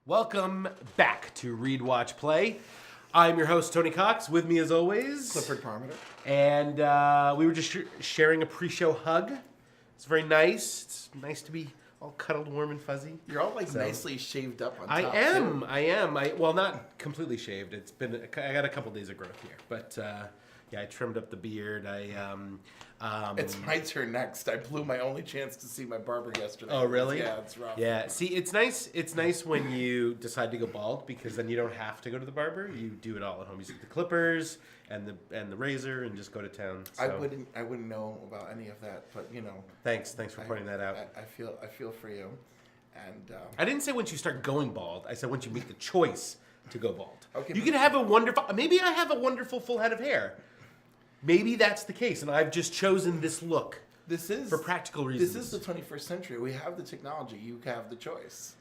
Welcome back to Read, Watch, Play. I'm your host, Tony Cox. With me, as always, Clifford Parmenter. And we were just sharing a pre-show hug. It's very nice. It's nice to be all cuddled, warm, and fuzzy. You're all nicely shaved up on top. I am. Well, not completely shaved. I got a couple days of growth here, but I trimmed up the beard. It's my turn next. I blew my only chance to see my barber yesterday. Oh, really? Yeah, it's rough. Yeah. See, it's nice. It's nice when you decide to go bald because then you don't have to go to the barber. You do it all at home. You get the clippers and the razor and just go to town. So. I wouldn't know about any of that, but you know. Thanks for pointing that out. I feel for you, and I didn't say once you start going bald. I said once you make the choice to go bald. Okay. You can have a wonderful. Maybe I have a wonderful full head of hair. Maybe that's the case, and I've just chosen this look. For practical reasons. This is the 21st century. We have the technology. You have the choice.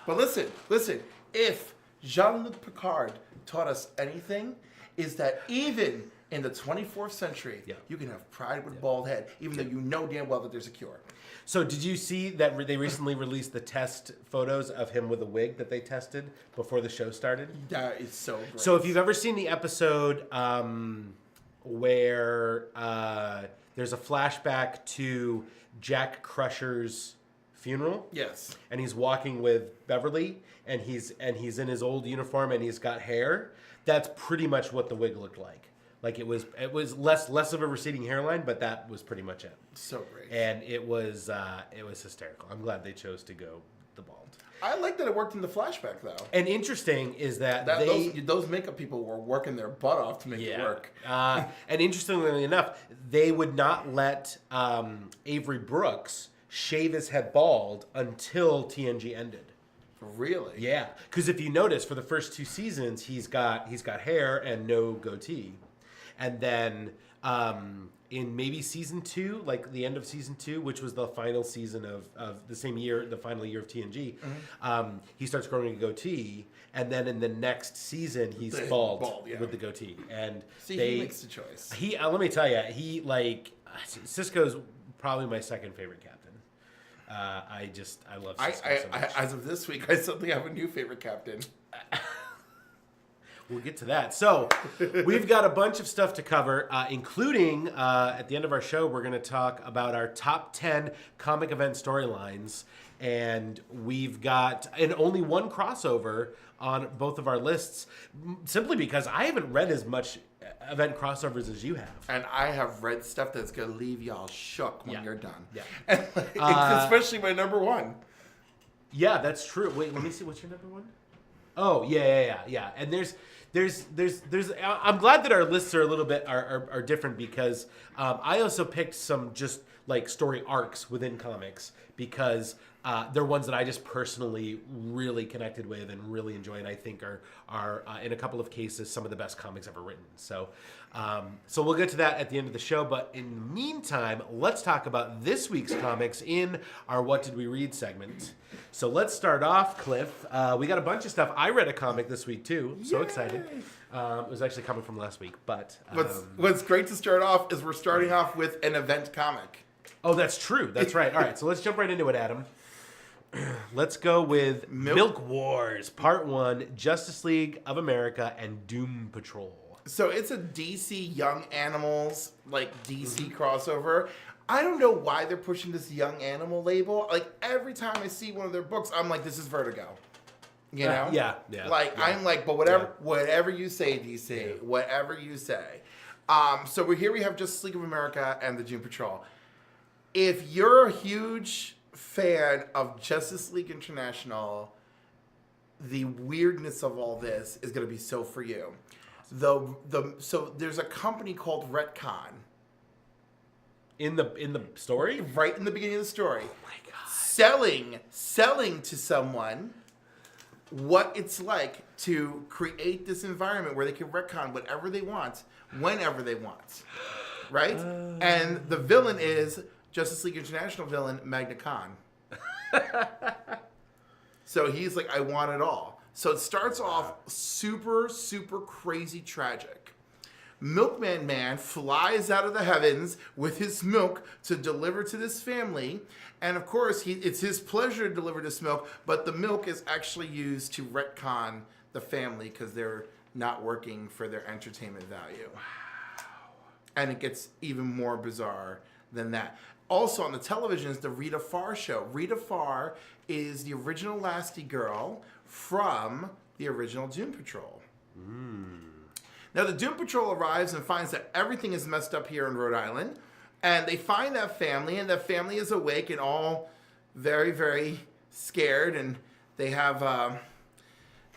But listen. If Jean-Luc Picard taught us anything, is that even in the 24th century, you can have pride with a bald head, even though you know damn well that there's a cure. So did you see that they recently released the test photos of him with a wig that they tested before the show started? That is so great. So if you've ever seen the episode where there's a flashback to Jack Crusher's funeral. Yes. And he's walking with Beverly, and he's in his old uniform, and he's got hair. That's pretty much what the wig looked like. Like it was less of a receding hairline, but that was pretty much it. So great. And it was hysterical. I'm glad they chose to go the bald. I like that it worked in the flashback though. And interesting is that those makeup people were working their butt off to make it work. And interestingly enough, they would not let Avery Brooks shave his head bald until TNG ended. Really? Yeah, because if you notice, for the first 2 seasons, he's got hair and no goatee, and then in maybe season 2, like the end of season 2, which was the final season of the same year, the final year of TNG, he starts growing a goatee, and then in the next season, he's bald with the goatee. And he makes the choice. Let me tell you, Sisko's probably my second favorite captain. I love Sisko so much. As of this week, I suddenly have a new favorite captain. We'll get to that. So, we've got a bunch of stuff to cover, including, at the end of our show, we're going to talk about our top 10 comic event storylines. And we've got only one crossover on both of our lists, simply because I haven't read as much event crossovers as you have. And I have read stuff that's going to leave y'all shook when you're done. Yeah. Especially my number one. Yeah, that's true. Wait, let me see. What's your number one? Oh, yeah. And there's. I'm glad that our lists are a little bit are different because I also picked some just like story arcs within comics because they're ones that I just personally really connected with and really enjoy, and I think are in a couple of cases some of the best comics ever written. So we'll get to that at the end of the show. But in the meantime, let's talk about this week's comics in our What Did We Read segment. So let's start off, Cliff. We got a bunch of stuff. I read a comic this week too. So excited. It was actually coming from last week, but what's great to start off is we're starting off with an event comic. Oh, that's true. That's right. All right, so let's jump right into it, Adam. Let's go with Milk Wars, Part 1, Justice League of America and Doom Patrol. So it's a DC Young Animals, like DC crossover. I don't know why they're pushing this Young Animal label. Like, every time I see one of their books, I'm like, this is Vertigo. You know? Yeah. I'm like, but whatever you say, DC, whatever you say. So we have Justice League of America and the Doom Patrol. If you're a huge fan of Justice League International, the weirdness of all this is going to be so for you. So there's a company called Retcon. In the story? Right in the beginning of the story. Oh my God. Selling to someone what it's like to create this environment where they can retcon whatever they want, whenever they want. Right? And the villain is Justice League International villain, Magna Khan. So he's like, I want it all. So it starts off super, super crazy tragic. Milkman Man flies out of the heavens with his milk to deliver to this family. And of course, it's his pleasure to deliver this milk, but the milk is actually used to retcon the family because they're not working for their entertainment value. Wow. And it gets even more bizarre than that. Also on the television is the Rita Farr show. Rita Farr is the original Lasty girl from the original Doom Patrol. Now the Doom Patrol arrives and finds that everything is messed up here in Rhode Island. And they find that family, and that family is awake and all very, very scared. And they have a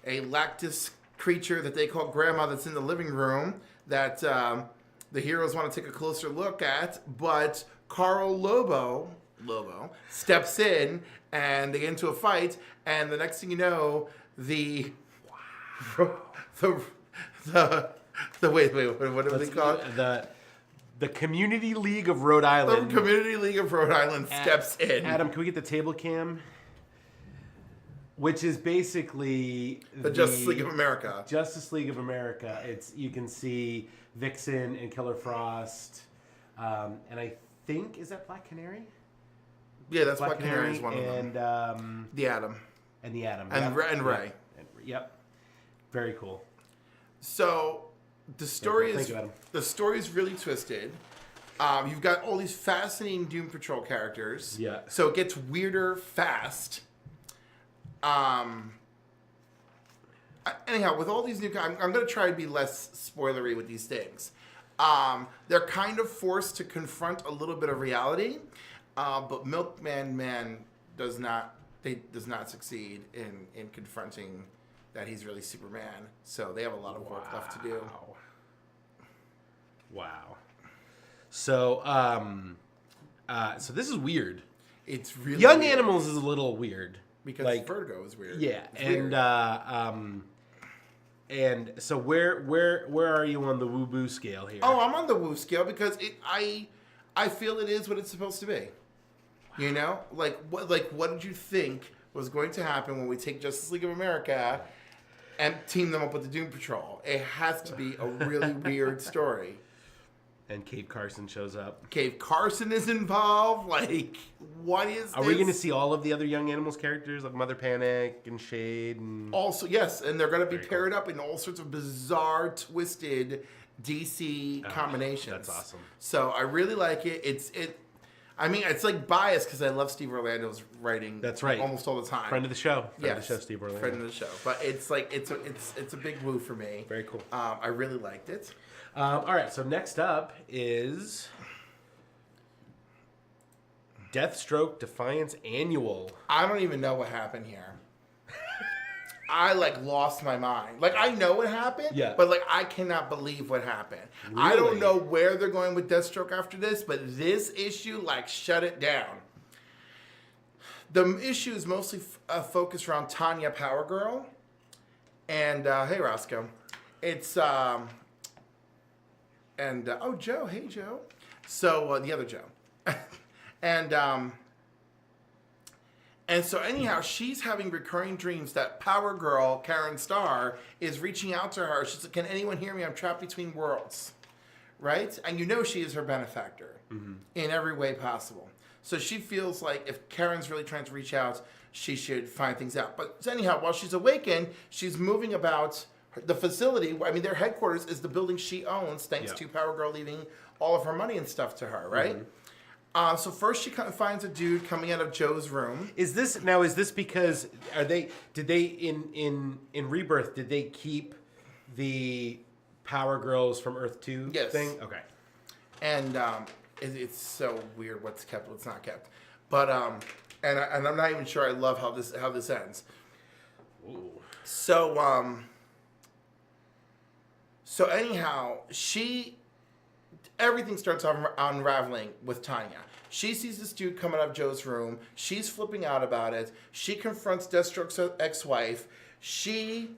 lactus creature that they call Grandma that's in the living room that the heroes want to take a closer look at. But Carl Lobo steps in, and they get into a fight. And the next thing you know, the wait, what are they called? The Community League of Rhode Island. The Community League of Rhode Island steps in. Adam, can we get the table cam? Which is basically the Justice League of America. Justice League of America. You can see Vixen and Killer Frost, and I think is that Black Canary? Yeah, that's Black Canary is one of them. And the Atom. And the Atom. And Ray. Yep. Very cool. So the story is really twisted. You've got all these fascinating Doom Patrol characters. Yeah. So it gets weirder fast. Anyhow, with all these new, I'm going to try to be less spoilery with these things. They're kind of forced to confront a little bit of reality, but Milkman Man does not succeed in confronting that he's really Superman. So they have a lot of work left to do. Wow. So, so this is weird. It's really Young weird. Animals is a little weird because Vertigo is weird. Yeah, it's and weird. And so where are you on the woo-boo scale here? Oh, I'm on the woo scale because I feel it is what it's supposed to be. Wow. You know, what did you think was going to happen when we take Justice League of America and team them up with the Doom Patrol? It has to be a really weird story. And Cave Carson shows up. Cave Carson is involved. Like, what is this? Are we going to see all of the other Young Animals characters, like Mother Panic and Shade? And... Also, yes, and they're going to be paired up in all sorts of bizarre, twisted DC combinations. That's awesome. So I really like it. I mean, it's like biased because I love Steve Orlando's writing. That's right. Almost all the time. Friend of the show. Friend of the show, Steve Orlando. Friend of the show. But it's like it's a big woo for me. Very cool. I really liked it. All right, so next up is Deathstroke Defiance Annual. I don't even know what happened here. I lost my mind. I know what happened, but I cannot believe what happened. Really? I don't know where they're going with Deathstroke after this, but this issue shut it down. The issue is mostly focused around Tanya Power Girl, and hey Roscoe, it's and oh Joe, hey Joe, so the other Joe, and so anyhow, she's having recurring dreams that Power Girl, Karen Starr, is reaching out to her. She's like, can anyone hear me? I'm trapped between worlds. Right? And she is her benefactor in every way possible. So she feels like if Karen's really trying to reach out, she should find things out. But anyhow, while she's awakened, she's moving about the facility. I mean, their headquarters is the building she owns, thanks to Power Girl leaving all of her money and stuff to her, right? So first she finds a dude coming out of Joe's room. Is this because did they in Rebirth, did they keep the Power Girls from Earth 2 thing? Okay. And it's so weird what's kept, what's not kept. But and I'm not even sure I love how this ends. Ooh. So anyhow, everything starts unraveling with Tanya. She sees this dude coming out of Joe's room. She's flipping out about it. She confronts Deathstroke's ex-wife. She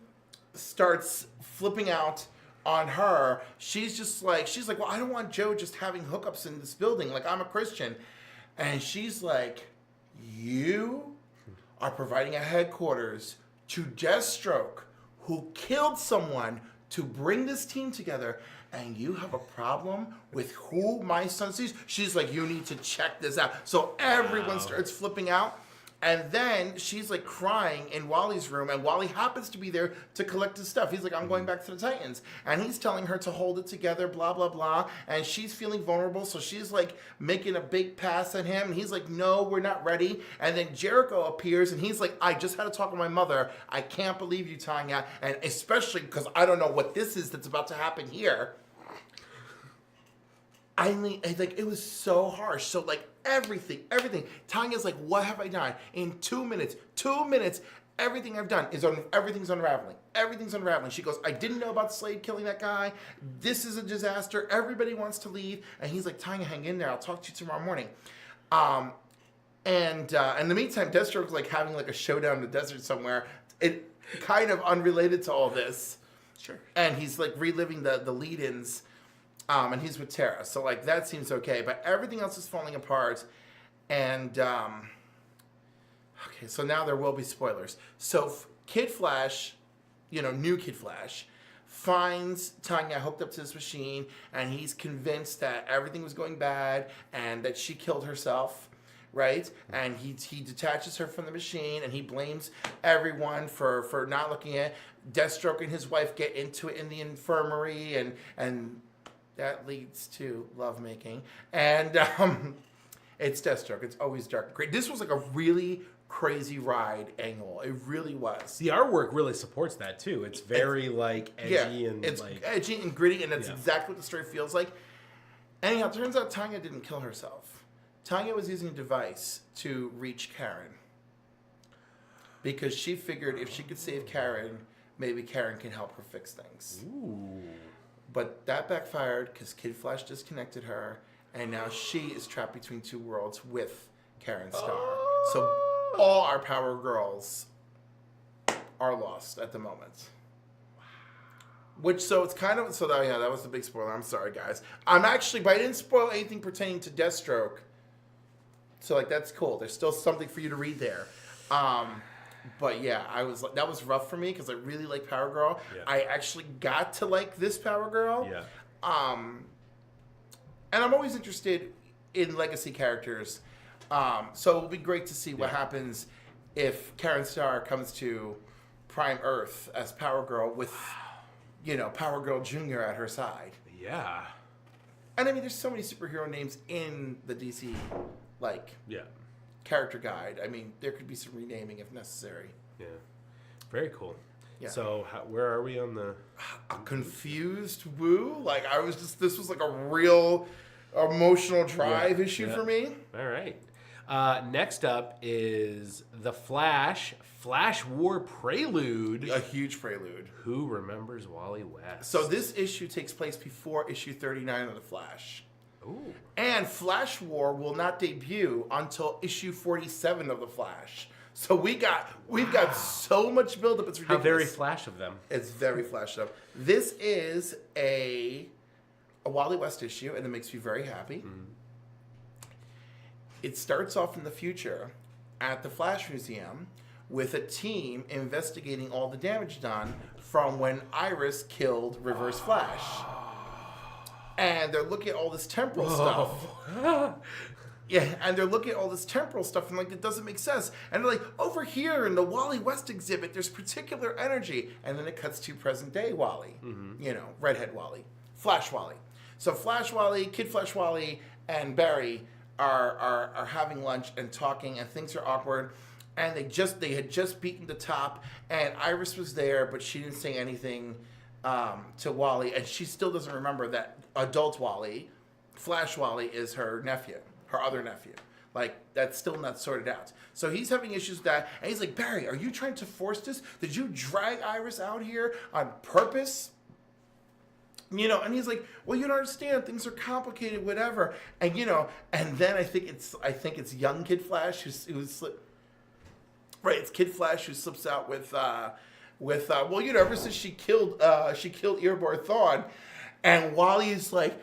starts flipping out on her. She's like, well, I don't want Joe just having hookups in this building. I'm a Christian. And she's like, you are providing a headquarters to Deathstroke, who killed someone to bring this team together. and you have a problem with who my son sees? She's like, you need to check this out. So everyone starts flipping out. And then she's like crying in Wally's room, and Wally happens to be there to collect his stuff. He's like, I'm going back to the Titans. And he's telling her to hold it together, blah, blah, blah. And she's feeling vulnerable, so she's like making a big pass at him. And he's like, no, we're not ready. And then Jericho appears, and he's like, I just had to talk to my mother. I can't believe you, Tanya. And especially because I don't know what this is that's about to happen here. I mean, like, it was so harsh. So, like, everything. Tanya's like, what have I done? In 2 minutes, everything I've done everything's unraveling. Everything's unraveling. She goes, I didn't know about Slade killing that guy. This is a disaster. Everybody wants to leave. And he's like, Tanya, hang in there. I'll talk to you tomorrow morning. And in the meantime, Deathstroke's like having like a showdown in the desert somewhere. It kind of unrelated to all this. Sure. And he's like reliving the lead-ins. And he's with Tara. So, like, that seems okay. But everything else is falling apart. And, okay, so now there will be spoilers. So, Kid Flash, new Kid Flash, finds Tanya hooked up to this machine. And he's convinced that everything was going bad and that she killed herself. Right? And he detaches her from the machine. And he blames everyone for not looking at it. Deathstroke and his wife get into it in the infirmary. And that leads to lovemaking. And it's Deathstroke. It's always dark and great. This was like a really crazy ride angle. It really was. The artwork really supports that too. It's very edgy and it's like edgy and gritty, and that's exactly what the story feels like. Anyhow, it turns out Tanya didn't kill herself. Tanya was using a device to reach Karen. Because she figured if she could save Karen, maybe Karen can help her fix things. Ooh. But that backfired because Kid Flash disconnected her, and now she is trapped between two worlds with Karen Starr. So all our Power Girls are lost at the moment. So it's kind of, that was the big spoiler. I'm sorry, guys. But I didn't spoil anything pertaining to Deathstroke. So, like, that's cool. There's still something for you to read there. But yeah, that was rough for me because I really like Power Girl. Yeah. I actually got to like this Power Girl. Yeah. And I'm always interested in legacy characters. So it'll be great to see what happens if Karen Starr comes to Prime Earth as Power Girl with, Power Girl Jr. at her side. Yeah. And I mean, there's so many superhero names in the DC, character guide. I mean, there could be some renaming if necessary. Yeah. Very cool. Yeah. So where are we on the... A confused woo? Like, this was like a real emotional drive issue for me. All right. Next up is The Flash War Prelude. A huge prelude. Who remembers Wally West? So this issue takes place before issue 39 of The Flash. Ooh. And Flash War will not debut until issue 47 of The Flash. So we've got so much buildup. It's ridiculous. How very Flash of them. It's very Flash of them. This is a Wally West issue, and it makes me very happy. Mm-hmm. It starts off in the future at the Flash Museum with a team investigating all the damage done from when Iris killed Reverse Flash. And they're looking at all this temporal stuff. Yeah, and they're looking at all this temporal stuff and like, it doesn't make sense. And they're like, over here in the Wally West exhibit, there's particular energy. And then it cuts to present day Wally. Mm-hmm. Redhead Wally. Flash Wally. So Flash Wally, Kid Flash Wally, and Barry are having lunch and talking, and things are awkward. And they had just beaten the top, and Iris was there, but she didn't say anything to Wally, and she still doesn't remember that adult Wally, Flash Wally, is her nephew, her other nephew. Like, that's still not sorted out. So he's having issues with that, and he's like, Barry, are you trying to force this? Did you drag Iris out here on purpose? And he's like, well, you don't understand. Things are complicated, whatever. And, and then I think it's young Kid Flash who's right, it's Kid Flash who slips out with ever since she killed Erebor Thawne, and Wally's like,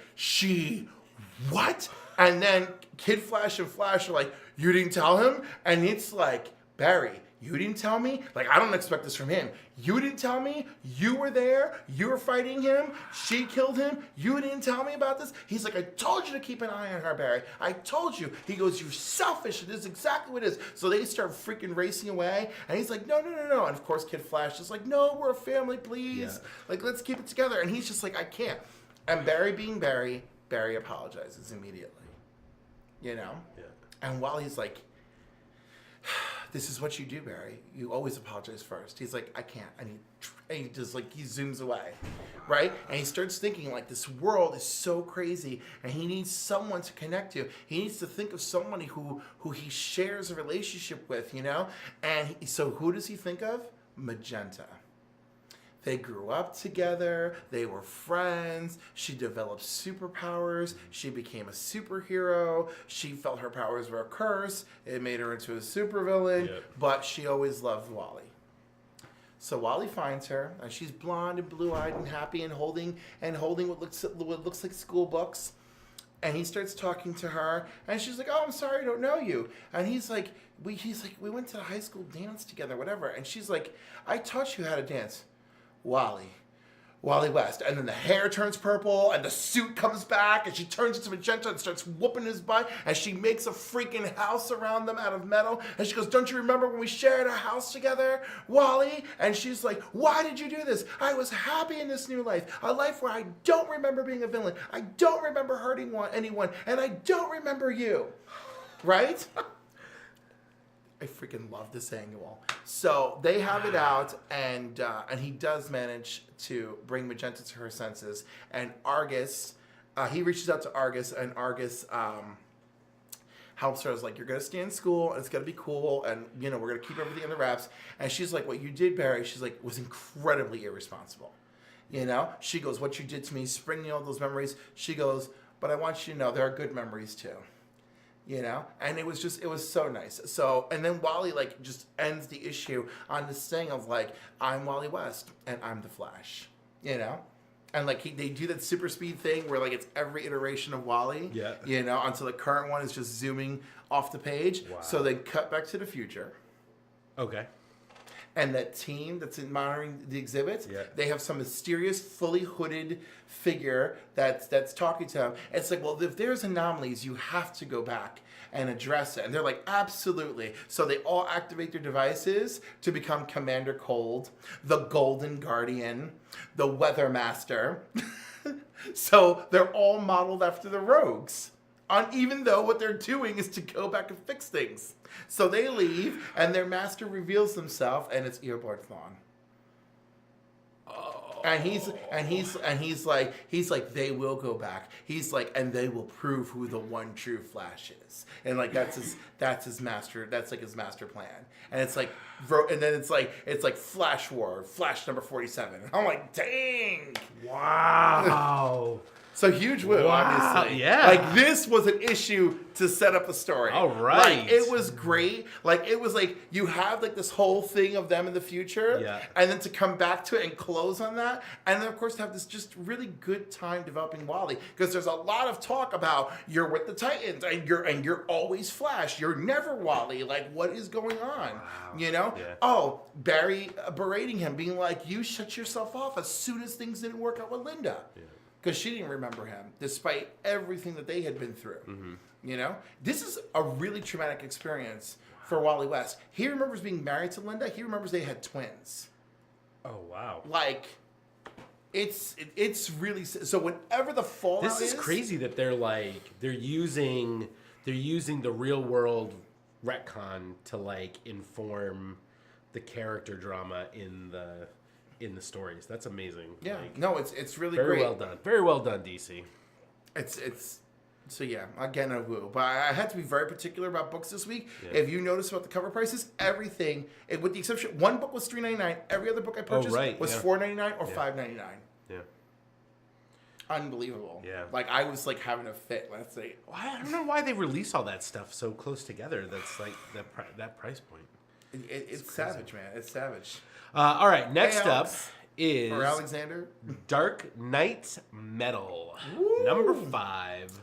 what? And then Kid Flash and Flash are like, you didn't tell him? And it's like, Barry, You didn't tell me? Like, I don't expect this from him. You didn't tell me? You were there? You were fighting him? She killed him? You didn't tell me about this? He's like, I told you to keep an eye on her, Barry. I told you. He goes, you're selfish. It is exactly what it is. So they start freaking racing away. And he's like, no. And of course, Kid Flash is like, no, we're a family, please. Yeah. Like, let's keep it together. And he's just like, I can't. And Barry being Barry apologizes immediately. You know? Yeah. And while he's like, this is what you do, Barry. You always apologize first. He's like, I can't. And he just like, he zooms away, right? And he starts thinking like, this world is so crazy, and he needs someone to connect to. He needs to think of somebody who he shares a relationship with, you know? And so who does he think of? Magenta. They grew up together. They were friends. She developed superpowers. She became a superhero. She felt her powers were a curse. It made her into a supervillain. Yep. But she always loved Wally. So Wally finds her, and she's blonde and blue-eyed and happy and holding what looks like school books. And he starts talking to her, and she's like, "Oh, I'm sorry, I don't know you." And he's like, "We went to high school dance together, whatever." And she's like, "I taught you how to dance." Wally West. And then the hair turns purple and the suit comes back and she turns into magenta and starts whooping his butt, and she makes a freaking house around them out of metal. And she goes, "Don't you remember when we shared a house together, Wally?" And she's like, "Why did you do this? I was happy in this new life. A life where I don't remember being a villain. I don't remember hurting anyone. And I don't remember you." Right? I freaking love this annual. So they have it out, and he does manage to bring Magenta to her senses. And Argus, he reaches out to Argus, and Argus helps her. Is like, "You're gonna stay in school, and it's gonna be cool, and we're gonna keep everything in the wraps." And she's like, "What you did, Barry," she's like, "was incredibly irresponsible." She goes, "What you did to me, bringing all those memories." She goes, "But I want you to know there are good memories too." And it was so nice. So, and then Wally just ends the issue on this thing of like, "I'm Wally West and I'm the Flash," and they do that super speed thing where it's every iteration of Wally, until the current one is just zooming off the page. Wow. So they cut back to the future. Okay. And that team that's monitoring the exhibits, Yeah. they have some mysterious, fully hooded figure that's talking to them. It's like, well, if there's anomalies, you have to go back and address it. And they're like, absolutely. So they all activate their devices to become Commander Cold, the Golden Guardian, the Weather Master. So they're all modeled after the Rogues. Even though what they're doing is to go back and fix things. So they leave, and their master reveals himself, and it's Eobard Thawne. Oh. And he's like, they will go back. He's like, and they will prove who the one true Flash is. And that's his master. That's his master plan. And it's like, and then it's like Flash War, Flash number 47. And I'm like, dang. Wow. So huge woo, Wow, obviously. yeah. This was an issue to set up a story. All right. It was great. It was you have this whole thing of them in the future. Yeah. And then to come back to it and close on that. And then, of course, to have this just really good time developing Wally. Because there's a lot of talk about you're with the Titans and you're always Flash. You're never Wally. What is going on? Wow. Yeah. Oh, Barry berating him, being like, you shut yourself off as soon as things didn't work out with Linda. Yeah. Because she didn't remember him, despite everything that they had been through. Mm-hmm. This is a really traumatic experience for Wally West. He remembers being married to Linda. He remembers they had twins. Oh wow! It's really so. Whenever the fallout this is crazy that they're using the real world retcon to inform the character drama in the stories. That's amazing. Yeah. No, it's really very great. well done. Very well done, DC. It's so yeah, again a woo. But I had to be very particular about books this week. Yeah. If you notice about the cover prices, everything, with the exception, one book was $3.99. Every other book I purchased was $4.99 or $5.99. Yeah. Unbelievable. Yeah. I was having a fit. Let's say. I don't know why they release all that stuff so close together. That's that price point. It's savage, man. It's savage. All right, next up is or Alexander Dark Knight Metal, Woo! number 5.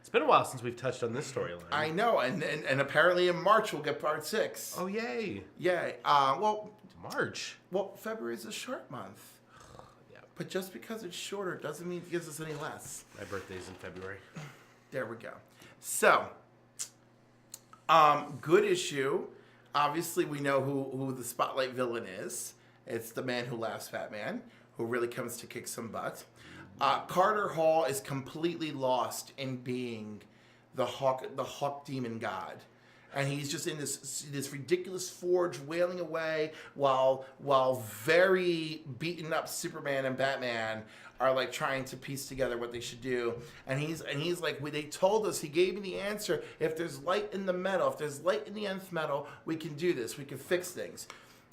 It's It's been a while since we've touched on this storyline. I know, and apparently in March we'll get part 6. Oh, yay. Yay. March. Well, February is a short month. Yeah. But just because it's shorter doesn't mean it gives us any less. My birthday's in February. There we go. So, good issue. Obviously, we know who the spotlight villain is. It's the man who laughs, Batman, who really comes to kick some butt. Carter Hall is completely lost in being the Hawk demon god. And he's just in this ridiculous forge wailing away while very beaten up Superman and Batman are like trying to piece together what they should do. And he's like, they told us, he gave me the answer. If there's light in the metal, if there's light in the nth metal, we can do this. We can fix things.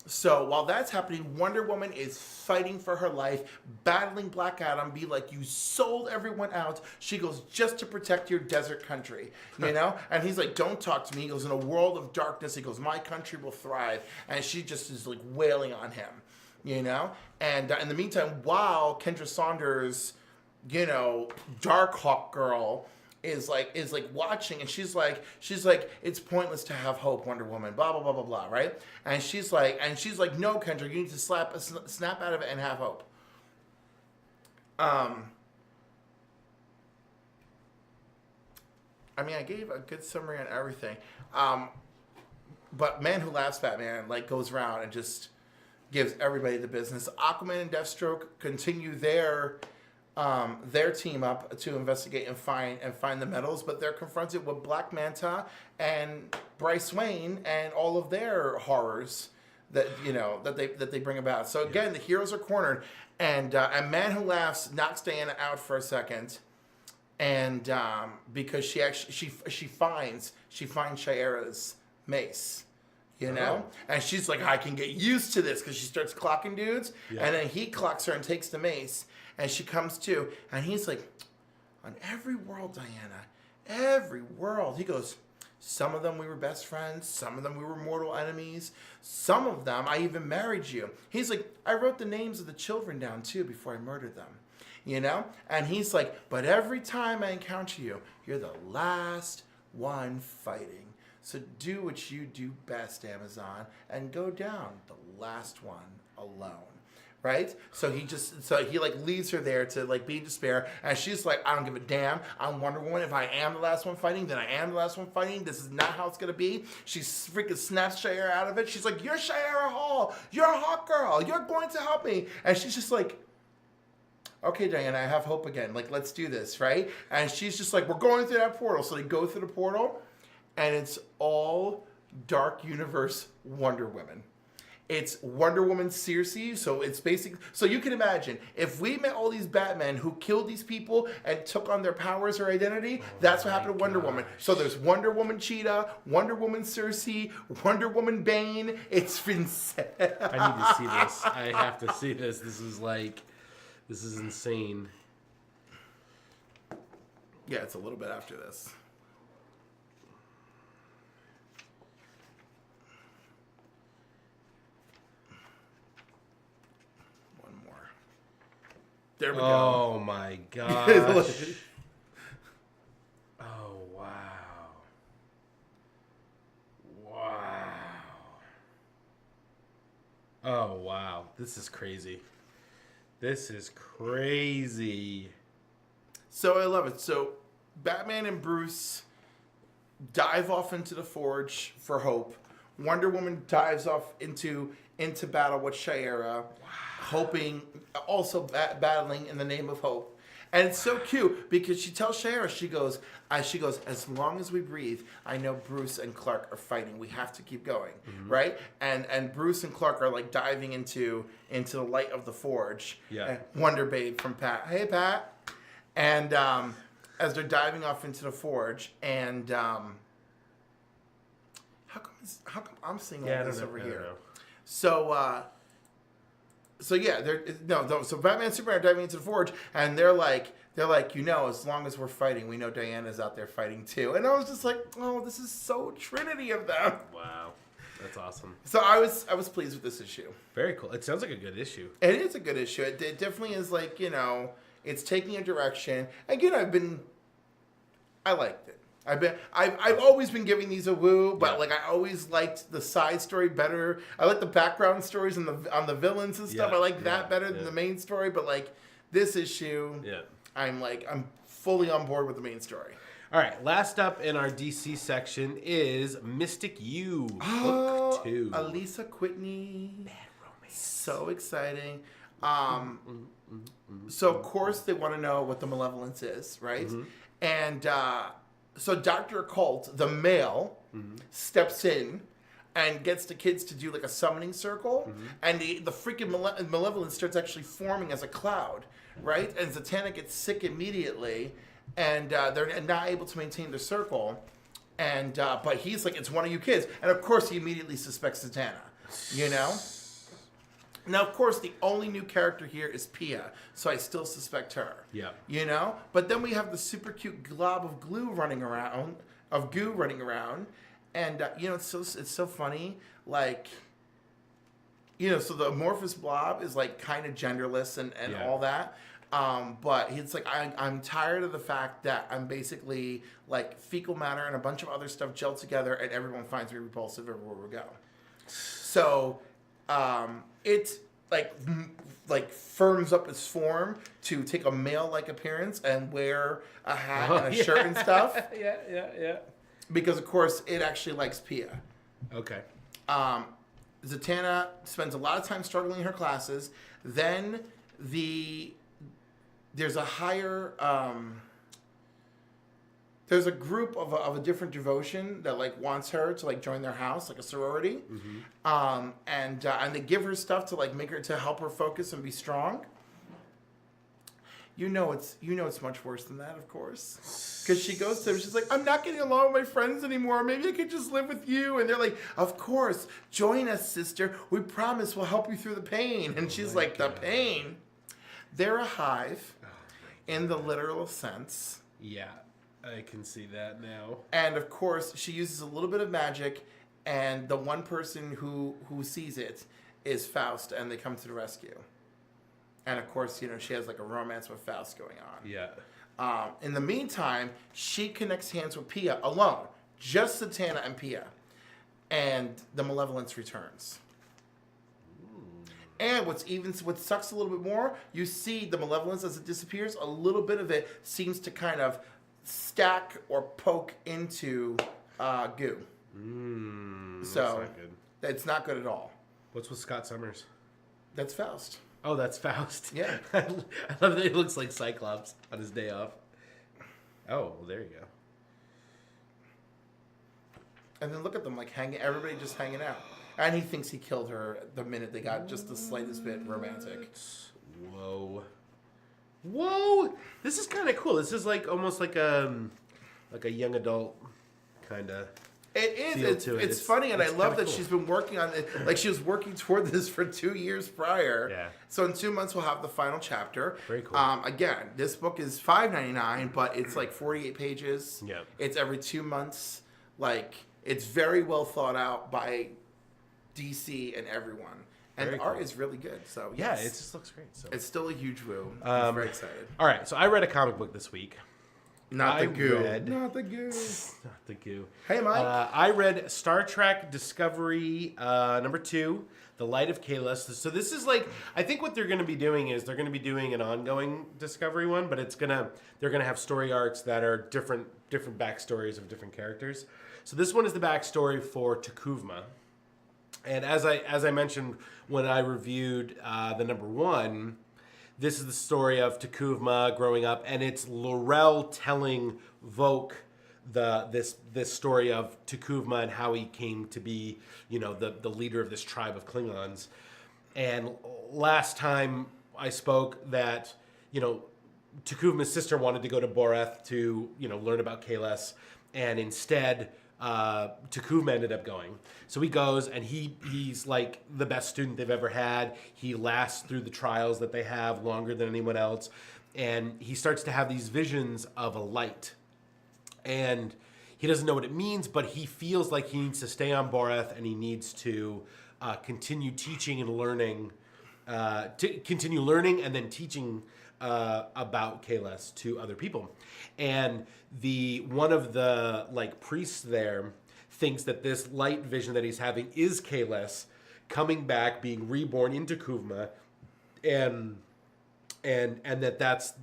So while that's happening, Wonder Woman is fighting for her life, battling Black Adam, be like, you sold everyone out. She goes, just to protect your desert country, you know? And he's like, don't talk to me. He goes, in a world of darkness, he goes, my country will thrive. And she just is like wailing on him, you know? And in the meantime, while Kendra Saunders, you know, Dark Hawk Girl, is like watching, and she's like, it's pointless to have hope, Wonder Woman, blah blah blah blah blah, right? And she's like, no, Kendra, you need to snap out of it and have hope. I mean, I gave a good summary on everything, but Man Who Laughs Batman like goes around and just gives everybody the business. Aquaman and Deathstroke continue their team up to investigate and find the metals, but they're confronted with Black Manta and Bryce Wayne and all of their horrors that they bring about. So again, the heroes are cornered, and Man Who Laughs knocks Diana out for a second, and because she finds Shiera's mace. You know? Oh. And she's like, I can get used to this, because she starts clocking dudes. Yeah. And then he clocks her and takes the mace. And she comes to. And he's like, on every world, Diana, every world. He goes, some of them we were best friends. Some of them we were mortal enemies. Some of them I even married you. He's like, I wrote the names of the children down, too, before I murdered them. You know? And he's like, but every time I encounter you, you're the last one fighting. So do what you do best, Amazon, and go down the last one alone, right? So he like leaves her there to like be in despair, and she's like, I don't give a damn. I'm Wonder Woman. If I am the last one fighting, then I am the last one fighting. This is not how it's gonna be. She freaking snaps Shiera out of it. She's like, you're Shiera Hall. You're a Hawk Girl. You're going to help me. And she's just like, okay, Diana, I have hope again. Like, let's do this, right? And she's just like, we're going through that portal. So they go through the portal. And it's all Dark Universe Wonder Woman. It's Wonder Woman Circe, so it's basic. So you can imagine, if we met all these Batmen who killed these people and took on their powers or identity, that's what happened to Wonder Woman. So there's Wonder Woman Cheetah, Wonder Woman Circe, Wonder Woman Bane. It's insane. I need to see this. I have to see this. This is insane. Yeah, it's a little bit after this. There we go. Oh my gosh. Oh wow. Wow. Oh wow. This is crazy. This is crazy. So I love it. So Batman and Bruce dive off into the forge for hope. Wonder Woman dives off into battle with Shiera. Hoping, also battling in the name of hope. And it's so cute because she tells Shiera, she goes, as long as we breathe, I know Bruce and Clark are fighting. We have to keep going, right? And Bruce and Clark are like diving into the light of the forge. Yeah. And Wonder Babe from Pat. Hey, Pat. And as they're diving off into the forge, and how come I'm seeing all this over here? So yeah, so Batman and Superman are diving into the forge, and they're like, as long as we're fighting, we know Diana's out there fighting too. And I was just like, oh, this is so Trinity of them. Wow, that's awesome. So I was pleased with this issue. Very cool. It sounds like a good issue. It is a good issue. It definitely is, like, it's taking a direction. Again, I liked it. I've always been giving these a woo, but Yeah. like I always liked the side story better. I like the background stories on the villains and stuff. Yeah, I like that yeah, better than the main story. But like this issue, Yeah. I'm fully on board with the main story. All right, last up in our DC section is Mystic U, book 2. Elisa Whitney. Bad romance. So exciting. So of course they want to know what the malevolence is, right? And so Dr. Occult, the male, steps in and gets the kids to do like a summoning circle, and the freaking malevolence starts actually forming as a cloud, right? And Zatanna gets sick immediately, and they're not able to maintain the circle. And but he's like, it's one of you kids, and of course he immediately suspects Zatanna, you know. Now, of course, the only new character here is Pia, so I still suspect her. Yeah. You know? But then we have the super cute glob of goo running around, and, you know, it's so funny. Like, you know, so the amorphous blob is, like, kind of genderless and Yeah. all that. But he's like, I'm tired of the fact that I'm basically, like, fecal matter and a bunch of other stuff gelled together, and everyone finds me repulsive everywhere we go. So... it like firms up its form to take a male-like appearance and wear a hat and a shirt and stuff. Yeah. Because of course it actually likes Pia. Okay. Zatanna spends a lot of time struggling in her classes. Then there's a higher there's a group of a different devotion that like wants her to like join their house, like a sorority, and they give her stuff to like make her to help her focus and be strong. You know it's much worse than that, of course, because she goes to them. She's like, I'm not getting along with my friends anymore. Maybe I could just live with you. And they're like, of course, join us, sister. We promise we'll help you through the pain. And she's like, the pain. They're a hive, in the literal sense. Yeah. I can see that now. And of course, she uses a little bit of magic, and the one person who sees it is Faust, and they come to the rescue. And of course, you know, she has like a romance with Faust going on. Yeah. In the meantime, she connects hands with Pia alone, just Zatanna and Pia, and the malevolence returns. And what sucks a little bit more, you see the malevolence as it disappears, a little bit of it seems to kind of stack or poke into goo. So that's not good. It's not good at all. What's with Scott Summers? That's Faust. Oh, that's Faust. Yeah. I love that he looks like Cyclops on his day off. Oh, well, there you go. And then look at them, like everybody just hanging out. And he thinks he killed her the minute they got just the slightest bit romantic. Whoa! This is kind of cool. This is like almost like a young adult kind of. It is. It's funny, and I love that cool. she's been working on it. Like she was working toward this for 2 years prior. Yeah. So in 2 months we'll have the final chapter. Very cool. Again, this book is $5.99, but it's like 48 pages. Yeah. It's every 2 months. Like it's very well thought out by DC and everyone. And Very the art cool. is really good. So Yeah, yes. it just looks great. So. It's still a huge woo. I'm very excited. All right, so I read a comic book this week. Not the I goo. read- Not the goo. Not the goo. Hey, Mike. I read Star Trek Discovery #2, The Light of Kahless. So this is like, I think what they're going to be doing is they're going to be doing an ongoing Discovery one, but they're going to have story arcs that are different backstories of different characters. So this one is the backstory for Takuvma. And as I mentioned when I reviewed the #1, this is the story of Takuvma growing up, and it's Laurel telling Voke this story of Takuvma and how he came to be, you know, the leader of this tribe of Klingons. And last time I spoke that, you know, Takuvma's sister wanted to go to Boreth to, you know, learn about Kahless, and instead Takuvma ended up going. So he goes, and he's like the best student they've ever had. He lasts through the trials that they have longer than anyone else, and he starts to have these visions of a light. And he doesn't know what it means, but he feels like he needs to stay on Boreth, and he needs to continue teaching and learning, and then teaching about Kahless to other people, and one of the like priests there thinks that this light vision that he's having is Kahless coming back, being reborn into Kuvma, and that's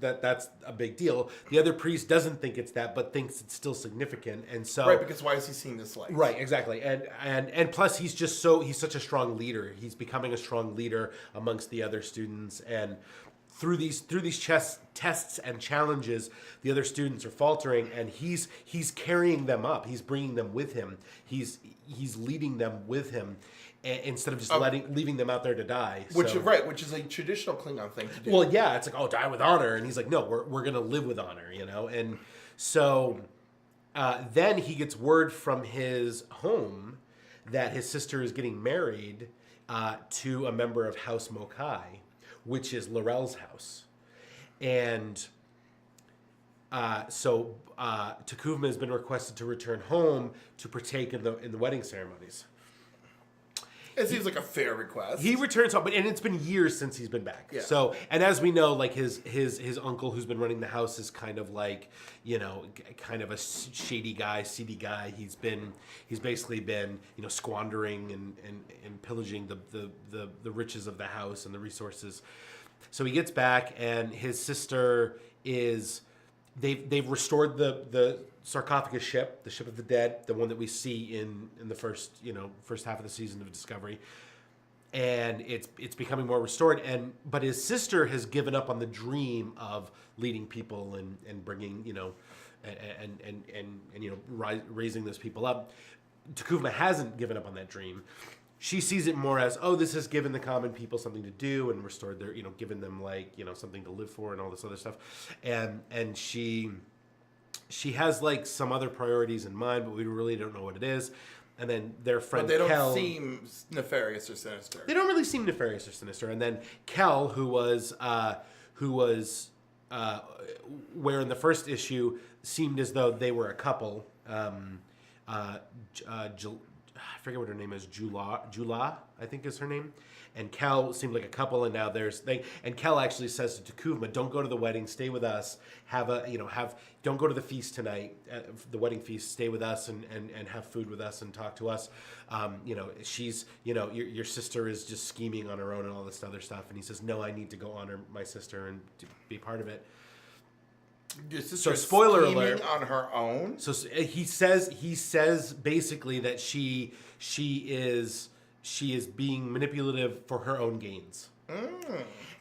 a big deal. The other priest doesn't think it's that, but thinks it's still significant, and so right, because why is he seeing this light? Right, exactly, and plus he's such a strong leader. He's becoming a strong leader amongst the other students, and through these tests and challenges, the other students are faltering, and he's carrying them up. He's bringing them with him. He's leading them with him, instead of just leaving them out there to die. Which is a traditional Klingon thing to do. Well, yeah, it's like, oh, die with honor, and he's like, no, we're gonna live with honor, and so then he gets word from his home that his sister is getting married to a member of House Mokai, which is L'Rell's house, and so T'Kuvma has been requested to return home to partake in the wedding ceremonies. It seems like a fair request. He returns home, and it's been years since he's been back. Yeah. So, and as we know, like his uncle who's been running the house is kind of like, kind of a shady guy, seedy guy. He's basically been, squandering and pillaging the riches of the house and the resources. So he gets back, and his sister is, they've restored the sarcophagus ship, the ship of the dead, the one that we see in the first half of the season of Discovery, and it's becoming more restored. But his sister has given up on the dream of leading people and bringing raising those people up. T'Kuvma hasn't given up on that dream. She sees it more as, oh, this has given the common people something to do and restored their, given them something to live for and all this other stuff, and she has like some other priorities in mind, but we really don't know what it is. And then their friend Kel... But they don't seem nefarious or sinister. They don't really seem nefarious or sinister. And then Kel, who was where in the first issue seemed as though they were a couple. I forget what her name is. Jula, I think is her name. And Kel seemed like a couple, and now and Kel actually says to T'Kuvma, "Don't go to the wedding. Stay with us. Don't go to the feast tonight, the wedding feast. Stay with us and have food with us and talk to us. She's, your sister is just scheming on her own and all this other stuff." And he says, "No, I need to go honor my sister and to be part of it." So spoiler alert, on her own. So he says basically that she is being manipulative for her own gains.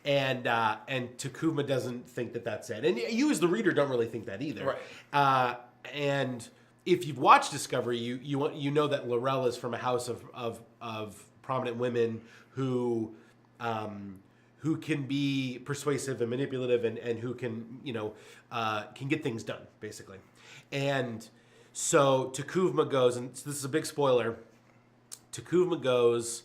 And T'Kuvma doesn't think that that's it, and you as the reader don't really think that either. Right. And if you've watched Discovery, you know that L'Rell is from a house of prominent women who can be persuasive and manipulative and who can get things done, basically. And so T'Kuvma goes, and this is a big spoiler, T'Kuvma goes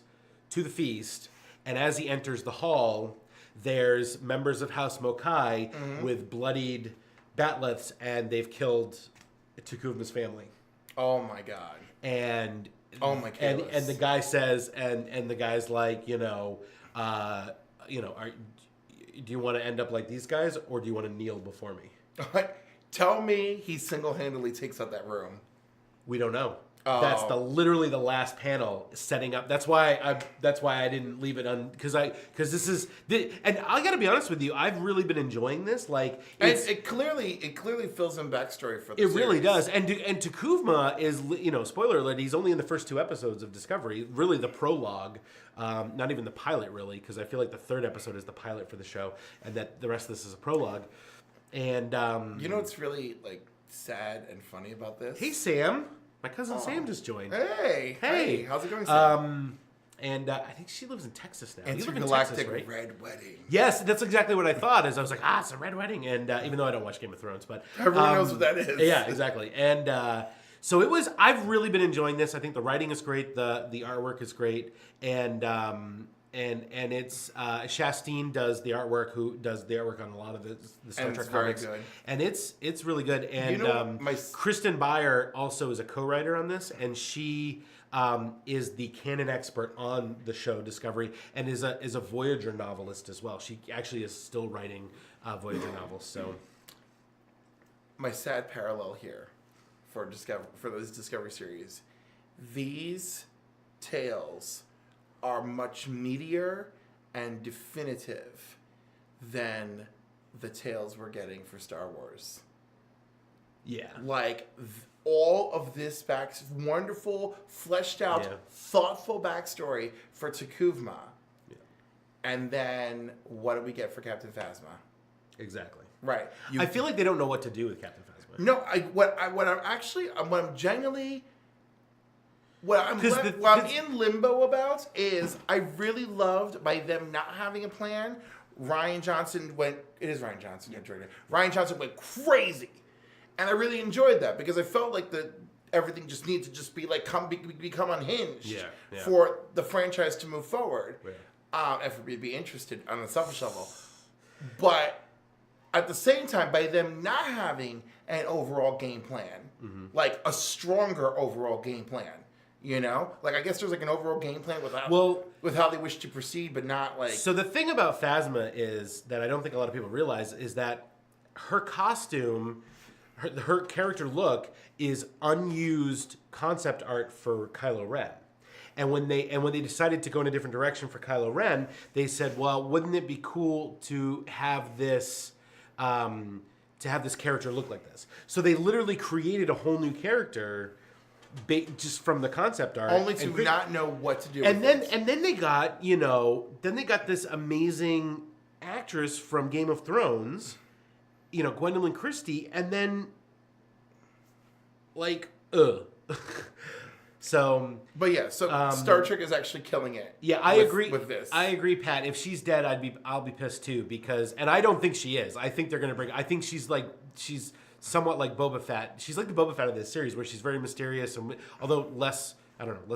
to the feast, and as he enters the hall, there's members of House Mokai with bloodied batleths, and they've killed T'Kuvma's family. Oh my god. And oh my god. And the guy says, and the guy's like, do you want to end up like these guys, or do you want to kneel before me? Tell me he single-handedly takes out that room. We don't know. Oh. That's literally the last panel setting up. That's why I didn't leave it on, because this is, and I got to be honest with you, I've really been enjoying this. Like, it clearly fills in backstory for the series. It really does. And T'Kuvma is, spoiler alert, he's only in the first 2 episodes of Discovery. Really, the prologue, not even the pilot, really, because I feel like the 3rd episode is the pilot for the show, and that the rest of this is a prologue. And what's really like sad and funny about this? Hey, Sam. My cousin Sam just joined. Hey, how's it going, Sam? And I think she lives in Texas now. Intergalactic Red Wedding. Yes, that's exactly what I thought. As I was like, it's a Red Wedding, and even though I don't watch Game of Thrones, but everyone knows what that is. Yeah, exactly. And so it was. I've really been enjoying this. I think the writing is great. The artwork is great, and it's Shastine does the artwork. Who does the artwork on a lot of the Star Trek comics? Very good. And it's really good. And Kristen Beyer also is a co-writer on this, and she is the canon expert on the show Discovery and is a Voyager novelist as well. She actually is still writing Voyager novels. So, my sad parallel here for this Discovery series, these tales are much meatier and definitive than the tales we're getting for Star Wars. yeah. Like all of this wonderful, fleshed out, thoughtful backstory for Takuvma. Yeah. And then what do we get for Captain Phasma? Exactly. Right. I feel like they don't know what to do with Captain Phasma. No, what I'm in limbo about is I really loved by them not having a plan. Ryan Johnson went crazy. And I really enjoyed that because I felt like everything just needs to just be like become unhinged for the franchise to move forward. Yeah. And for me to be interested on a selfish level. But at the same time, by them not having an overall game plan, like a stronger overall game plan, you know? Like I guess there's like an overall game plan with how they wish to proceed, but not like... So the thing about Phasma is that I don't think a lot of people realize is that her costume... Her character look is unused concept art for Kylo Ren, and when they decided to go in a different direction for Kylo Ren, they said, "Well, wouldn't it be cool to have this character look like this?" So they literally created a whole new character, just from the concept art, only to not know what to do. And then they got this amazing actress from Game of Thrones. Gwendolyn Christie, and then, So... But yeah, so Star Trek is actually killing it. Yeah, I agree with this. I agree, Pat. If she's dead, I'll be pissed too, and I don't think she is. I think they're going to bring... I think she's somewhat like Boba Fett. She's like the Boba Fett of this series, where she's very mysterious, and although less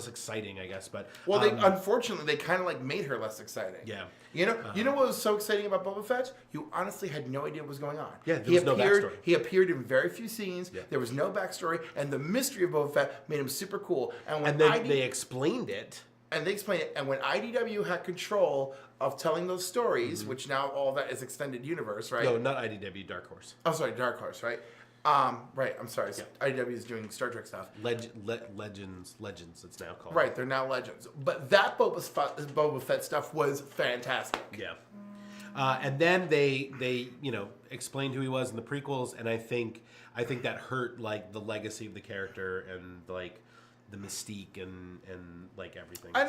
exciting, I guess. But unfortunately, they kind of like made her less exciting. Yeah. You know what was so exciting about Boba Fett? You honestly had no idea what was going on. Yeah, there was no backstory. He appeared in very few scenes. Yeah. There was no backstory, and the mystery of Boba Fett made him super cool. And then they explained it. And they explained it. And when IDW had control of telling those stories, which now all that is extended universe, right? No, not IDW, Dark Horse. Oh, sorry, Dark Horse, right? Right, I'm sorry. Yeah. IDW is doing Star Trek stuff. Legends, it's now called. Right, they're now Legends. But that Boba Fett stuff was fantastic. Yeah. And then they explained who he was in the prequels, and I think that hurt like the legacy of the character and like the mystique and like everything. I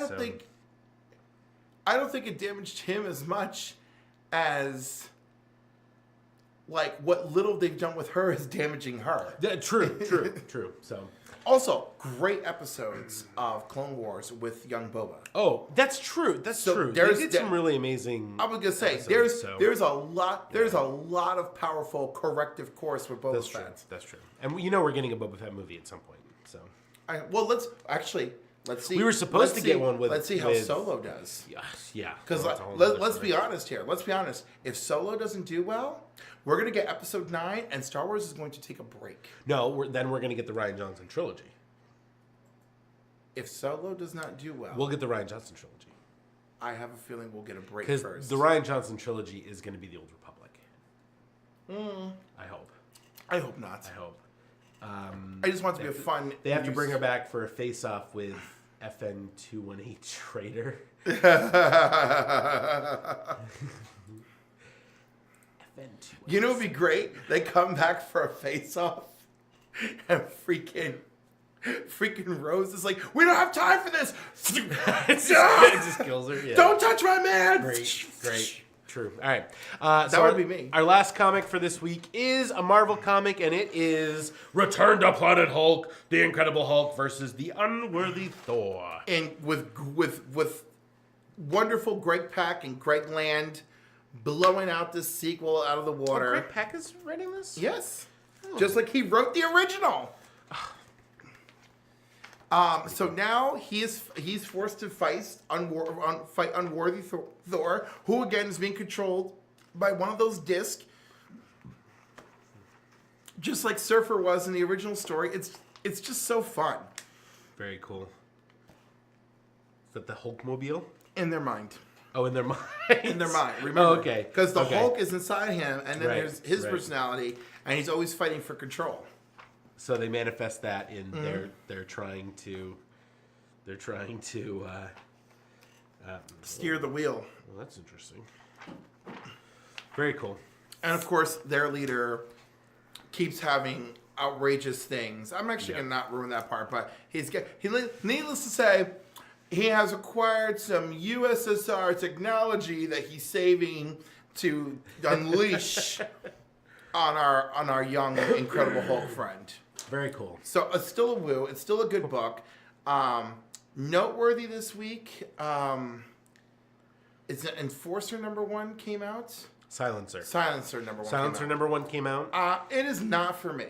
don't think it damaged him as much as like what little they've done with her is damaging her. Yeah, true. So also great episodes of Clone Wars with young Boba. Oh, that's true. That's true. They did some really amazing. I was gonna say there's a lot of powerful corrective course with Boba Fett. That's true. And we're getting a Boba Fett movie at some point. So let's see. We were supposed to get one with. Let's see how Solo does. Yeah. Because let's be honest here. Let's be honest. If Solo doesn't do well, we're gonna get Episode 9, and Star Wars is going to take a break. No, then we're gonna get the Rian Johnson trilogy. If Solo does not do well, we'll get the Rian Johnson trilogy. I have a feeling we'll get a break first. Because the Rian Johnson trilogy is going to be the Old Republic. I hope. I hope not. I hope. I just want it to be a fun... They have to bring her back for a face-off with FN218 Trader. You know what would be great? They come back for a face-off and freaking Rose is like, we don't have time for this. It just kills her. Yeah. Don't touch my man. Great. True. All right. That would be me. Our last comic for this week is a Marvel comic, and it is Return to Planet Hulk, the Incredible Hulk versus the Unworthy Thor. And with wonderful Greg Pak and Greg Land blowing out this sequel out of the water. Greg Pak is writing this? Yes. Oh. Just like he wrote the original. So now he's forced to fight unworthy Thor, who again is being controlled by one of those discs, just like Surfer was in the original story. It's just so fun. Very cool. Is that the Hulkmobile? In their mind. Oh, in their mind. In their mind. Remember? Oh, okay. Because the Hulk is inside him, and then Right, there's his right. personality, and he's always fighting for control. So they manifest that in they're trying to Steer the wheel. well, that's interesting. Very cool. And of course, their leader keeps having outrageous things. I'm actually going to not ruin that part, but needless to say, he has acquired some USSR technology that he's saving to unleash on our young, Incredible Hulk friend. Very cool. So it's still a woo. It's still a good book. Noteworthy this week. It's an Enforcer #1 came out. Silencer. Silencer #1. Silencer #1 came out. It is not for me.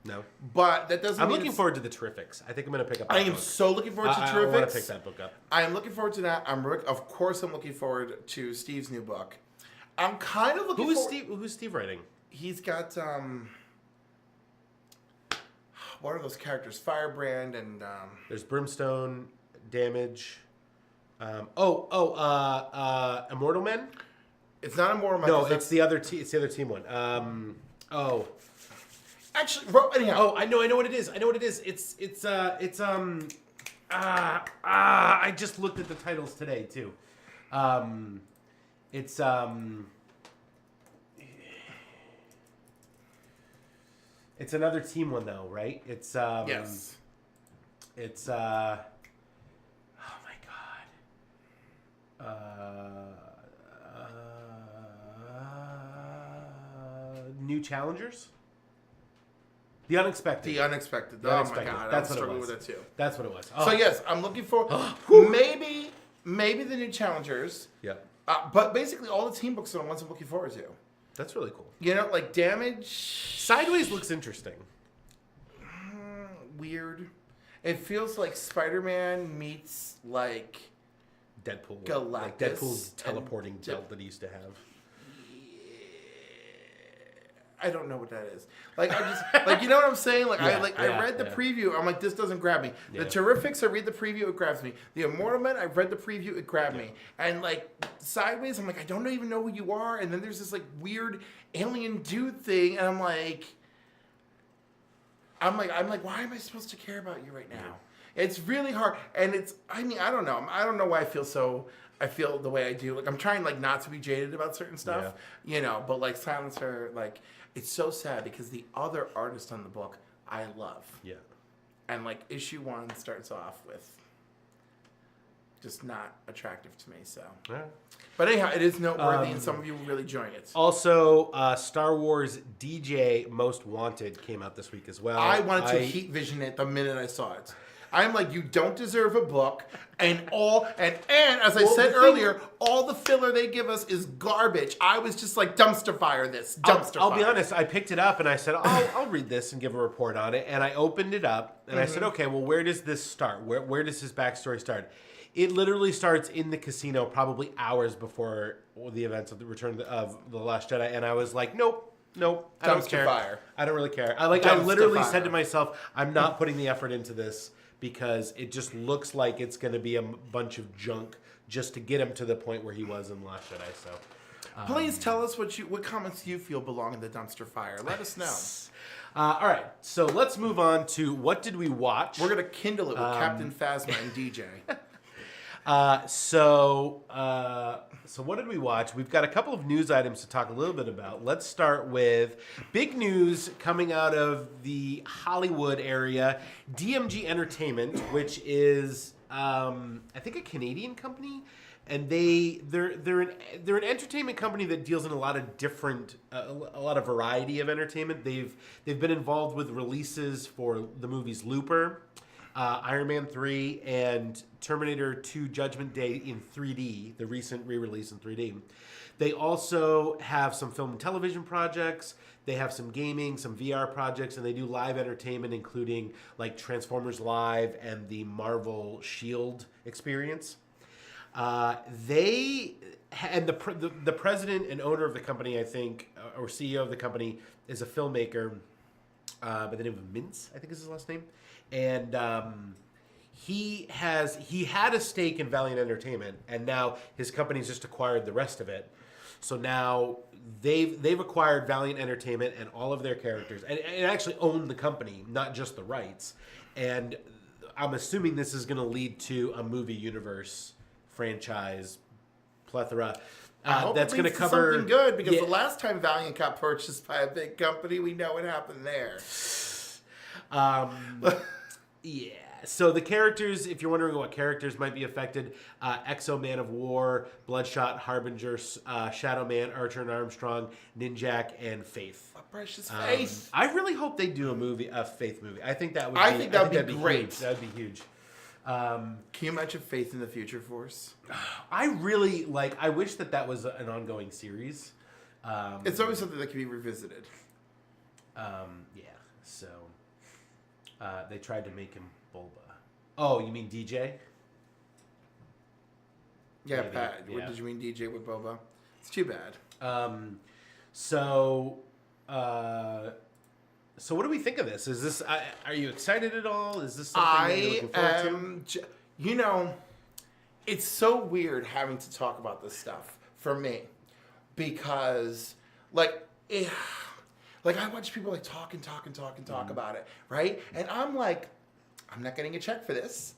No. But that doesn't I'm mean looking forward to the Terrifics. I think I'm going to pick up that I am book. so looking forward to I Terrifics. want to pick that book up. I am looking forward to that. Of course, I'm looking forward to Steve's new book. I'm kind of looking Who's Steve writing? He's got, what are those characters? Firebrand and... There's Brimstone, Damage. Immortal Men? It's not Immortal Men. No, it's the other team one. Actually, anyhow. Oh, I know what it is. I just looked at the titles today too. It's another team one though, right? It's yes. It's oh my god. New Challengers? The Unexpected. The Unexpected. The Unexpected. Oh my god, That's I'm what it struggling was. with that too. That's what it was. So yes, I'm looking for maybe the New Challengers. Yeah. But basically all the team books are the ones I'm looking forward to. That's really cool. You know, like Damage. Sideways looks interesting. Weird. It feels like Spider-Man meets like Deadpool. Galactus. Like Deadpool's teleporting belt that he used to have. I don't know what that is. Like I just like you know what I'm saying? Like I read the yeah. preview. I'm like, this doesn't grab me. Yeah. The Terrifics, I read the preview, it grabs me. The Immortal Men, I read the preview, it grabbed me. And like Sideways, I'm like, I don't even know who you are. And then there's this like weird alien dude thing, and I'm like, why am I supposed to care about you right now? It's really hard, and I don't know. I don't know why I feel the way I do. Like I'm trying like not to be jaded about certain stuff, you know. But like Silencer, like it's so sad because the other artist on the book I love. Yeah. And like issue 1 starts off with just not attractive to me. So. All right. But anyhow, it is noteworthy, and some of you will really enjoy it. Also, Star Wars DJ Most Wanted came out this week as well. I wanted to heat vision it the minute I saw it. I'm like, you don't deserve a book, and as I said earlier, all the filler they give us is garbage. I was just like, dumpster fire this, dumpster fire. I'll be honest, I picked it up and I said, I'll read this and give a report on it. And I opened it up and I said, okay, well, where does this start? Where does his backstory start? It literally starts in the casino probably hours before the events of the Return of the Last Jedi. And I was like, nope, I don't Dumpster care. fire. I don't really care. I Dumpster literally fire. said to myself, I'm not putting the effort into this because it just looks like it's going to be a bunch of junk just to get him to the point where he was in Last Jedi. So, please tell us what comments you feel belong in the dumpster fire. Let us know. All right, so let's move on to what did we watch? We're gonna kindle it with Captain Phasma and DJ. So what did we watch? We've got a couple of news items to talk a little bit about. Let's start with big news coming out of the Hollywood area. DMG Entertainment, which is I think a Canadian company, and they're an entertainment company that deals in a lot of different a lot of variety of entertainment. They've been involved with releases for the movies Looper, Iron Man 3, and Terminator 2 Judgment Day in 3D, the recent re-release in 3D. They also have some film and television projects. They have some gaming, some VR projects, and they do live entertainment, including like Transformers Live and the Marvel Shield experience. The president and owner of the company, I think, or CEO of the company, is a filmmaker by the name of Mintz, I think is his last name. And he had a stake in Valiant Entertainment, and now his company's just acquired the rest of it. So now they've acquired Valiant Entertainment and all of their characters, and actually own the company, not just the rights. And I'm assuming this is going to lead to a movie universe franchise plethora. I hope That's it going to leads cover something good, because yeah. the last time Valiant got purchased by a big company, we know what happened there. Yeah. So the characters, if you're wondering what characters might be affected, Exo Man of War, Bloodshot, Harbinger, Shadow Man, Archer and Armstrong, Ninjak, and Faith. A precious Faith. I really hope they do a Faith movie. I think that would. I think that'd be great. Huge. That'd be huge. Can you imagine Faith in the Future Force? I really like. I wish that was an ongoing series. It's always something that can be revisited. Yeah. So they tried to make him Bulba. Oh, you mean DJ? Yeah, Maybe, Pat. yeah. What did you mean, DJ with Boba? It's too bad. So what do we think of this? Is this? Are you excited at all? Is this something that you're looking forward to? You know, it's so weird having to talk about this stuff for me, because like I watch people like talk about it, right? And I'm like, I'm not getting a check for this.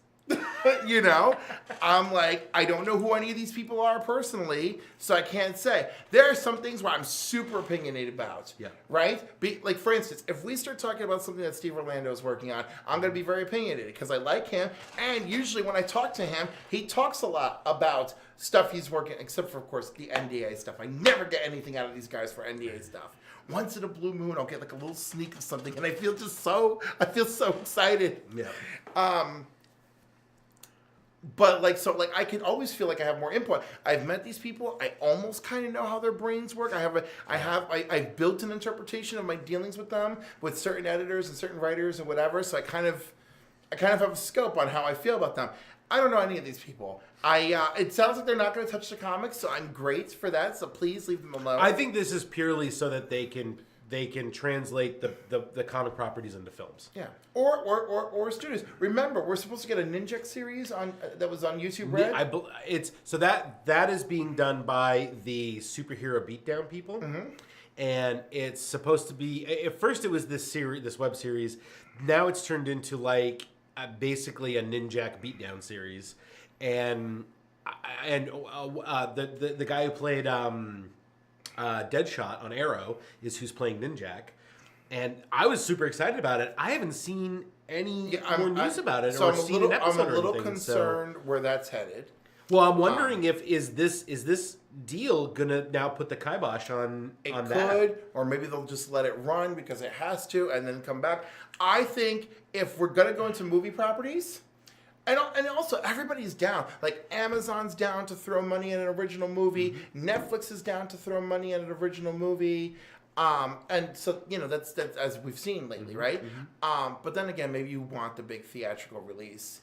You know, I'm like, I don't know who any of these people are personally, so I can't say. There are some things where I'm super opinionated about, right? Like, for instance, if we start talking about something that Steve Orlando is working on, I'm going to be very opinionated because I like him, and usually when I talk to him, he talks a lot about stuff he's working, except for, of course, the NDA stuff. I never get anything out of these guys for NDA stuff. Once in a blue moon, I'll get like a little sneak of something, and I feel so excited. Yeah. But I can always feel like I have more input. I've met these people. I almost kind of know how their brains work. I've built an interpretation of my dealings with them, with certain editors and certain writers and whatever. So I kind of have a scope on how I feel about them. I don't know any of these people. It sounds like they're not going to touch the comics, so I'm great for that. So please leave them alone. I think this is purely so that they can translate the comic properties into films. Yeah, or studios. Remember, we're supposed to get a Ninjak series on that was on YouTube Red. That is being done by the Superhero Beatdown people, and it's supposed to be. At first, it was this web series. Now it's turned into like basically a Ninjak Beatdown series, and the guy who played Deadshot on Arrow is who's playing Ninjak, and I was super excited about it. I haven't seen any more news about it, or seen an episode. I'm a little concerned where that's headed. Well, I'm wondering if is this deal gonna now put the kibosh on that? It could, or maybe they'll just let it run because it has to, and then come back. I think if we're gonna go into movie properties. And also, everybody's down. Like, Amazon's down to throw money at an original movie. Netflix is down to throw money at an original movie. And so, that's as we've seen lately, right? But then again, maybe you want the big theatrical release.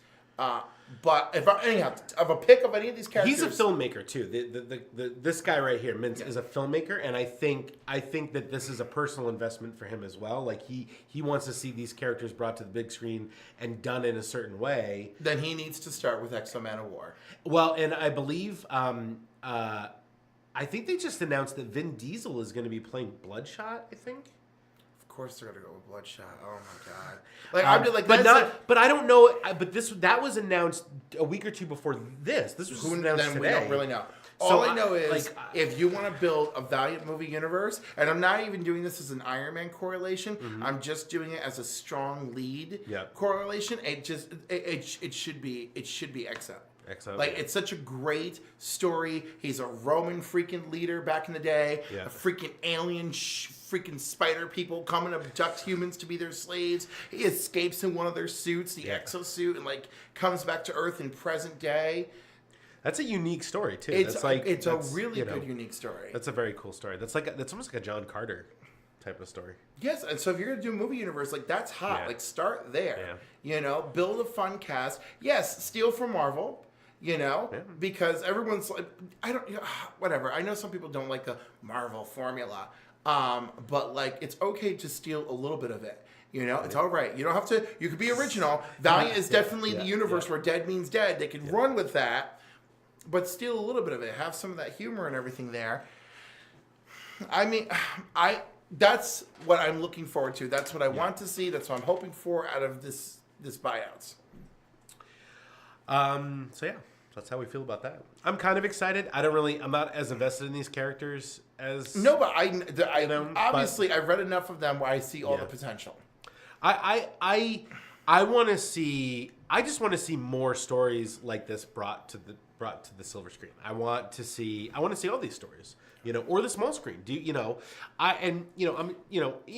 But if a pick of any of these characters, he's a filmmaker too. This guy right here, Mintz, is a filmmaker, and I think that this is a personal investment for him as well. Like he wants to see these characters brought to the big screen and done in a certain way. Then he needs to start with Exo Man of War. Well, and I believe I think they just announced that Vin Diesel is going to be playing Bloodshot. I think. Of course they're gonna go with Bloodshot. Oh my god! I'm just like, but I don't know. But that was announced a week or two before this. This was announced today. We don't really know. All I know is if you want to build a Valiant movie universe, and I'm not even doing this as an Iron Man correlation. I'm just doing it as a strong lead correlation. It should be Exo. It's such a great story. He's a Roman freaking leader back in the day. Yeah. A freaking alien freaking spider people come and abduct humans to be their slaves. He escapes in one of their suits, the exosuit, and comes back to Earth in present day. That's a unique story too. It's a really good unique story. That's a very cool story. That's almost like a John Carter type of story. Yes, and so if you're gonna do a movie universe, that's hot. Yeah. Start there. Yeah. Build a fun cast. Yes, steal from Marvel. Because everyone's like, whatever. I know some people don't like the Marvel formula, but it's okay to steal a little bit of it. You know, it's all right. You don't have to. You could be original. Valiant is definitely the universe where dead means dead. They can run with that, but steal a little bit of it. Have some of that humor and everything there. I mean, that's what I'm looking forward to. That's what I want to see. That's what I'm hoping for out of this buyouts. So yeah, that's how we feel about that. I'm kind of excited. I'm not as invested in these characters as No, but I obviously I've read enough of them where I see all the potential. I want to see. I just want to see more stories like this brought to the silver screen. I want to see all these stories, or the small screen. I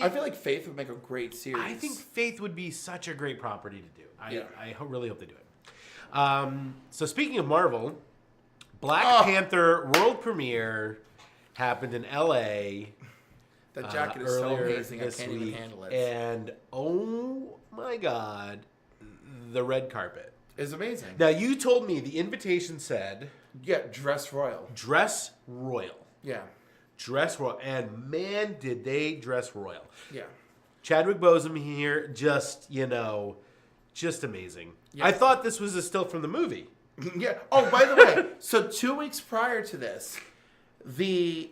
feel like Faith would make a great series. I think Faith would be such a great property to do. I really hope they do it. So speaking of Marvel, Black Panther world premiere happened in LA. That jacket is so amazing. I can't even handle it. And oh my God, the red carpet is amazing. Now you told me the invitation said, dress royal. Dress royal. Yeah. Dress royal, and man, did they dress royal. Yeah. Chadwick Boseman here, just amazing. Yeah. I thought this was a still from the movie. Yeah. Oh, by the way, so 2 weeks prior to this, the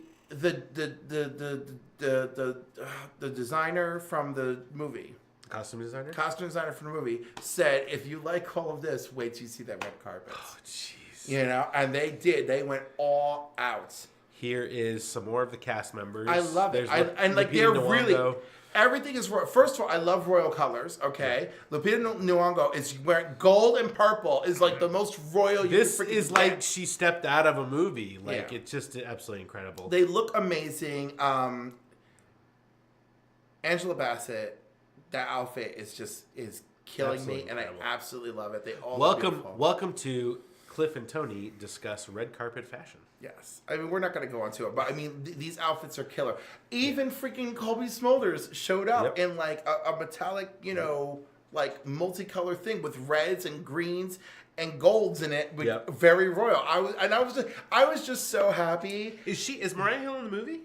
designer from the movie, costume designer from the movie, said, if you like all of this, wait till you see that red carpet. Oh, jeez. And they did. They went all out. Here is some more of the cast members. I love it. They're really. Everything is royal. First of all, I love royal colors. Okay, yeah. Lupita Nyong'o is wearing gold and purple. Is like the most royal. This is like she stepped out of a movie. Like it's just absolutely incredible. They look amazing. Angela Bassett, that outfit is killing me, and I absolutely love it. They all welcome to Cliff and Tony discuss red carpet fashion. Yes. I mean, we're not going to go into it, but I mean, these outfits are killer. Even freaking Colby Smulders showed up in like a metallic, like multicolor thing with reds and greens and golds in it. Very royal. I was just so happy. Is Mariah Hill in the movie?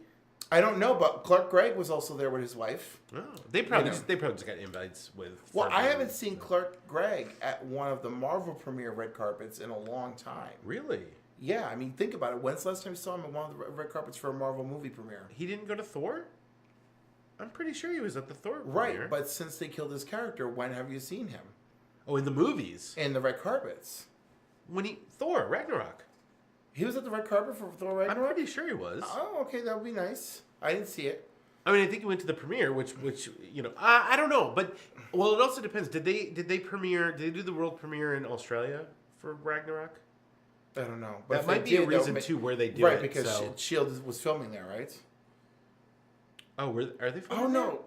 I don't know, but Clark Gregg was also there with his wife. Oh, they probably just got invites with. Well, I haven't seen Clark Gregg at one of the Marvel premiere red carpets in a long time. Really? Yeah, I mean, think about it. When's the last time you saw him at one of the red carpets for a Marvel movie premiere? He didn't go to Thor? I'm pretty sure he was at the Thor premiere. Right, but since they killed his character, when have you seen him? Oh, in the movies? In the red carpets. Thor, Ragnarok. He was at the red carpet for Thor Ragnarok? I'm pretty sure he was. Oh, okay, that would be nice. I didn't see it. I mean, I think he went to the premiere, which I don't know, but it also depends. Did they do the world premiere in Australia for Ragnarok? I don't know. But that might be a reason, too, where they did it. Right, because S.H.I.E.L.D. was filming there, right? Oh, are they filming Oh, no.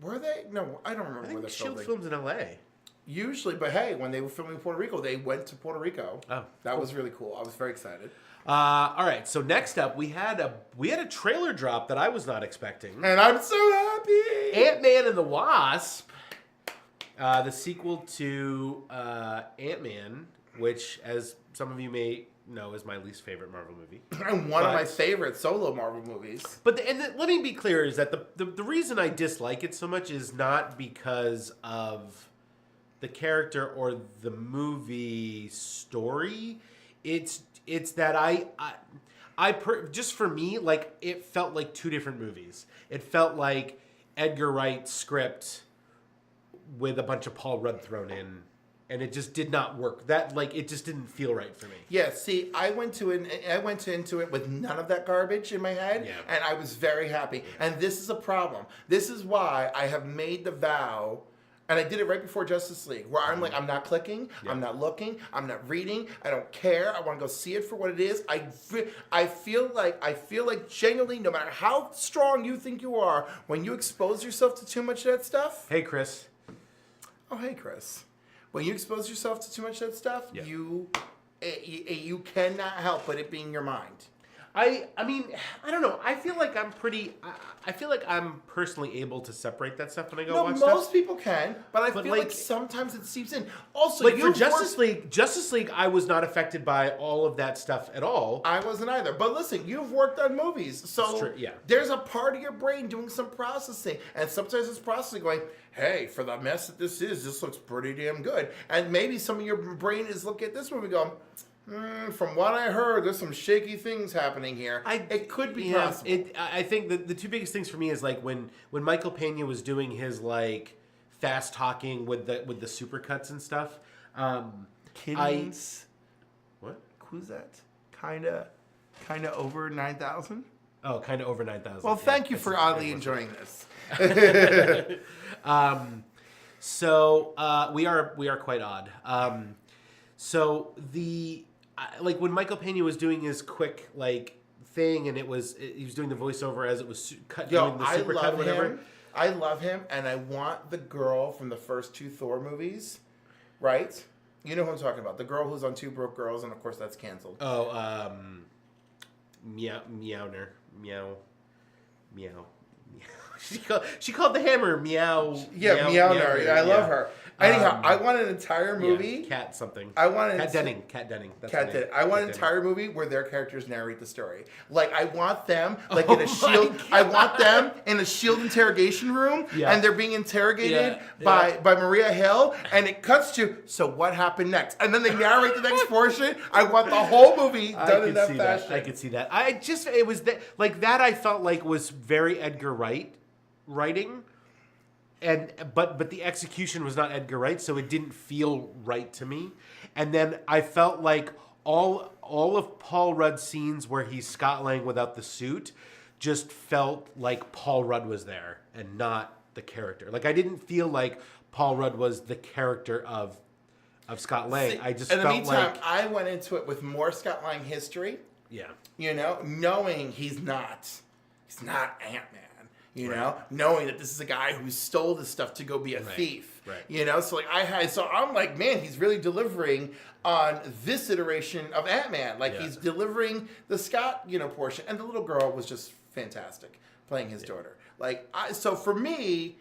Were they? No, I don't remember where they're S.H.I.E.L.D. filming. films in L.A. Usually, but hey, when they were filming in Puerto Rico, they went to Puerto Rico. Oh. That was really cool. I was very excited. All right, so next up, we had a trailer drop that I was not expecting. And I'm so happy! Ant-Man and the Wasp, the sequel to Ant-Man, which, as some of you may know, is my least favorite Marvel movie. And one of my favorite solo Marvel movies. But let me be clear, is that the reason I dislike it so much is not because of the character or the movie story. It's that just for me, like, it felt like two different movies. It felt like Edgar Wright's script with a bunch of Paul Rudd thrown in, and it just did not work. It just didn't feel right for me. Yeah, see, I went into it with none of that garbage in my head, and I was very happy. And this is a problem. This is why I have made the vow. And I did it right before Justice League, where I'm like, I'm not clicking, I'm not looking, I'm not reading, I don't care. I want to go see it for what it is. I feel like genuinely, no matter how strong you think you are, when you expose yourself to too much of that stuff. Hey, Chris. Oh, hey, Chris. When you expose yourself to too much of that stuff, you cannot help but it being your mind. I mean, I don't know. I feel like I'm pretty. I feel like I'm personally able to separate that stuff when I go watch stuff. Most people can, but I feel like sometimes it seeps in. Also, like for Justice League, I was not affected by all of that stuff at all. I wasn't either. But listen, you've worked on movies, so there's a part of your brain doing some processing, and sometimes it's processing going, hey, for the mess that this is, this looks pretty damn good. And maybe some of your brain is looking at this movie going, from what I heard, there's some shaky things happening here. It could be possible. I think the two biggest things for me is like when Michael Pena was doing his like fast talking with the supercuts and stuff. Kiddings. What? Who's that? Kinda over 9,000. Oh, kind of over 9,000. Well, thank you for oddly enjoying this. So we are quite odd. So like when Michael Pena was doing his quick like thing, and he was doing the voiceover as it was doing the supercut or whatever. I love him, and I want the girl from the first 2 Thor movies, right? You know who I'm talking about. The girl who's on 2 Broke Girls, and of course that's canceled. Oh, Meowner. Meow. She called the hammer Meow. Yeah, Meowner. I love her. Anyhow, I want an entire movie. Cat something. Cat Denning. Cat Denning. I want an entire movie where their characters narrate the story. Like I want them in a shield. I want them in a shield interrogation room, and they're being interrogated by Maria Hill, and it cuts to so what happened next, and then they narrate the next portion. I want the whole movie done in that fashion. I could see that. It was that I felt like was very Edgar Wright writing. But the execution was not Edgar Wright, so it didn't feel right to me. And then I felt like all of Paul Rudd's scenes where he's Scott Lang without the suit just felt like Paul Rudd was there and not the character. Like I didn't feel like Paul Rudd was the character of Scott Lang. I just felt like... In the meantime, I went into it with more Scott Lang history. Yeah. You know, knowing he's not Ant-Man. You know, knowing that this is a guy who stole this stuff to go be a thief. Right. You know, so I'm like, man, he's really delivering on this iteration of Ant-Man. Like he's delivering the Scott, portion, and the little girl was just fantastic playing his daughter. Like, so for me.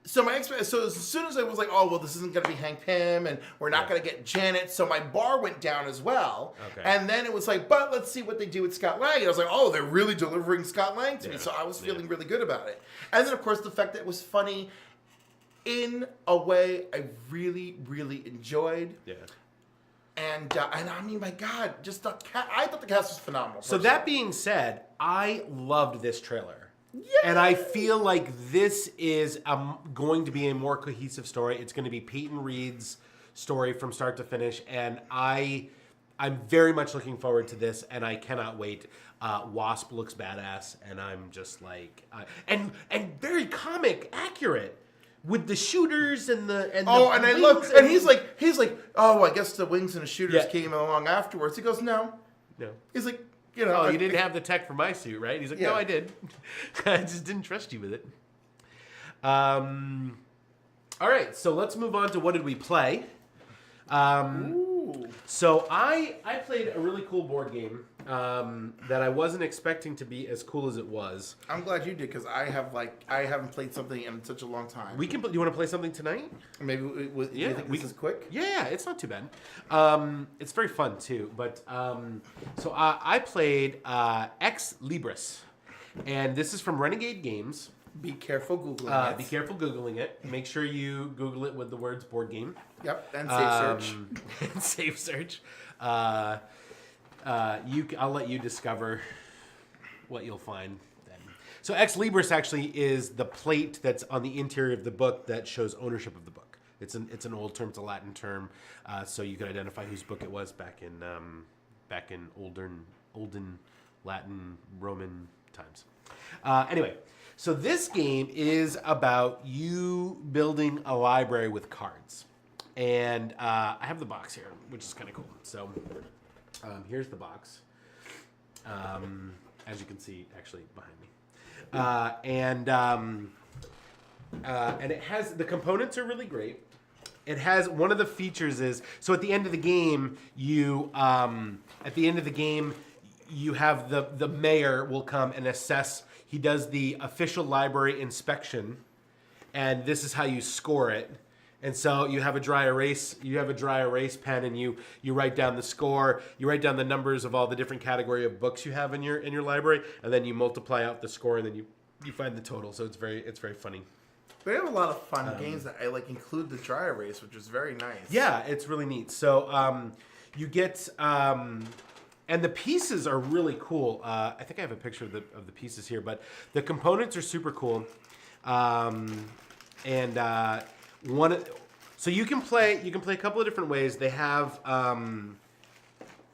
So as soon as I was like, oh, well, this isn't going to be Hank Pym, and we're not going to get Janet, so my bar went down as well. Okay. And then it was like, but let's see what they do with Scott Lang. And I was like, oh, they're really delivering Scott Lang to me. So I was feeling really good about it. And then, of course, the fact that it was funny in a way I really, really enjoyed. Yeah. And I mean, my God, just I thought the cast was phenomenal. So that being said, I loved this trailer. Yay! And I feel like this is going to be a more cohesive story. It's going to be Peyton Reed's story from start to finish, and I'm very much looking forward to this, and I cannot wait. Wasp looks badass, and I'm just like, and very comic accurate with the shooters and the I love, and he's like, oh, I guess the wings and the shooters came along afterwards. He goes, no. He's like. You didn't have the tech for my suit, right? He's like, no, I did. I just didn't trust you with it. All right, so let's move on to what did we play. So I played a really cool board game that I wasn't expecting to be as cool as it was. I'm glad you did because I haven't played something in such a long time. Do you want to play something tonight? Maybe. Do you think this is quick? Yeah, it's not too bad. It's very fun too. But so I played Ex Libris, and this is from Renegade Games. Be careful Googling it. Be careful Googling it. Make sure you Google it with the words board game. Yep, and safe search. And safe search. I'll let you discover what you'll find then. So Ex Libris actually is the plate that's on the interior of the book that shows ownership of the book. It's an old term. It's a Latin term, so you can identify whose book it was back in olden Latin Roman times. Anyway. So this game is about you building a library with cards. And I have the box here, which is kind of cool. So here's the box. As you can see, actually, behind me. And it has, the components are really great. It has, one of the features is, so at the end of the game, you have the mayor will come and assess. He does the official library inspection, and this is how you score it. And so you have a dry erase pen, and you write down the score. You write down the numbers of all the different category of books you have in your library, and then you multiply out the score, and then you find the total. So it's very funny. They have a lot of fun games that I like include the dry erase, which is very nice. Yeah, it's really neat. So you get and the pieces are really cool. I think I have a picture of the pieces here, but the components are super cool. So you can play a couple of different ways. They have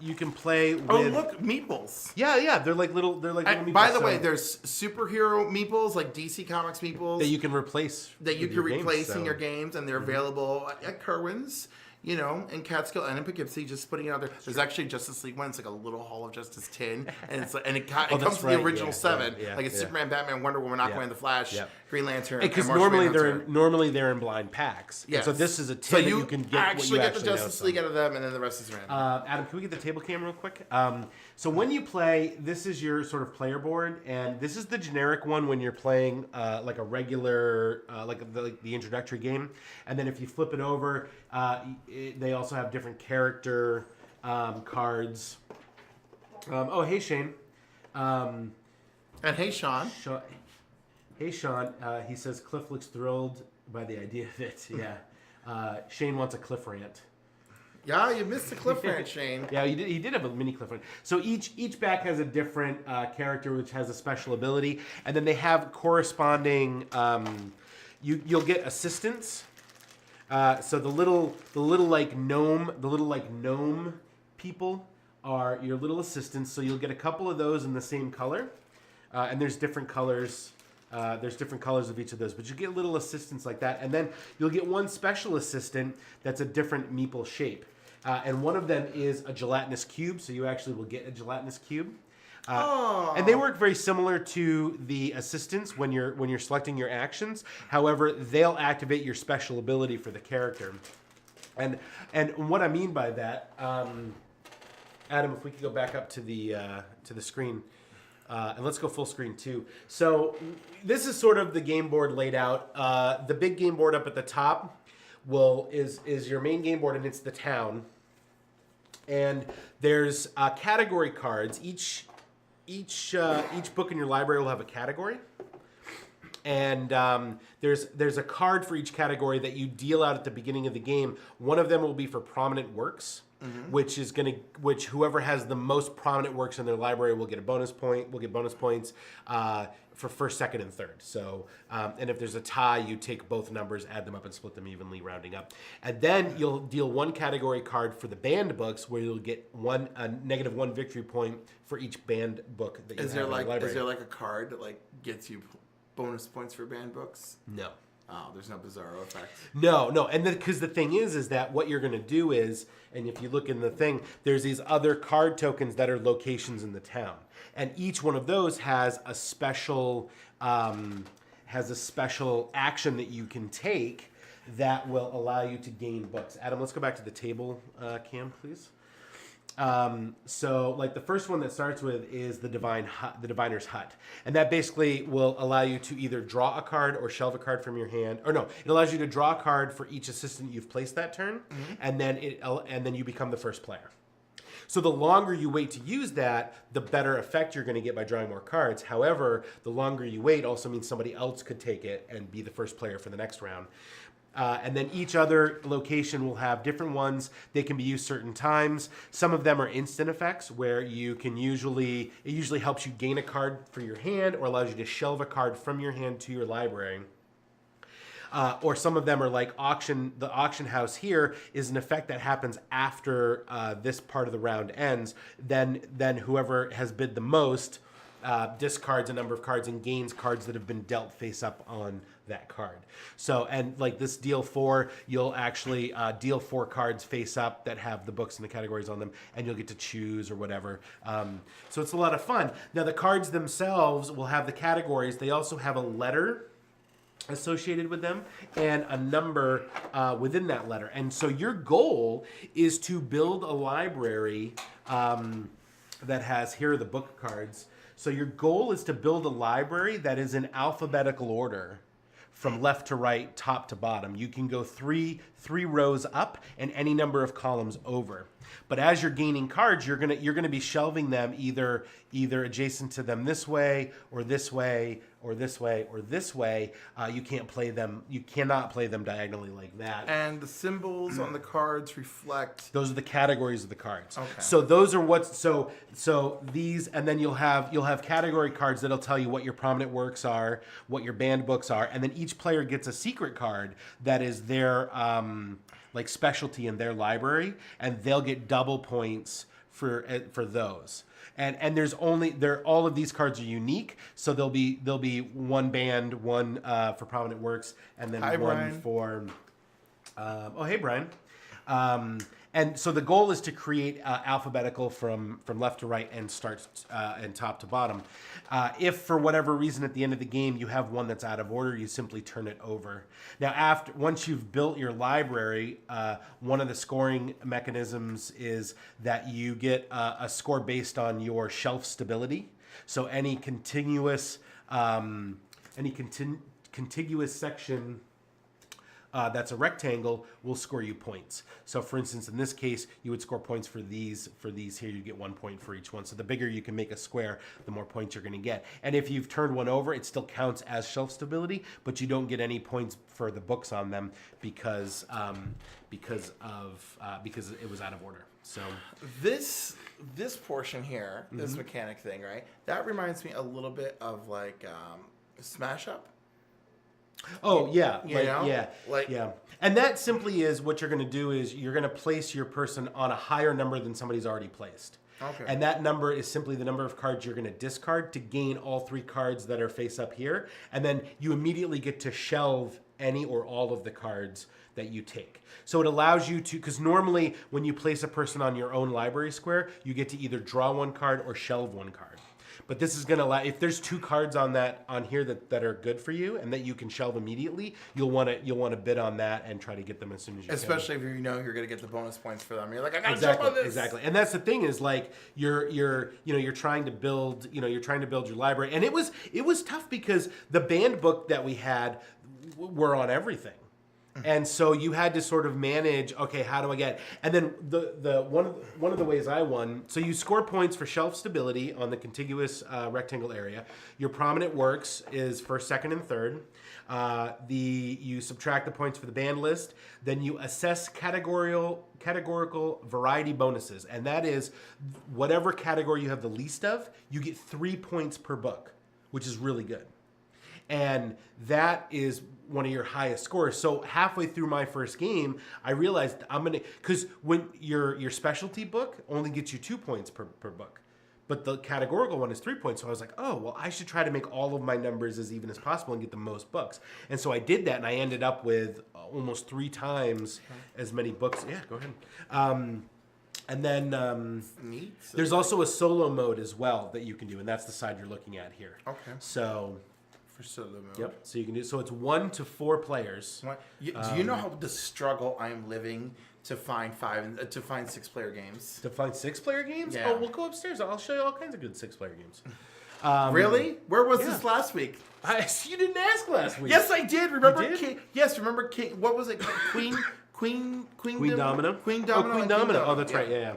you can play with. Oh, look, meeples. Yeah, they're like little meeples. By the way, there's superhero meeples, like DC Comics meeples that you can replace. That you can replace in your games, games, and they're available at Kerwin's, in Catskill and in Poughkeepsie. Just putting it out there. There's actually Justice League one. It's like a little Hall of Justice tin, and it comes with the original 7, like it's Superman, Batman, Wonder Woman, Aquaman, the Flash, Green Lantern. Because normally they're in blind packs. Yeah. So this is a tin that you can get. Actually, get the Justice League out of them, and then the rest is random. Adam, can we get the table cam real quick? So when you play, this is your sort of player board, and this is the generic one when you're playing like a regular, like the introductory game. And then if you flip it over, they also have different character cards. Oh, hey Shane. And hey Sean. Hey Sean. He says Cliff looks thrilled by the idea of it. Yeah. Shane wants a Cliff rant. Yeah, you missed the Cliff rant, Shane. Yeah, he did have a mini Cliff rant. So each back has a different character which has a special ability, and then they have corresponding. You'll get assistants. So the little like gnome people are your little assistants. So you'll get a couple of those in the same color, and there's different colors. There's different colors of each of those, but you get little assistants like that, and then you'll get one special assistant that's a different meeple shape, and one of them is a gelatinous cube. So you actually will get a gelatinous cube. And they work very similar to the assistants when you're selecting your actions. However, they'll activate your special ability for the character. And what I mean by that, Adam, if we could go back up to the screen, and let's go full screen too. So this is sort of the game board laid out. The big game board up at the top is your main game board, and it's the town. And there's category cards. Each book in your library will have a category, and there's a card for each category that you deal out at the beginning of the game. One of them will be for prominent works, which whoever has the most prominent works in their library will get a bonus point. Will get bonus points for first, second, and third. So, and if there's a tie, you take both numbers, add them up, and split them evenly, rounding up. And then you'll deal one category card for the banned books, where you'll get a -1 victory point for each banned book that you have in the library. Is there like a card that like gets you bonus points for banned books? No. Oh, there's no Bizarro effect. No, and because the thing is that what you're going to do is, and if you look in the thing, there's these other card tokens that are locations in the town, and each one of those has a special action that you can take that will allow you to gain books. Adam, let's go back to the table cam, please. So like the first one that starts with is the Diviner's Hut. And that basically will allow you to either draw a card or shelve a card from your hand. Or no, it allows you to draw a card for each assistant you've placed that turn, and then you become the first player. So the longer you wait to use that, the better effect you're going to get by drawing more cards. However, the longer you wait also means somebody else could take it and be the first player for the next round. And then each other location will have different ones. They can be used certain times. Some of them are instant effects, where you can it usually helps you gain a card for your hand or allows you to shelve a card from your hand to your library. Or some of them are like auction. The auction house here is an effect that happens after this part of the round ends. Then whoever has bid the most discards a number of cards and gains cards that have been dealt face up on that card. So, and like this deal 4, you'll actually deal 4 cards face up that have the books and the categories on them, and you'll get to choose or whatever. So it's a lot of fun. Now the cards themselves will have the categories. They also have a letter associated with them and a number within that letter. And so your goal is to build a library that has, here are the book cards. So your goal is to build a library that is in alphabetical order from left to right, top to bottom. You can go three rows up and any number of columns over. But as you're gaining cards, you're gonna be shelving them either adjacent to them this way or this way or this way or this way. You can't play them. You cannot play them diagonally like that. And the symbols on the cards reflect. Those are the categories of the cards. Okay. So those are what's so these, and then you'll have category cards that'll tell you what your prominent works are, what your banned books are, and then each player gets a secret card that is their like specialty in their library, and they'll get double points for those. And there's all of these cards are unique, so there'll be one banned, one for prominent works, and then one Brian. for. Oh, hey, Brian. And so the goal is to create alphabetical from left to right and start and top to bottom. If for whatever reason at the end of the game you have one that's out of order, you simply turn it over. Now, once you've built your library, one of the scoring mechanisms is that you get a score based on your shelf stability. So any contiguous section that's a rectangle will score you points. So for instance, in this case, you would score points for these here. You get 1 point for each one. So the bigger you can make a square, the more points you're going to get. And if you've turned one over, it still counts as shelf stability, but you don't get any points for the books on them because it was out of order. So This portion here, this mechanic thing, right? That reminds me a little bit of like Smash Up. Oh yeah, Like- yeah, and that simply is what you're going to do is you're going to place your person on a higher number than somebody's already placed. Okay. And that number is simply the number of cards you're going to discard to gain all 3 cards that are face up here, and then you immediately get to shelve any or all of the cards that you take. So it allows you to, because normally when you place a person on your own library square, you get to either draw 1 card or shelve 1 card. But this is going to allow, if there's 2 cards on here that are good for you and that you can shelve immediately, you'll want to bid on that and try to get them as soon as you Especially if you know you're going to get the bonus points for them. You're like, I got to exactly, jump on this. Exactly. And that's the thing is like you're trying to build your library. And it was tough because the banned book that we had were on everything. And so you had to sort of manage, okay, how do I get? And then the one of the ways I won, so you score points for shelf stability on the contiguous rectangle area. Your prominent works is first, second, and third. You subtract the points for the banned list. Then you assess categorical variety bonuses, and that is whatever category you have the least of, you get 3 points per book, which is really good. And that is one of your highest scores. So halfway through my first game, I realized because when your specialty book only gets you 2 points per book, but the categorical one is 3 points. So I was like, oh, well, I should try to make all of my numbers as even as possible and get the most books. And so I did that, and I ended up with almost 3 times as many books. Yeah, go ahead. And then Neat. there's also a solo mode as well that you can do, and that's the side you're looking at here. Okay. So For solo mode. yep. So you can do. So it's 1 to 4 players. Do you know how the struggle I'm living to find 6-player games? To find 6-player games? Yeah. Oh, we'll go upstairs. I'll show you all kinds of good 6-player games. Really? Where was yeah. this last week? You didn't ask last week. Yes, I did. Remember? You did? Remember King? What was it? Queen Queen Domino. Queen Domino. Oh, Queen Domino. Oh, that's right. Yeah.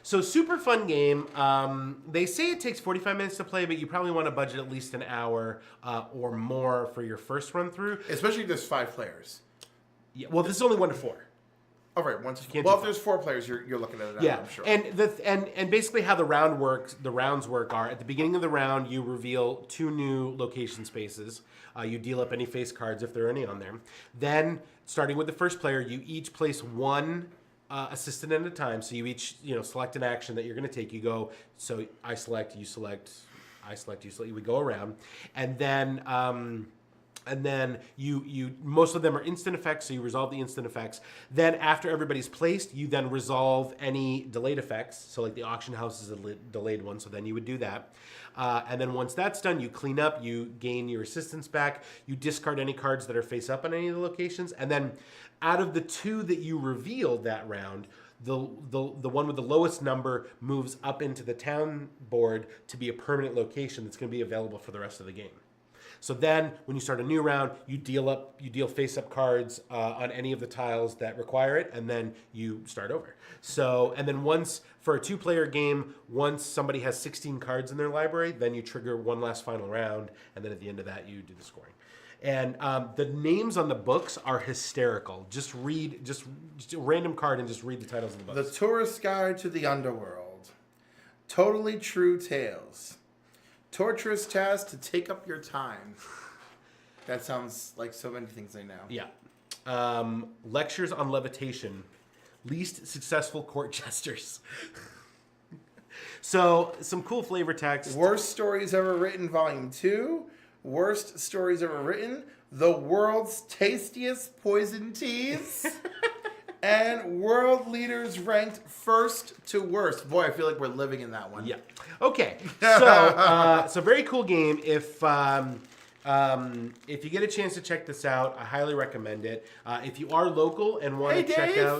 So super fun game. They say it takes 45 minutes to play, but you probably want to budget at least an hour or more for your first run through. Especially if there's 5 players. Yeah, well, this is only 1 to 4. Oh, right. can't Well, do if there's 4 players, you're looking at it. Yeah, I'm sure. and basically how the rounds work are at the beginning of the round you reveal 2 new location spaces. You deal up any face cards if there are any on there. Then starting with the first player, you each place 1 assistant at a time. So you each select an action that you're going to take. You go. So I select, you select, I select, you select. We go around, and then you most of them are instant effects, so you resolve the instant effects. Then after everybody's placed, you then resolve any delayed effects. So like the auction house is a delayed one, so then you would do that. And then once that's done, you clean up, you gain your assistance back, you discard any cards that are face up on any of the locations, and then out of the 2 that you revealed that round, the one with the lowest number moves up into the town board to be a permanent location that's going to be available for the rest of the game. So then, when you start a new round, you deal face-up cards on any of the tiles that require it, and then you start over. So, and then for a 2-player game, once somebody has 16 cards in their library, then you trigger one last final round, and then at the end of that, you do the scoring. And the names on the books are hysterical. Just a random card and just read the titles of the books. The Tourist Guide to the Underworld. Totally True Tales. Torturous task to take up your time. That sounds like so many things I know. Yeah. Lectures on levitation. Least successful court jesters. So, some cool flavor text. Worst Stories Ever Written, Volume 2. Worst Stories Ever Written. The World's Tastiest Poison Teas. And World Leaders Ranked First to Worst. Boy, I feel like we're living in that one. Yeah. Okay. So, very cool game. If you get a chance to check this out, I highly recommend it. If you are local and want to check check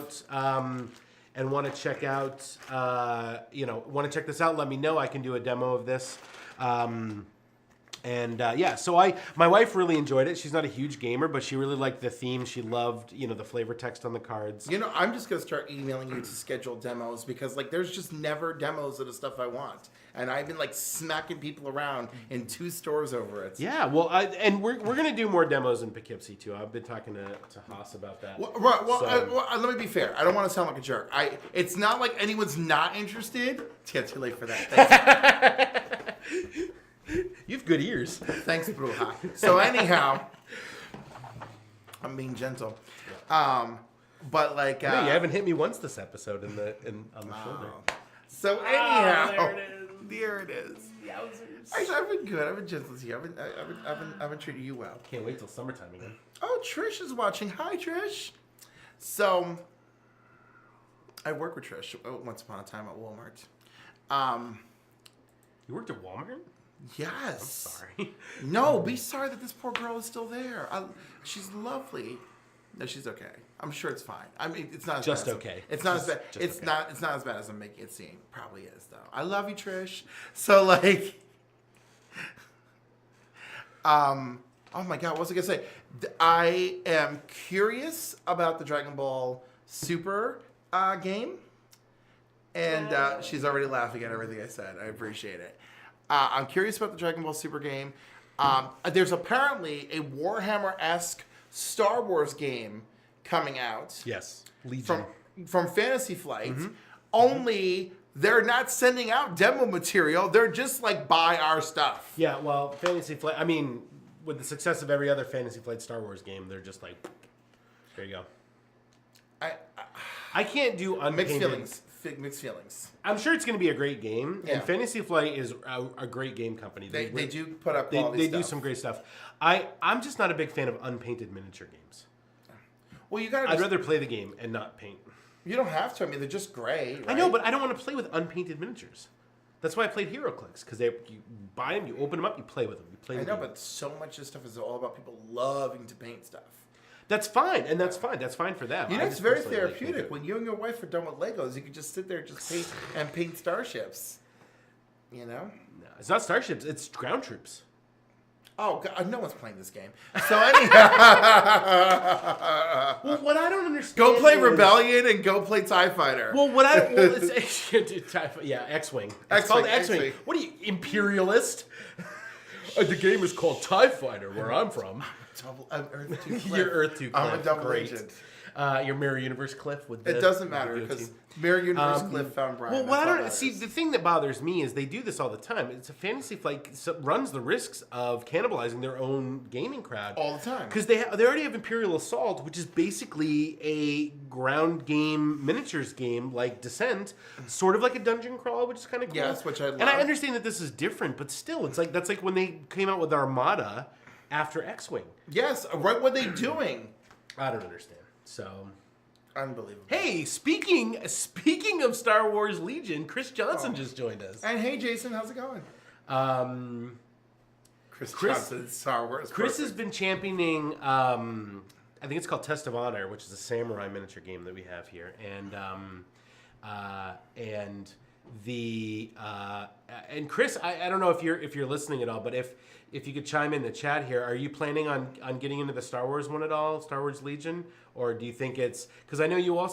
this out, let me know. I can do a demo of this. So my wife really enjoyed it. She's not a huge gamer, but she really liked the theme. She loved, the flavor text on the cards. I'm just going to start emailing you to schedule demos because, there's just never demos of the stuff I want. And I've been, smacking people around in 2 stores over it. Yeah, well, we're going to do more demos in Poughkeepsie, too. I've been talking to Haas about that. Let me be fair. I don't want to sound like a jerk. It's not like anyone's not interested. It's too late for that. Thanks. You have good ears. Thanks, Bruja. So anyhow, I'm being gentle. But you haven't hit me once this episode on the shoulder. So anyhow, There it is. Yowzers. Actually, I've been good. I've been gentle to you. I've been treating you well. Can't wait till summertime again. Oh, Trish is watching. Hi, Trish. So, I work with Trish once upon a time at Walmart. You worked at Walmart? Yes. I'm sorry. No, be sorry that this poor girl is still there. She's lovely. No, she's okay. I'm sure it's fine. I mean, it's not as just bad okay. It's not as bad. It's okay. It's not as bad as I'm making it seem. Probably is though. I love you, Trish. So oh my God, what was I gonna say? I am curious about the Dragon Ball Super game, and she's already laughing at everything I said. I appreciate it. I'm curious about the Dragon Ball Super game. There's apparently a Warhammer-esque Star Wars game coming out. Yes, Legion. From Fantasy Flight. Mm-hmm. Only they're not sending out demo material. They're just buy our stuff. Yeah, well, Fantasy Flight, I mean, with the success of every other Fantasy Flight Star Wars game, they're just there you go. I can't do unpainted. Mixed feelings. I'm sure it's going to be a great game, yeah. And Fantasy Flight is a great game company. They do put up quality stuff. They do some great stuff. I'm just not a big fan of unpainted miniature games. Well, I'd rather play the game and not paint. You don't have to. I mean, they're just gray. Right? I know, but I don't want to play with unpainted miniatures. That's why I played HeroClix, because you buy them, you open them up, you play with them. I know, but so much of this stuff is all about people loving to paint stuff. That's fine, and that's fine. That's fine for them. It's very therapeutic. When you and your wife are done with Legos, you can just sit there and paint starships. No, it's not starships. It's ground troops. Oh, God, no one's playing this game. So anyhow, well, what I don't understand. Go play Rebellion and go play TIE Fighter. Well, it's X-Wing. It's called X-Wing. What are you, imperialist? The game is called TIE Fighter, where I'm from. Earth 2 Cliff. You're Earth 2 Cliff. I'm a double agent. Your Mirror Universe Cliff with it doesn't matter because Mirror Universe Cliff found Brian. Well, what I don't see, the thing that bothers me is they do this all the time. It's a Fantasy Flight runs the risks of cannibalizing their own gaming crowd all the time because they already have Imperial Assault, which is basically a ground game miniatures game like Descent, sort of like a dungeon crawl, which is kind of cool. Yes, which I love. And I understand that this is different, but still, that's like when they came out with Armada after X-Wing. Yes, right. What are they doing? I don't understand. So, unbelievable. Hey, speaking of Star Wars Legion, Chris Johnson just joined us. And hey, Jason, how's it going? Chris Johnson, Star Wars. Chris has been championing. I think it's called Test of Honor, which is a samurai miniature game that we have here, and and the and Chris, I don't know if you're listening at all, but if you could chime in the chat here, are you planning on getting into the Star Wars one at all, Star Wars Legion, or do you think it's because I know you were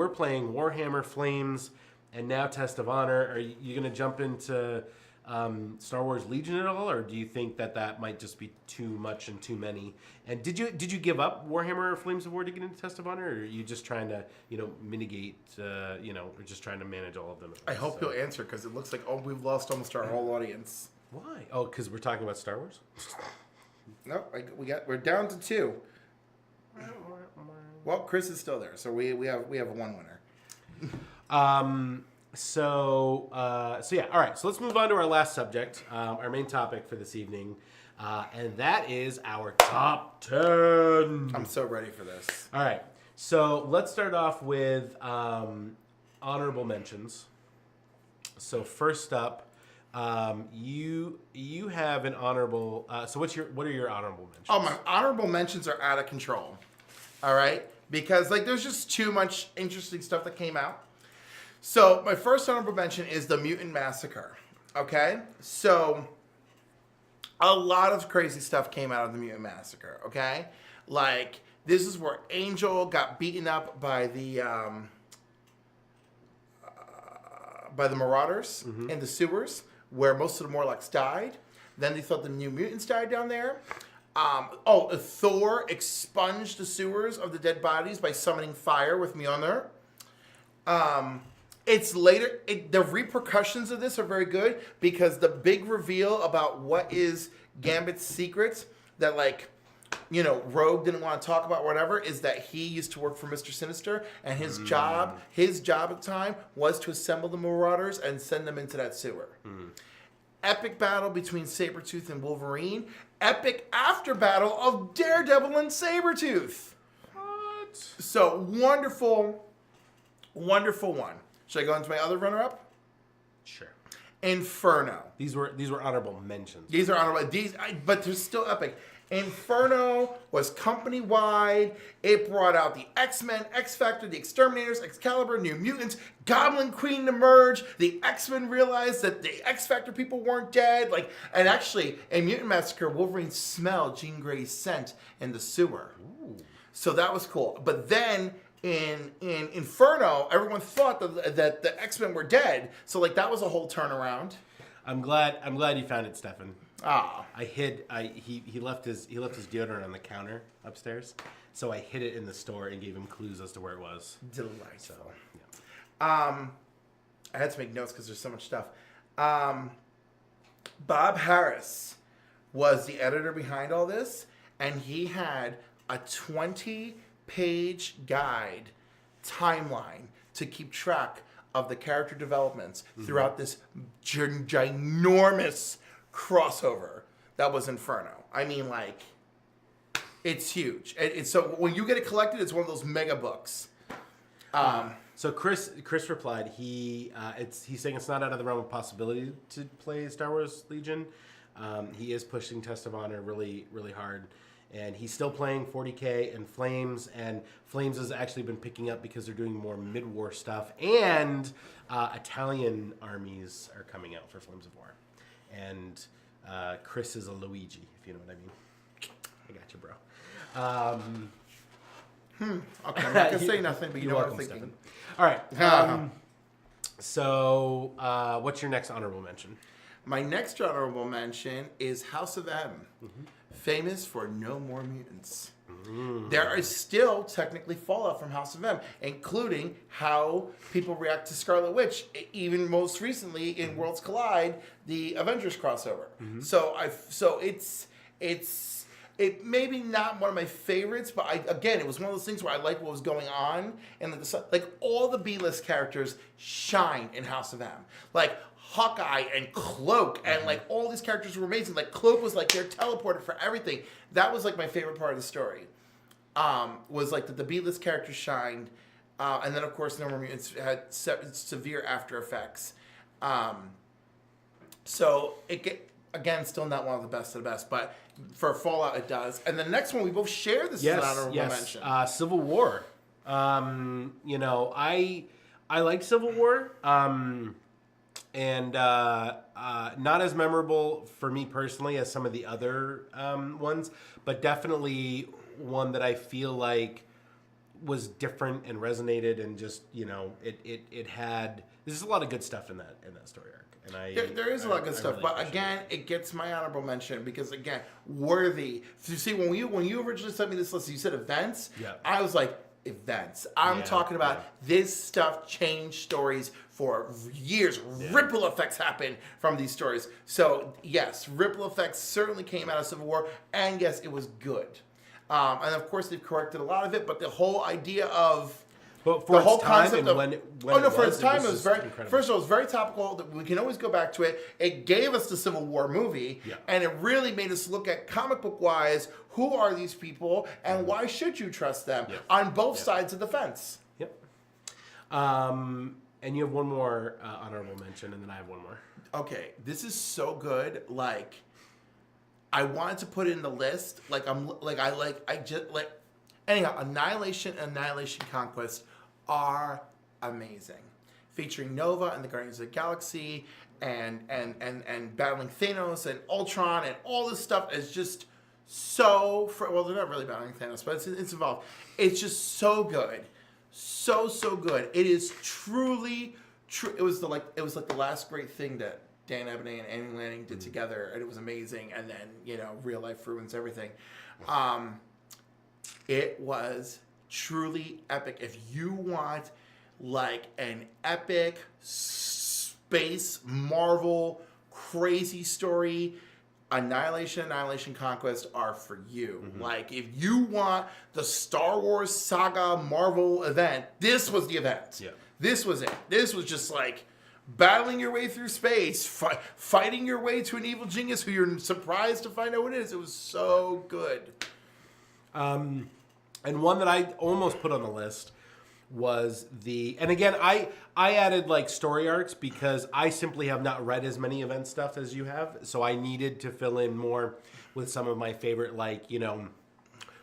playing Warhammer Flames and now Test of Honor. Are you going to jump into Star Wars Legion at all, or do you think that might just be too much and too many? And did you give up Warhammer Flames of War to get into Test of Honor, or are you just trying to mitigate or just trying to manage all of them? I hope you'll answer because it looks like we've lost almost our whole audience. Why? Oh, because we're talking about Star Wars. No, we're down to 2. Well, Chris is still there, so we have one winner. So yeah, all right. So let's move on to our last subject, our main topic for this evening, and that is our top 10. I'm so ready for this. All right. So let's start off with honorable mentions. So first up, you have an honorable. So what are your honorable mentions? Oh, my honorable mentions are out of control. All right, because there's just too much interesting stuff that came out. So my first honorable mention is the Mutant Massacre. Okay, so a lot of crazy stuff came out of the Mutant Massacre. Okay, this is where Angel got beaten up by the Marauders in the sewers, where most of the Morlocks died. Then they thought the New Mutants died down there. Thor expunged the sewers of the dead bodies by summoning fire with Mjolnir. It's later. The repercussions of this are very good because the big reveal about what is Gambit's secret that Rogue didn't want to talk about, whatever, is that he used to work for Mr. Sinister, and his job at the time was to assemble the Marauders and send them into that sewer. Epic battle between Sabretooth and Wolverine. Epic after battle of Daredevil and Sabretooth. What? So wonderful, wonderful one. Should I go into my other runner-up? Sure. Inferno. These were honorable mentions. These are honorable. But they're still epic. Inferno was company-wide. It brought out the X-Men, X-Factor, the Exterminators, Excalibur, New Mutants, Goblin Queen emerged. The X-Men realized that the X-Factor people weren't dead. And actually, in Mutant Massacre, Wolverine smelled Jean Grey's scent in the sewer. Ooh. So that was cool. But then in Inferno, everyone thought that the X-Men were dead. So that was a whole turnaround. I'm glad you found it, Stefan. Ah. He left his deodorant on the counter upstairs, so I hid it in the store and gave him clues as to where it was. Delightful. So, yeah. I had to make notes because there's so much stuff. Bob Harris was the editor behind all this, and he had a 20-page guide timeline to keep track of the character developments throughout this ginormous crossover that was Inferno. I mean, it's huge. So when you get it collected, it's one of those mega books. So Chris replied, he's saying it's not out of the realm of possibility to play Star Wars Legion. He is pushing Test of Honor really, really hard. And he's still playing 40K and Flames has actually been picking up because they're doing more mid-war stuff. And Italian armies are coming out for Flames of War. And Chris is a Luigi, if you know what I mean. I got you, bro. Okay, I'm not going to say nothing, but you know welcome, what I'm thinking. Stephen. All right. So what's your next honorable mention? My next honorable mention is House of M. Famous for No More Mutants. There is still technically fallout from House of M, including how people react to Scarlet Witch, even most recently in Worlds Collide, the Avengers crossover. So it's maybe not one of my favorites, but it was one of those things where I liked what was going on, and all the B-list characters shine in House of M. Hawkeye and Cloak and all these characters were amazing. Cloak was their teleporter for everything. That was my favorite part of the story. Was that the B-list characters shined, and then of course No More Mutants had severe after effects. So again, still not one of the best of the best, but for Fallout it does. And the next one we both share this is an honorable mention. Civil War. I like Civil War, and not as memorable for me personally as some of the other ones, but definitely one that I feel like was different and resonated, and just it had. There's a lot of good stuff in that story arc, and there is a lot of good stuff, really but again, it gets my honorable mention because again, worthy. So you see, when you originally sent me this list, you said events. Yeah. I was like. Events. I'm talking about this stuff changed stories for years. Yeah. Ripple effects happen from these stories. So yes, ripple effects certainly came out of Civil War, and yes, it was good. And of course, they've corrected a lot of it. But the whole idea of for the whole concept of for its time, it was very incredible. First of all, it was very topical. We can always go back to it. It gave us the Civil War movie, and it really made us look at comic book wise. Who are these people, and why should you trust them on both sides of the fence? Yep. And you have one more honorable mention, and then I have one more. Okay, this is so good. Like, I wanted to put it in the list. Anyhow, Annihilation and Annihilation Conquest are amazing. Featuring Nova and the Guardians of the Galaxy and battling Thanos and Ultron and all this stuff is just so... well, they're not really battling Thanos, but it's involved. It's just so good. So good. It is truly... It was like the last great thing that Dan Abney and Annie Lanning did together, and it was amazing. And then, real life ruins everything. It was truly epic. If you want like an epic space Marvel crazy story, Annihilation, Annihilation Conquest are for you. Mm-hmm. Like if you want the Star Wars saga Marvel event, this was the event. Yeah. This was it. This was just like battling your way through space, fighting your way to an evil genius who you're surprised to find out what it is. It was so good. And one that I almost put on the list was and again, I added like story arcs because I simply have not read as many event stuff as you have. So I needed to fill in more with some of my favorite,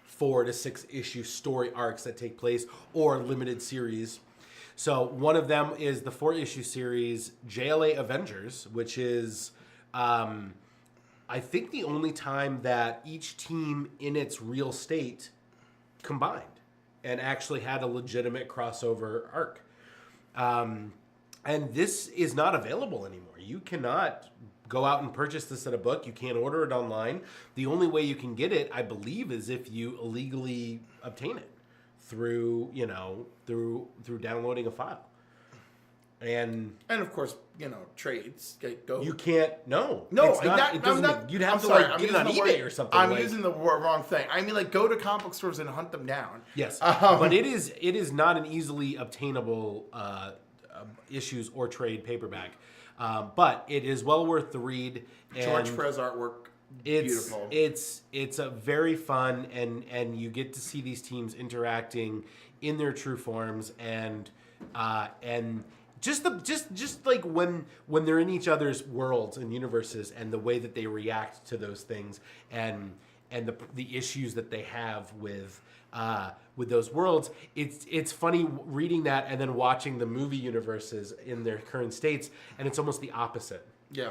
4 to 6 issue story arcs that take place or limited series. So one of them is the 4-issue series JLA Avengers, which is, I think the only time that each team in its real state combined and actually had a legitimate crossover arc. And this is not available anymore. You cannot go out and purchase this at a book. You can't order it online. The only way you can get it, I believe, is if you illegally obtain it through downloading a file. And of course, trades go. You can't. No, it's not. It doesn't. You'd have to get it on eBay or something. I'm using the wrong thing. I mean, go to comic book stores and hunt them down. Yes, but it is not an easily obtainable issues or trade paperback. But it is well worth the read. And George Perez artwork. Beautiful. It's a very fun and you get to see these teams interacting in their true forms and just like when they're in each other's worlds and universes and the way that they react to those things and the issues that they have with those worlds. It's funny reading that and then watching the movie universes in their current states, and it's almost the opposite. Yeah.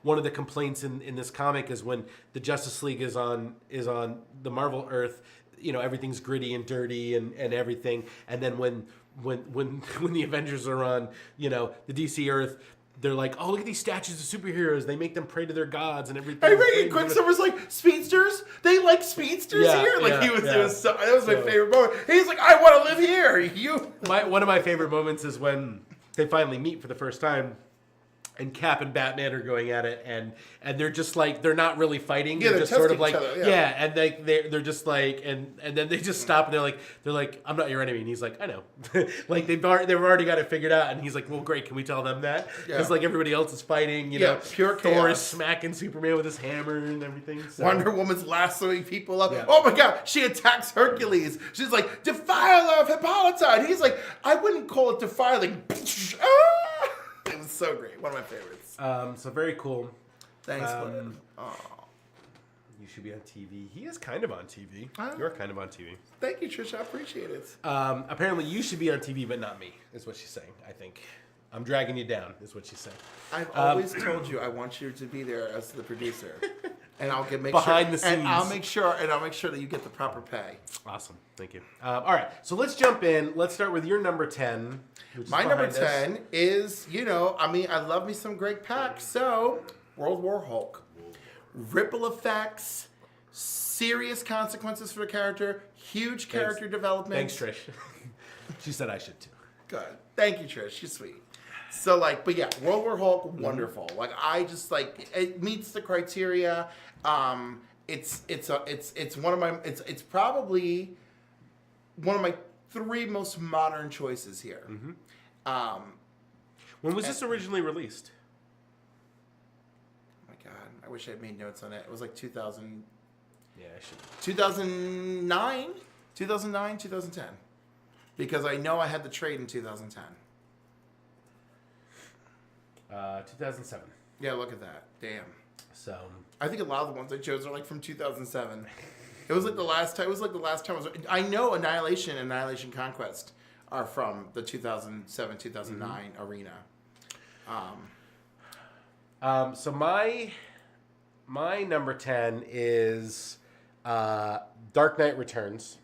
One of the complaints in this comic is when the Justice League is on the Marvel Earth, everything's gritty and dirty and everything. And then when the Avengers are on, the DC Earth, they're like, oh, look at these statues of superheroes. They make them pray to their gods and everything. I read Quicksilver's like, speedsters? They like speedsters here? That was my favorite moment. He's like, I want to live here. One of my favorite moments is when they finally meet for the first time. And Cap and Batman are going at it, and they're just like, they're not really fighting. Yeah, they're just sort of like, other, and they're just like, and then they just stop, and they're like, I'm not your enemy, and he's like, I know, like they've already got it figured out, and he's like, well, great, can we tell them that? Because like everybody else is fighting, pure Thor chaos. is smacking Superman with his hammer and everything. So. Wonder Woman's lassoing people up. Yeah. Oh my God, she attacks Hercules. She's like, defiler of Hippolyta, and he's like, I wouldn't call it defiling. It was so great. One of my favorites. So very cool. Thanks, You should be on TV. He is kind of on TV. You're kind of on TV. Thank you, Trisha. I appreciate it. Apparently, you should be on TV, but not me, is what she's saying, I think. I'm dragging you down, is what she's saying. I've always told you I want you to be there as the producer. And I'll make behind sure, the scenes. and I'll make sure that you get the proper pay. Awesome, thank you. All right, so let's jump in. Let's start with your number 10. My number 10 is, I love me some Greg Pak. So, World War Hulk, ripple effects, serious consequences for the character, huge character development. Thanks, Trish. She said I should too. Good, thank you, Trish. She's sweet. So but yeah, World War Hulk, wonderful. I just it meets the criteria. It's probably one of my 3 most modern choices here. When was this originally released? Oh my God, I wish I had made notes on it. It was like 2000. Yeah, I should. 2009, 2010, because I know I had the trade in 2010. 2007. Yeah, look at that. Damn. So I think a lot of the ones I chose are from 2007. It was the last time. I know Annihilation and Annihilation Conquest are from the 2007, 2009 arena. So my number 10 is Dark Knight Returns.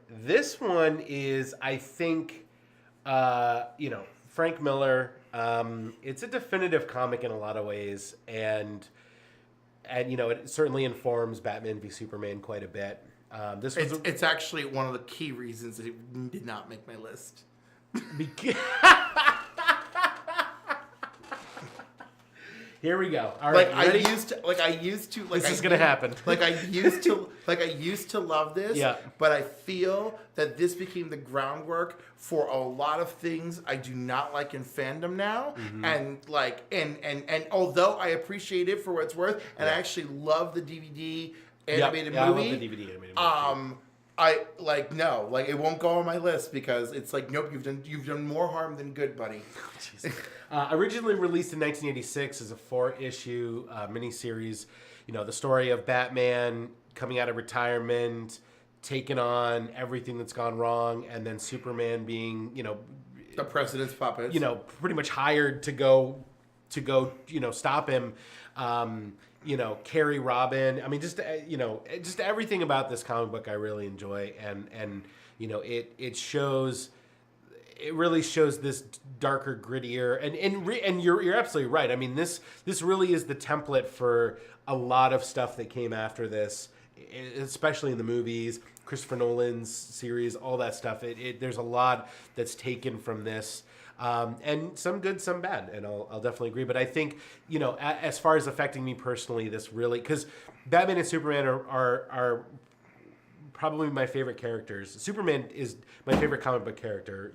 This one is, I think, Frank Miller. It's a definitive comic in a lot of ways, and it certainly informs Batman v Superman quite a bit. It's actually one of the key reasons that it did not make my list. Here we go. All right, I used to. This is gonna happen. I used to love this. Yeah. But I feel that this became the groundwork for a lot of things I do not like in fandom now. And and although I appreciate it for what it's worth, and I actually love the DVD animated movie. I love the DVD animated movie. It won't go on my list because it's nope, you've done more harm than good, buddy. Originally released in 1986 as a 4-issue miniseries, the story of Batman coming out of retirement, taking on everything that's gone wrong, and then Superman being, the president's puppet, pretty much hired to go, stop him. Carrie Robin. I mean, just everything about this comic book I really enjoy, and it really shows this darker, grittier, and you're absolutely right. I mean, this really is the template for a lot of stuff that came after this, especially in the movies, Christopher Nolan's series, all that stuff. There's a lot that's taken from this. And some good, some bad, and I'll definitely agree. But I think, as far as affecting me personally, this really, because Batman and Superman are probably my favorite characters. Superman is my favorite comic book character,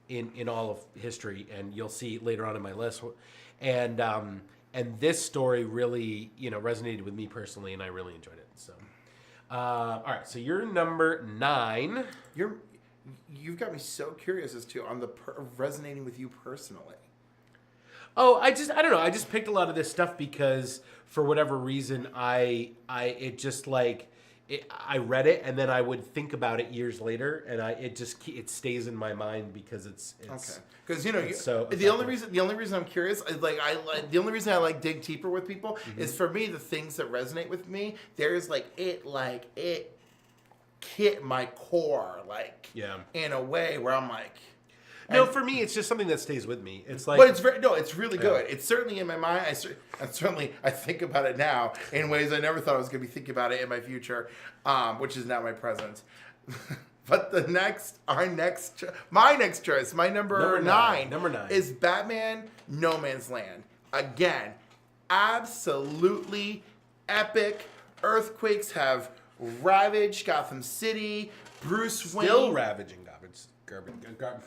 in all of history, and you'll see later on in my list. And this story really, resonated with me personally, and I really enjoyed it. So, all right, so you're number 9. You've got me so curious as to resonating with you personally. Oh, I don't know. I just picked a lot of this stuff because for whatever reason, I read it and then I would think about it years later, and it stays in my mind because it's okay. Because the only reason I'm curious is the only reason I dig deeper with people is for me the things that resonate with me. There's it hit my core in a way where I'm like. No, for me, it's just something that stays with me. It's like, but it's really good. It's certainly in my mind. I think about it now in ways I never thought I was going to be thinking about it in my future, which is now my present. But my next choice, my number 9, is Batman: No Man's Land. Again, absolutely epic. Earthquakes have ravaged Gotham City. Bruce Wayne still ravaging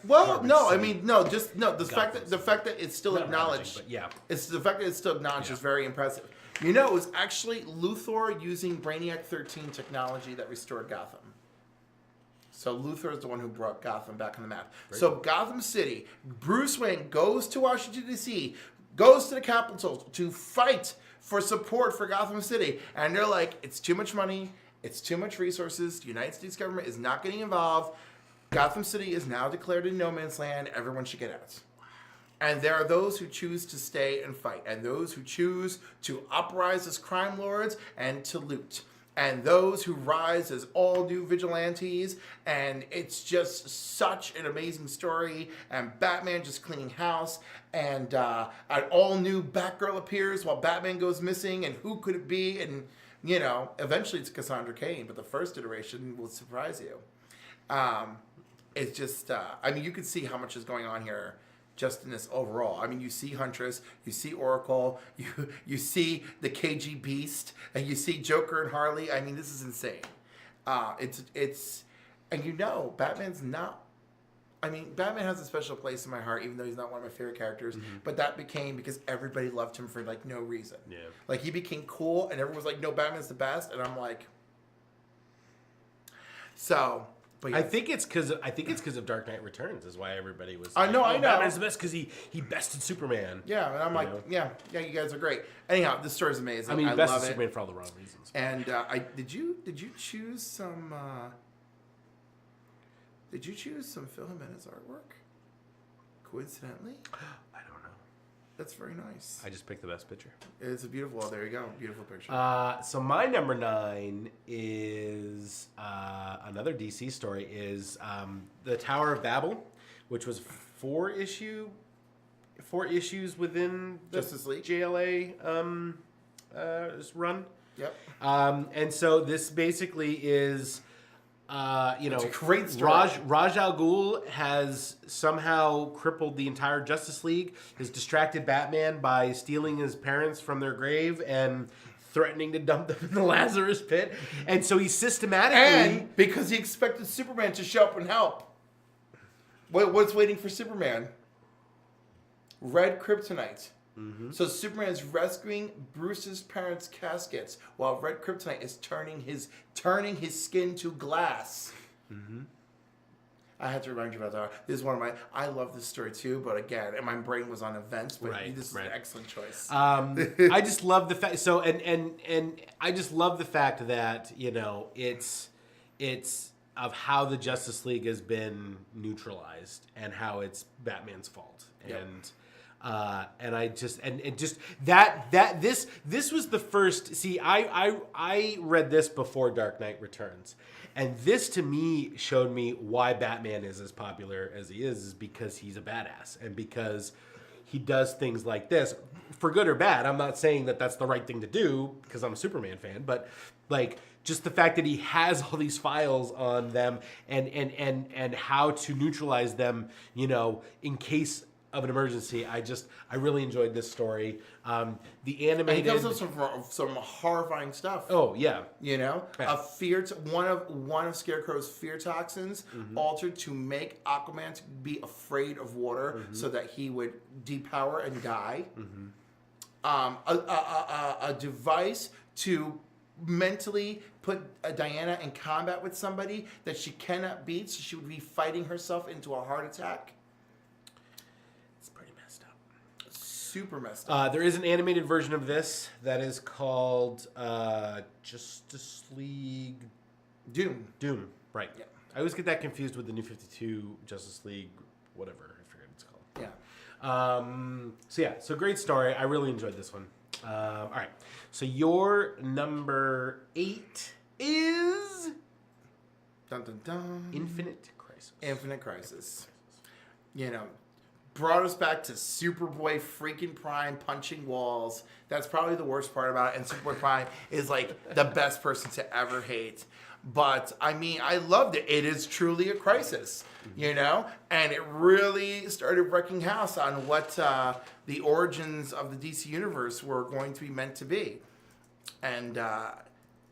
Well, no, I mean, no, just no. The fact that it's still acknowledged, but yeah, it's the fact that it's still acknowledged is very impressive. It was actually Luthor using Brainiac 13 technology that restored Gotham. So Luthor is the one who brought Gotham back on the map. Gotham City, Bruce Wayne goes to Washington D.C., goes to the Capitol to fight for support for Gotham City. And they're like, it's too much money. It's too much resources. The United States government is not getting involved. Gotham City is now declared a no man's land. Everyone should get out. And there are those who choose to stay and fight, and those who choose to uprise as crime lords and to loot, and those who rise as all new vigilantes. And it's just such an amazing story. And Batman just cleaning house, and an all new Batgirl appears while Batman goes missing. And who could it be? And you know, eventually it's Cassandra Cain, but the first iteration will surprise you. It's just, I mean, you can see how much is going on here just in this overall. I mean, you see Huntress, you see Oracle, you see the KG Beast, and you see Joker and Harley. I mean, this is insane. It's, and you know, Batman's not. I mean, Batman has a special place in my heart, even though he's not one of my favorite characters. Mm-hmm. But that became because everybody loved him for like no reason. Yeah. Like he became cool, and everyone was like, "No, Batman's the best," and I'm like, so. But yeah. I think it's because of Dark Knight Returns is why everybody was. I know. Batman's the best because he bested Superman. Yeah, and I'm like, yeah, you guys are great. Anyhow, this story's amazing. I mean, he bested Superman for all the wrong reasons. And did you choose some? Did you choose some Phil Jimenez artwork? Coincidentally, I don't know. That's very nice. I just picked the best picture. It's a beautiful. Oh, there you go. Beautiful picture. So my number 9 is another DC story. Is the Tower of Babel, which was 4 issues within the Justice League JLA run. Yep. And so this basically is. It's a great story. Raj Al Ghul has somehow crippled the entire Justice League, has distracted Batman by stealing his parents from their grave and threatening to dump them in the Lazarus pit. And so he systematically... And because he expected Superman to show up and help. What's waiting for Superman? Red kryptonite. Mm-hmm. So Superman is rescuing Bruce's parents' caskets while red kryptonite is turning his skin to glass. Mm-hmm. I had to remind you about that. This is one of my. I love this story too, but again, my brain was on events. But this is an excellent choice. I just love the fact. So and I just love the fact that it's of how the Justice League has been neutralized and how it's Batman's fault. Yep. And I just this was the first. See, I read this before Dark Knight Returns, and this to me showed me why Batman is as popular as he is because he's a badass and because he does things like this for good or bad. I'm not saying that that's the right thing to do because I'm a Superman fan, but like just the fact that he has all these files on them and how to neutralize them, in case of an emergency. I really enjoyed this story. The animated... And he does some horrifying stuff. Oh, yeah. Yeah. One of Scarecrow's fear toxins altered to make Aquaman to be afraid of water so that he would depower and die. A device to mentally put Diana in combat with somebody that she cannot beat, so she would be fighting herself into a heart attack. Super messed up. There is an animated version of this that is called Justice League Doom. Right. Yeah. I always get that confused with the New 52 Justice League, whatever. I forget what it's called. Yeah. So great story. I really enjoyed this one. All right. So your number 8 is dun, dun, dun. Infinite Crisis. Infinite Crisis. Brought us back to Superboy freaking Prime punching walls. That's probably the worst part about it. And Superboy Prime is like the best person to ever hate. But I mean, I loved it. It is truly a crisis, and it really started wrecking house on what the origins of the DC universe were going to be meant to be. And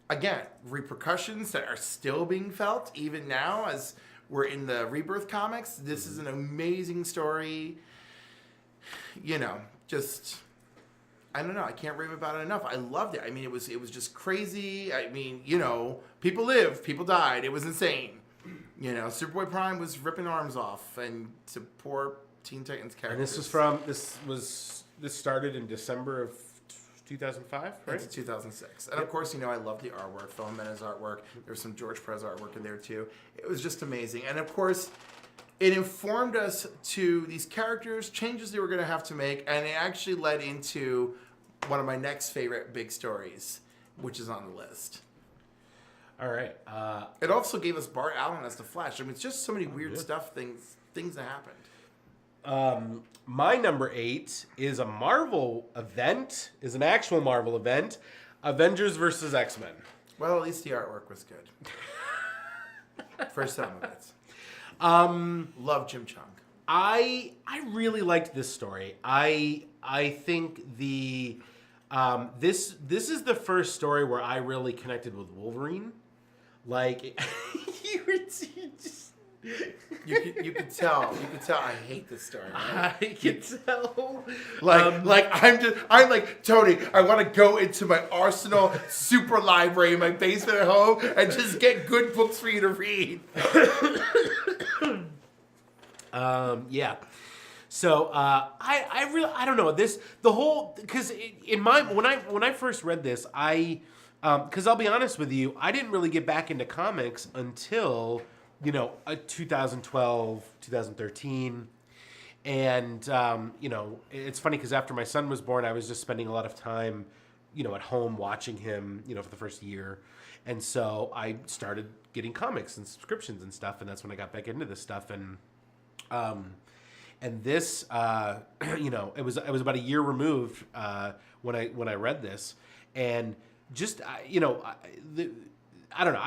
again, repercussions that are still being felt even now as we're in the Rebirth comics. This is an amazing story. Just I don't know. I can't rave about it enough. I loved it. I mean, it was just crazy. I mean, people lived, people died. It was insane. Superboy Prime was ripping arms off, and to poor Teen Titans characters. And this started in December of 2005, right? Into 2006. And of course, I love the artwork, Phil Jimenez artwork. There's some George Perez artwork in there too. It was just amazing. And of course, it informed us to these characters, changes they were going to have to make, and it actually led into one of my next favorite big stories, which is on the list. All right. It also gave us Bart Allen as the Flash. I mean, it's just so many weird things that happened. My number 8 is a Marvel event, is an actual Marvel event, Avengers versus X-Men. Well, at least the artwork was good. For some of it. Love Jim Chung. I really liked this story. I think this is the first story where I really connected with Wolverine. Like You could tell I hate this story. Right? I can tell. I'm like, Tony, I want to go into my Arsenal super library in my basement at home and just get good books for you to read. Yeah. So I don't know because when I first read this, because I'll be honest with you, I didn't really get back into comics until 2012, 2013. And it's funny because after my son was born, I was just spending a lot of time at home watching him for the first year. And so I started getting comics and subscriptions and stuff, and that's when I got back into this stuff. And this, it was about a year removed when I read this, and just I don't know.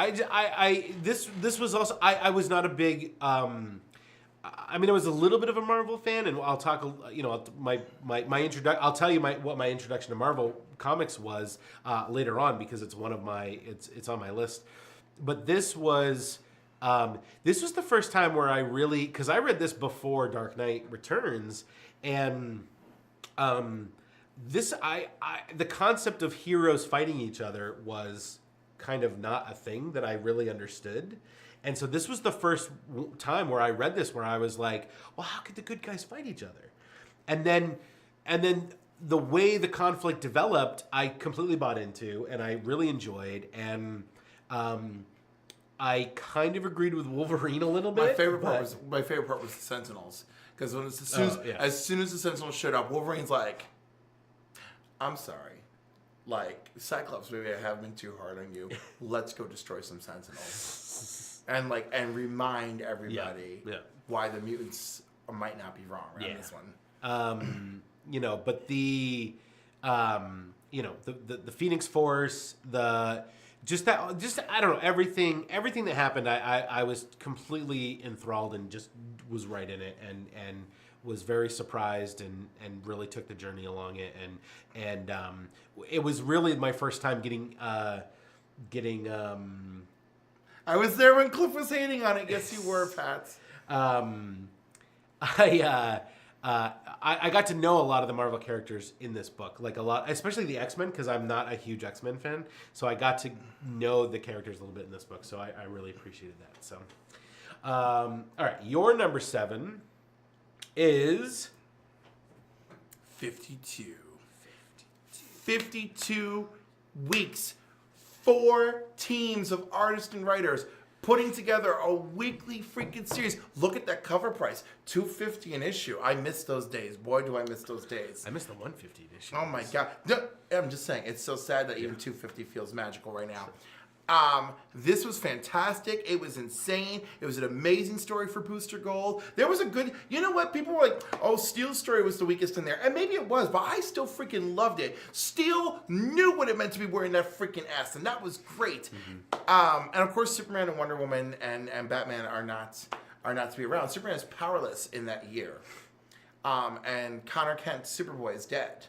This was also I was not a big. I was a little bit of a Marvel fan, and I'll talk. My introduction. I'll tell you what my introduction to Marvel comics was later on, because it's one of my it's on my list. But this was the first time where I really, because I read this before Dark Knight Returns, and the concept of heroes fighting each other was kind of not a thing that I really understood. And so this was the first time where I read this where I was like, well, how could the good guys fight each other? And then the way the conflict developed, I completely bought into, and I really enjoyed. And I kind of agreed with Wolverine a little bit. My favorite part was the Sentinels, because as soon as the Sentinels showed up, Wolverine's like, I'm sorry. Like, Cyclops, maybe I have been too hard on you. Let's go destroy some Sentinels. And remind everybody why the mutants might not be wrong around this one. But the Phoenix Force, I don't know, everything that happened, I was completely enthralled and just was right in it, and was very surprised and really took the journey along it, and it was really my first time getting I was there when Cliff was hating on it. Yes, you were, Pat. I got to know a lot of the Marvel characters in this book, like a lot, especially the X-Men, because I'm not a huge X-Men fan. So I got to know the characters a little bit in this book. So I really appreciated that. So, all right, your number 7 is 52. 52 weeks. 4 teams of artists and writers putting together a weekly freaking series. Look at that cover price, $250 an issue. I miss those days. Boy, do I miss those days. I miss the $150 issue. Oh my god! I'm just saying, it's so sad that even $250 feels magical right now. This was fantastic. It was insane. It was an amazing story for Booster Gold. There was a good, you know what? People were like, oh, Steel's story was the weakest in there. And maybe it was, but I still freaking loved it. Steel knew what it meant to be wearing that freaking S, and that was great. Mm-hmm. And of course, Superman and Wonder Woman and Batman are not to be around. Superman is powerless in that year. And Connor Kent, Superboy, is dead.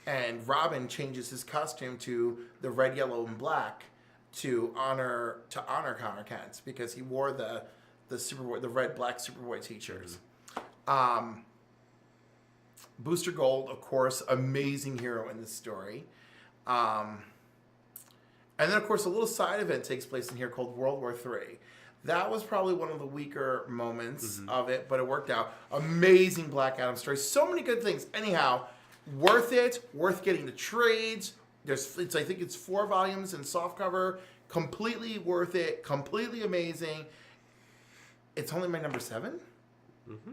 And Robin changes his costume to the red, yellow, and black to honor Connor Kent, because he wore the Superboy, the red black Superboy t-shirts. Booster Gold, of course, amazing hero in this story. And then of course a little side event takes place in here called World War III. That was probably one of the weaker moments of it, but it worked out. Amazing Black Adam story. So many good things. Anyhow, worth it. Worth getting the trades. I think it's 4 volumes in softcover. Completely worth it. Completely amazing. It's only my number 7. Mm-hmm.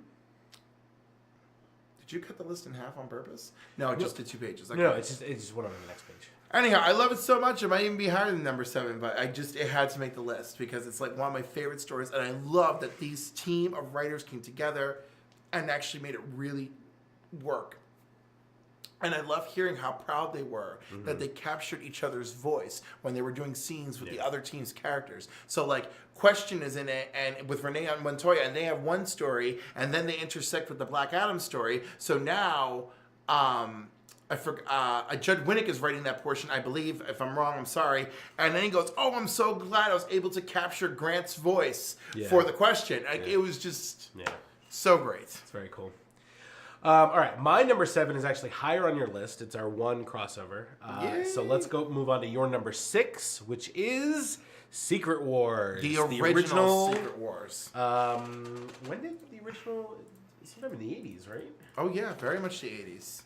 Did you cut the list in half on purpose? No, it just did 2 pages. No, it's just one on the next page. Anyhow, I love it so much. It might even be higher than number 7, but it had to make the list because it's like one of my favorite stories, and I love that these team of writers came together and actually made it really work. And I love hearing how proud they were that they captured each other's voice when they were doing scenes with the other team's characters. So, like, Question is in it, and with Renee Montoya, and they have one story, and then they intersect with the Black Adam story. So now, Judd Winnick is writing that portion, I believe. If I'm wrong, I'm sorry. And then he goes, "Oh, I'm so glad I was able to capture Grant's voice for the Question." It was just so great. It's very cool. All right, my number 7 is actually higher on your list. It's our one crossover. So let's move on to your number 6, which is Secret Wars. The original Secret Wars. When did the original? Sometime in the 80s, right? Oh yeah, very much the 80s.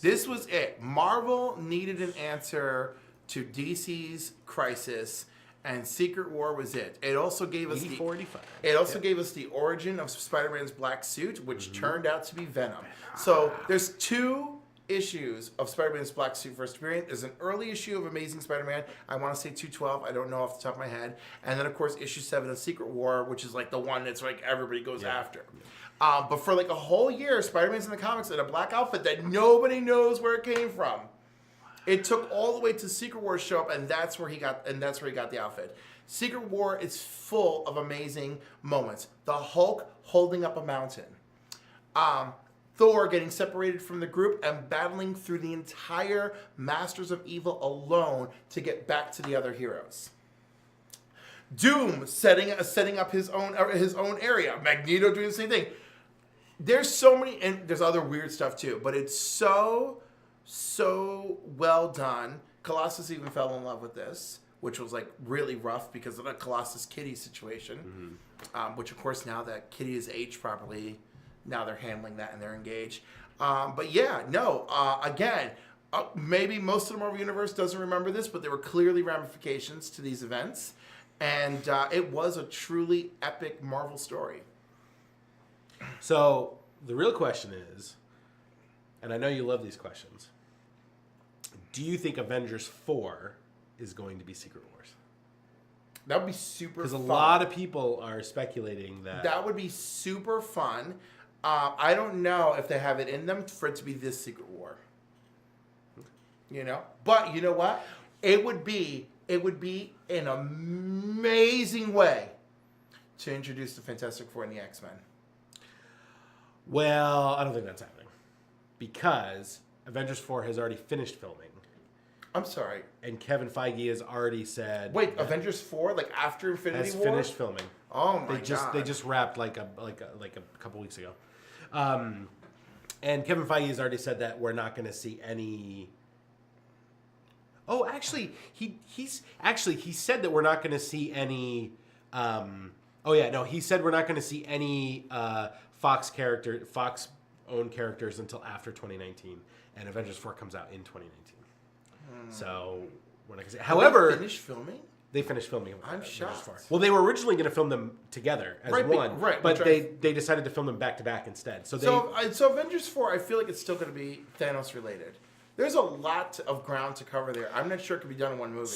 This was it. Marvel needed an answer to DC's Crisis, and Secret War was it. It also gave us gave us the origin of Spider-Man's black suit, which turned out to be Venom. So there's 2 issues of Spider-Man's black suit first appearing. There's an early issue of Amazing Spider-Man. I want to say 212. I don't know off the top of my head. And then, of course, issue 7 of Secret War, which is like the one that's like everybody goes after. But for like a whole year, Spider-Man's in the comics in a black outfit that nobody knows where it came from. It took all the way to Secret War show up, and that's where he got the outfit. Secret War is full of amazing moments. The Hulk holding up a mountain. Thor getting separated from the group and battling through the entire Masters of Evil alone to get back to the other heroes. Doom setting up his own area. Magneto doing the same thing. There's so many, and there's other weird stuff too, but it's so well done. Colossus even fell in love with this, which was like really rough because of the Colossus Kitty situation, which of course now that Kitty is aged properly, now they're handling that and they're engaged. But yeah, no, again, maybe most of the Marvel Universe doesn't remember this, but there were clearly ramifications to these events. And it was a truly epic Marvel story. So the real question is, and I know you love these questions, do you think Avengers 4 is going to be Secret Wars? That would be super fun. Because a lot of people are speculating that. That would be super fun. I don't know if they have it in them for it to be this Secret War. You know? But you know what? It would be an amazing way to introduce the Fantastic Four and the X-Men. Well, I don't think that's happening. Because Avengers 4 has already finished filming. I'm sorry. And Kevin Feige has already said... Wait, Avengers 4? Like after Infinity War? Has finished filming. Oh my God. They just wrapped like a couple weeks ago. And Kevin Feige has already said that we're not going to see any... Oh, actually, he said that we're not going to see any... he said we're not going to see any Fox-owned characters until after 2019. And Avengers 4 comes out in 2019. So, we're not going to see... However... They finished filming? They finished filming. I'm shocked. Well, they were originally going to film them together as one, but they decided to film them back to back instead. So Avengers 4, I feel like it's still going to be Thanos related. There's a lot of ground to cover there. I'm not sure it could be done in one movie.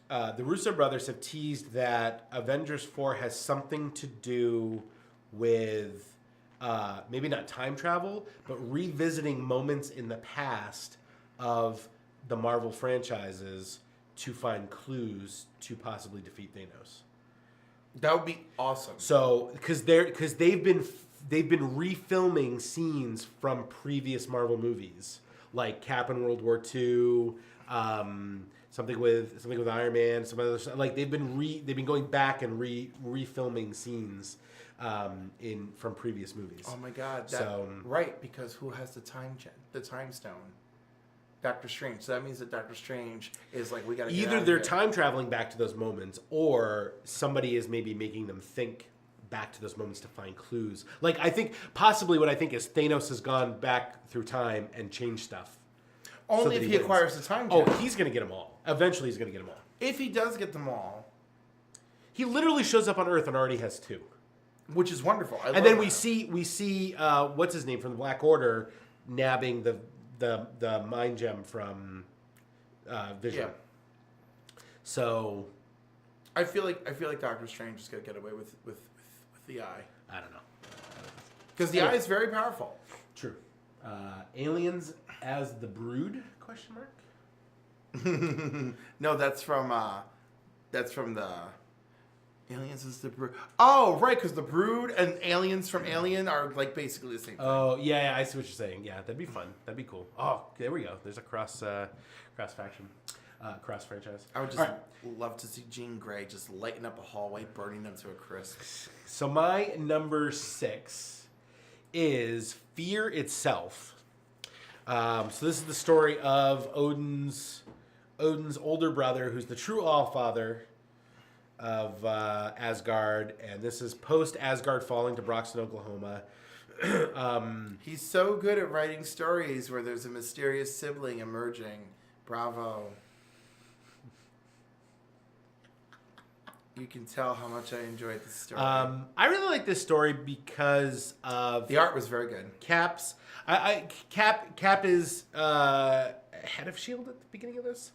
The Russo brothers have teased that Avengers 4 has something to do with maybe not time travel, but revisiting moments in the past of the Marvel franchises to find clues to possibly defeat Thanos. That would be awesome. So, because they've been refilming scenes from previous Marvel movies, like Cap in World War II, something with Iron Man, some other stuff. Like they've been going back and refilming scenes from previous movies. Oh my God! Right, because who has the time stone? Doctor Strange. So that means that Doctor Strange is like, we got to get Either out of they're here. time traveling back to those moments, or somebody is maybe making them think back to those moments to find clues. Like, I think, possibly what I think is Thanos has gone back through time and changed stuff. Only so if he wins. acquires the time Oh, gem. he's going to get them all. Eventually, he's going to get them all. If he does get them all, He literally shows up on Earth and already has 2. which is wonderful. I love And then that. we see what's his name from the Black Order nabbing the mind gem from Vision. Yeah. So I feel like Doctor Strange is gonna get away with the eye, I don't know. because the eye is very powerful. True. Aliens as the Brood? Question mark. No, that's from the Aliens is the Brood. Oh, right, because the Brood and aliens from Alien are like basically the same thing. Oh yeah, I see what you're saying. Yeah, that'd be fun. That'd be cool. Oh, there we go. There's a cross faction, cross franchise. I would just All right. love to see Jean Grey just lighting up a hallway, burning them to a crisp. So my number 6 is Fear itself. So this is the story of Odin's older brother, who's the true Allfather of Asgard, and this is post Asgard falling to Broxton, Oklahoma. He's so good at writing stories where there's a mysterious sibling emerging. Bravo. You can tell how much I enjoyed this story. I really like this story because of The art was very good. Cap's. Cap is head of Shield at the beginning of this,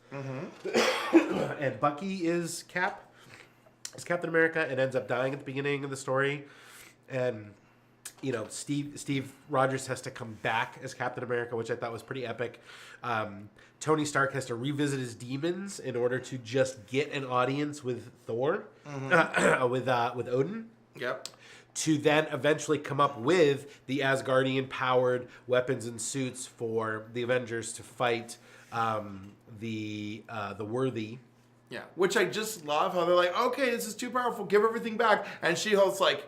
and Bucky is Cap. Is Captain America and ends up dying at the beginning of the story, and you know Steve Rogers has to come back as Captain America, which I thought was pretty epic. Tony Stark has to revisit his demons in order to just get an audience with Thor, with Odin. Yep. To then eventually come up with the Asgardian-powered weapons and suits for the Avengers to fight the worthy. Yeah. Which I just love how they're like, okay, this is too powerful. Give everything back. And She-Hulk's like,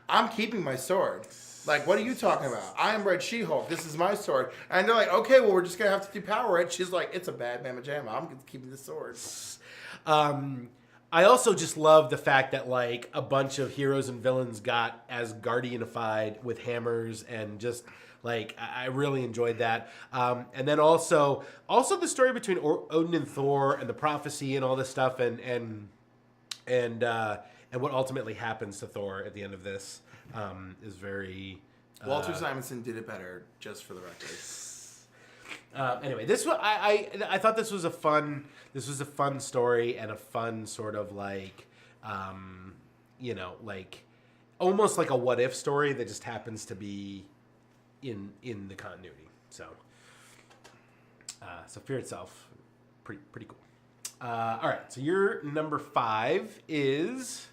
I'm keeping my sword. Like, what are you talking about? I am Red She-Hulk. This is my sword. And they're like, okay, well, we're just going to have to depower it. She's like, it's a bad mamma jamma. I'm keeping the sword. I also just love the fact that like a bunch of heroes and villains got Asgardianified with hammers, and just like I really enjoyed that. And then also the story between Odin and Thor and the prophecy and all this stuff, and what ultimately happens to Thor at the end of this is very. Walter Simonson did it better, just for the record. Anyway, this was I thought this was a fun story, and a fun sort of like like almost like a what if story that just happens to be in the continuity. So Fear itself, pretty cool. All right, so your number 5 is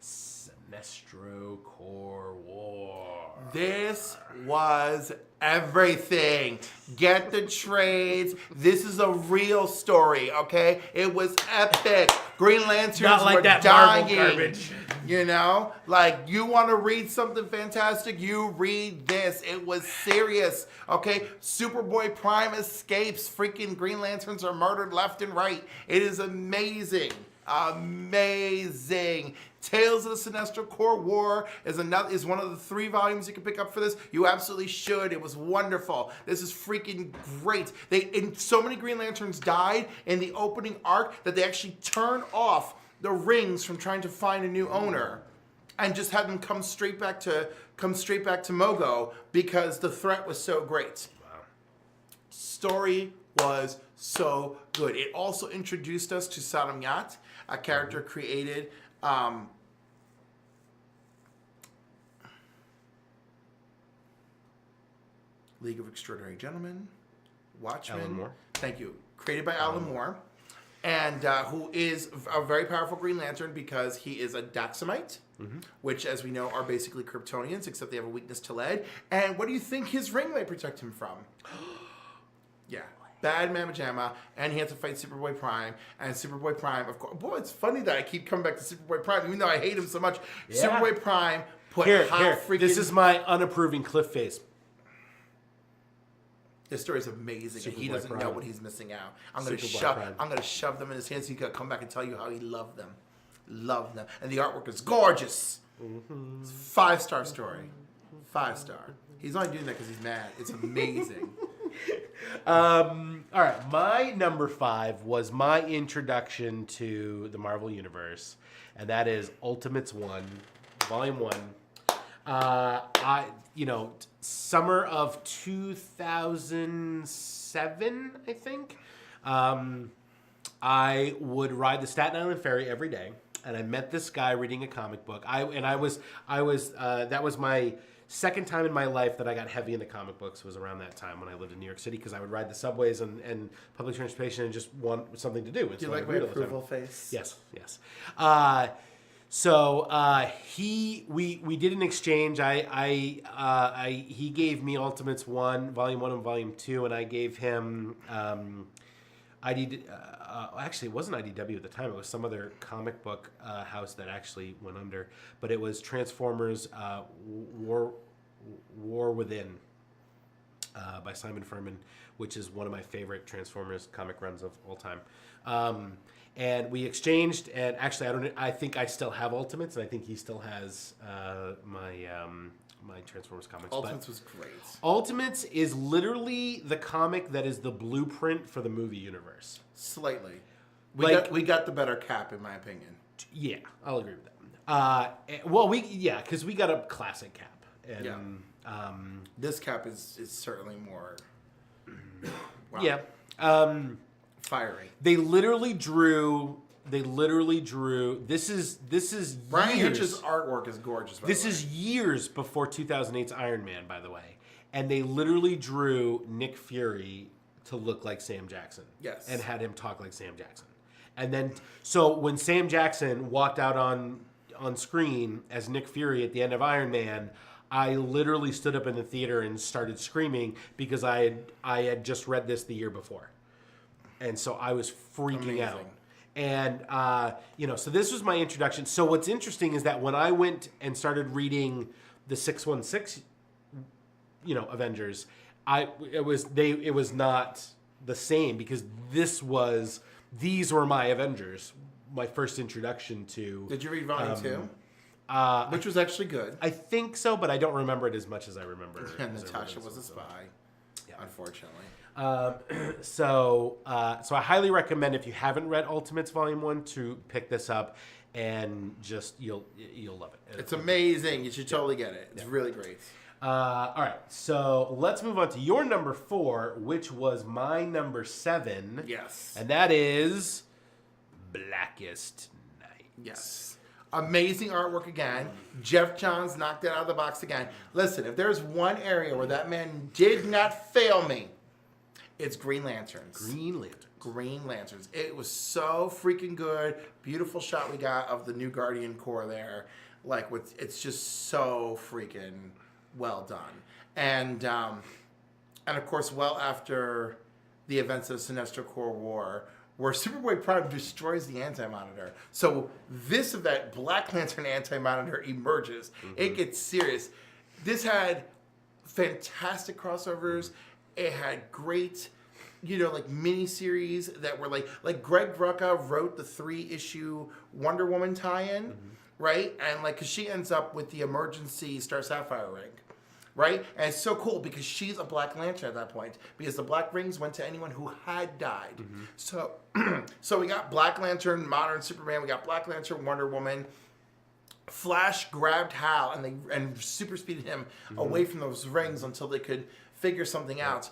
Sinestro Corps War. This was everything. Get the trades. This is a real story, okay? It was epic. Green Lanterns Not like were that dying. Marvel garbage. You know? Like, you want to read something fantastic? You read this. It was serious, okay? Superboy Prime escapes. Freaking Green Lanterns are murdered left and right. It is amazing. Amazing. Tales of the Sinestro Corps War is one of the 3 volumes you can pick up for this. You absolutely should. It was wonderful. This is freaking great. So many Green Lanterns died in the opening arc that they actually turned off the rings from trying to find a new owner, and just had them come straight back to Mogo because the threat was so great. Wow. Story was so good. It also introduced us to Sodom Yat, a character created League of Extraordinary Gentlemen, Watchmen. Alan Moore. Thank you. Created by Alan Moore, and who is a very powerful Green Lantern because he is a Daxamite, which, as we know, are basically Kryptonians, except they have a weakness to lead. And what do you think his ring may protect him from? Yeah. Bad Mamma Jamma, and he had to fight Superboy Prime, and Superboy Prime, of course. Boy, it's funny that I keep coming back to Superboy Prime, even though I hate him so much. Yeah. Superboy Prime put Here, freaking... this is my unapproving cliff face. This story is amazing, and he doesn't know what he's missing out. I'm gonna shove them in his hands. He's gonna come back and tell you how he loved them, and the artwork is gorgeous. Mm-hmm. 5-star story, 5-star. He's only doing that because he's mad. It's amazing. All right, my number 5 was my introduction to the Marvel Universe, and that is Ultimates 1, Volume 1. Summer of 2007, I think. I would ride the Staten Island Ferry every day, and I met this guy reading a comic book. That was my second time in my life that I got heavy into comic books. Was around that time when I lived in New York City, because I would ride the subways and public transportation and just want something to do. Do you like my approval face? Yes. We did an exchange. He gave me Ultimates 1, Volume 1 and Volume 2, and I gave him actually, it wasn't IDW at the time. It was some other comic book house that actually went under. But it was Transformers War Within by Simon Furman, which is one of my favorite Transformers comic runs of all time. And we exchanged, and actually, I think I still have Ultimates, and I think he still has my Transformers comics. Ultimates was great. Ultimates is literally the comic that is the blueprint for the movie universe. Slightly. We got the better Cap, in my opinion. Yeah, I'll agree with that. Because we got a classic Cap. And, this Cap is certainly more... Wow. Yeah. Fiery. They literally drew. This is Brian years. Hitch's artwork is gorgeous. This is years before 2008's Iron Man, by the way, and they literally drew Nick Fury to look like Sam Jackson. Yes. And had him talk like Sam Jackson, and then so when Sam Jackson walked out on screen as Nick Fury at the end of Iron Man, I literally stood up in the theater and started screaming because I had just read this the year before. And so I was freaking out. And, so this was my introduction. So what's interesting is that when I went and started reading the 616, Avengers, it was not the same, because these were my Avengers, my first introduction to. Did you read Volume 2? Which was actually good. I think so, but I don't remember it as much as I remember. And Natasha was a spy, unfortunately. So I highly recommend, if you haven't read Ultimates Volume 1, to pick this up, and just you'll love it. It's amazing. You should totally get it. It's really great. All right, so let's move on to your number 4, which was my number 7. Yes. And that is Blackest Night. Yes. Amazing artwork again. Jeff Johns knocked it out of the box again. Listen, if there's one area where that man did not fail me, it's Green Lanterns. Green Lanterns. It was so freaking good. Beautiful shot we got of the new Guardian Corps there. It's just so freaking well done. And of course, well after the events of Sinestro Corps War, where Superboy Prime destroys the Anti-Monitor. So this event, Black Lantern Anti-Monitor emerges. Mm-hmm. It gets serious. This had fantastic crossovers. It had great, mini-series that were like Greg Rucka wrote the 3-issue Wonder Woman tie-in, right? And because she ends up with the emergency Star Sapphire ring, right? And it's so cool because she's a Black Lantern at that point, because the Black Rings went to anyone who had died. Mm-hmm. So we got Black Lantern, Modern Superman. We got Black Lantern, Wonder Woman. Flash grabbed Hal and super speeded him away from those rings until they could figure something out.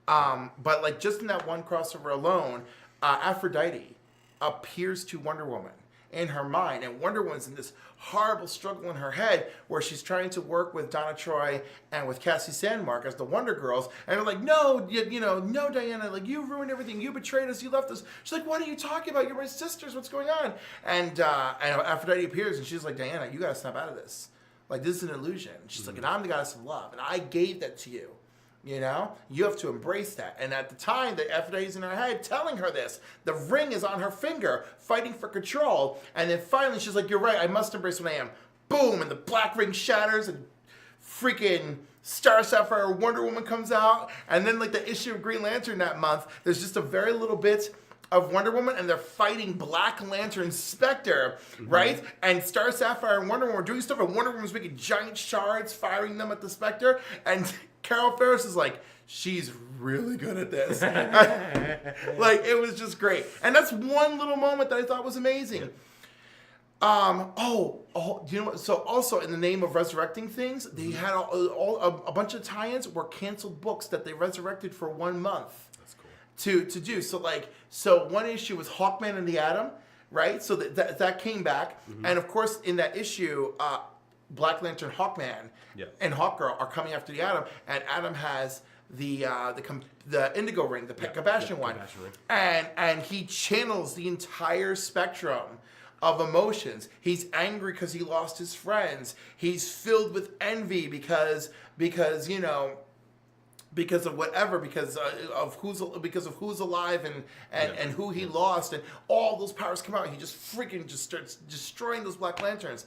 But just in that one crossover alone, Aphrodite appears to Wonder Woman in her mind, and Wonder Woman's in this horrible struggle in her head where she's trying to work with Donna Troy and with Cassie Sandmark as the Wonder Girls, and they're like, no, no, Diana, you ruined everything, you betrayed us, you left us. She's like, what are you talking about? You're my sisters, what's going on? And Aphrodite appears, and she's like, Diana, you gotta snap out of this. This is an illusion. She's like, and I'm the goddess of love, and I gave that to you. You have to embrace that. And at the time that Aphrodite's in her head telling her this, the ring is on her finger, fighting for control. And then finally she's like, you're right, I must embrace what I am. Boom, and the black ring shatters, and freaking Star Sapphire Wonder Woman comes out, and then like the issue of Green Lantern that month, there's just a very little bit of Wonder Woman, and they're fighting Black Lantern Spectre, right? And Star Sapphire and Wonder Woman are doing stuff, and Wonder Woman's making giant shards, firing them at the Spectre, and Carol Ferris is like, she's really good at this. Like, it was just great. And that's one little moment that I thought was amazing. Do you know what? So also in the name of resurrecting things, they had a bunch of tie-ins were canceled books that they resurrected for 1 month. That's cool. To do. So one issue was Hawkman and the Atom, right? So that came back. And of course in that issue, Black Lantern, Hawkman, and Hawkgirl are coming after the Atom, and Atom has the Indigo Ring, the Kabashian one, and he channels the entire spectrum of emotions. He's angry because he lost his friends. He's filled with envy because of whatever, because of who's alive and who he lost, and all those powers come out. He just freaking just starts destroying those Black Lanterns.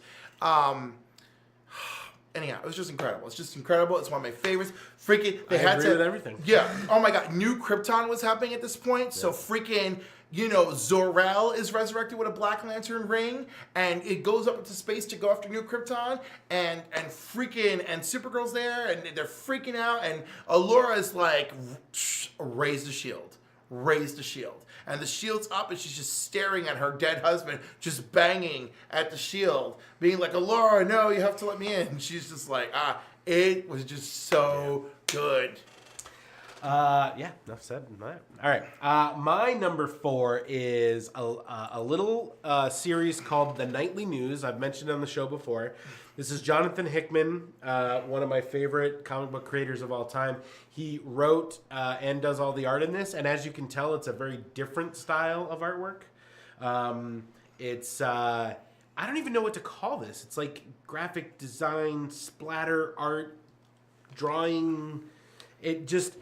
Anyhow, it was just incredible. It's just incredible. It's one of my favorites. Freaking, they had agree with everything. Yeah. Oh my God, New Krypton was happening at this point. So freaking, Zor-El is resurrected with a Black Lantern ring, and it goes up into space to go after New Krypton, and Supergirl's there, and they're freaking out, and Allura is like, raise the shield. And the shield's up, and she's just staring at her dead husband, just banging at the shield, being like, Allura, no, you have to let me in. And she's just like, it was just so good. Enough said. All right. My number 4 is a little series called The Nightly News. I've mentioned it on the show before. This is Jonathan Hickman, one of my favorite comic book creators of all time. He wrote and does all the art in this, and as you can tell, it's a very different style of artwork. It's I don't even know what to call this. It's like graphic design, splatter art, drawing. It just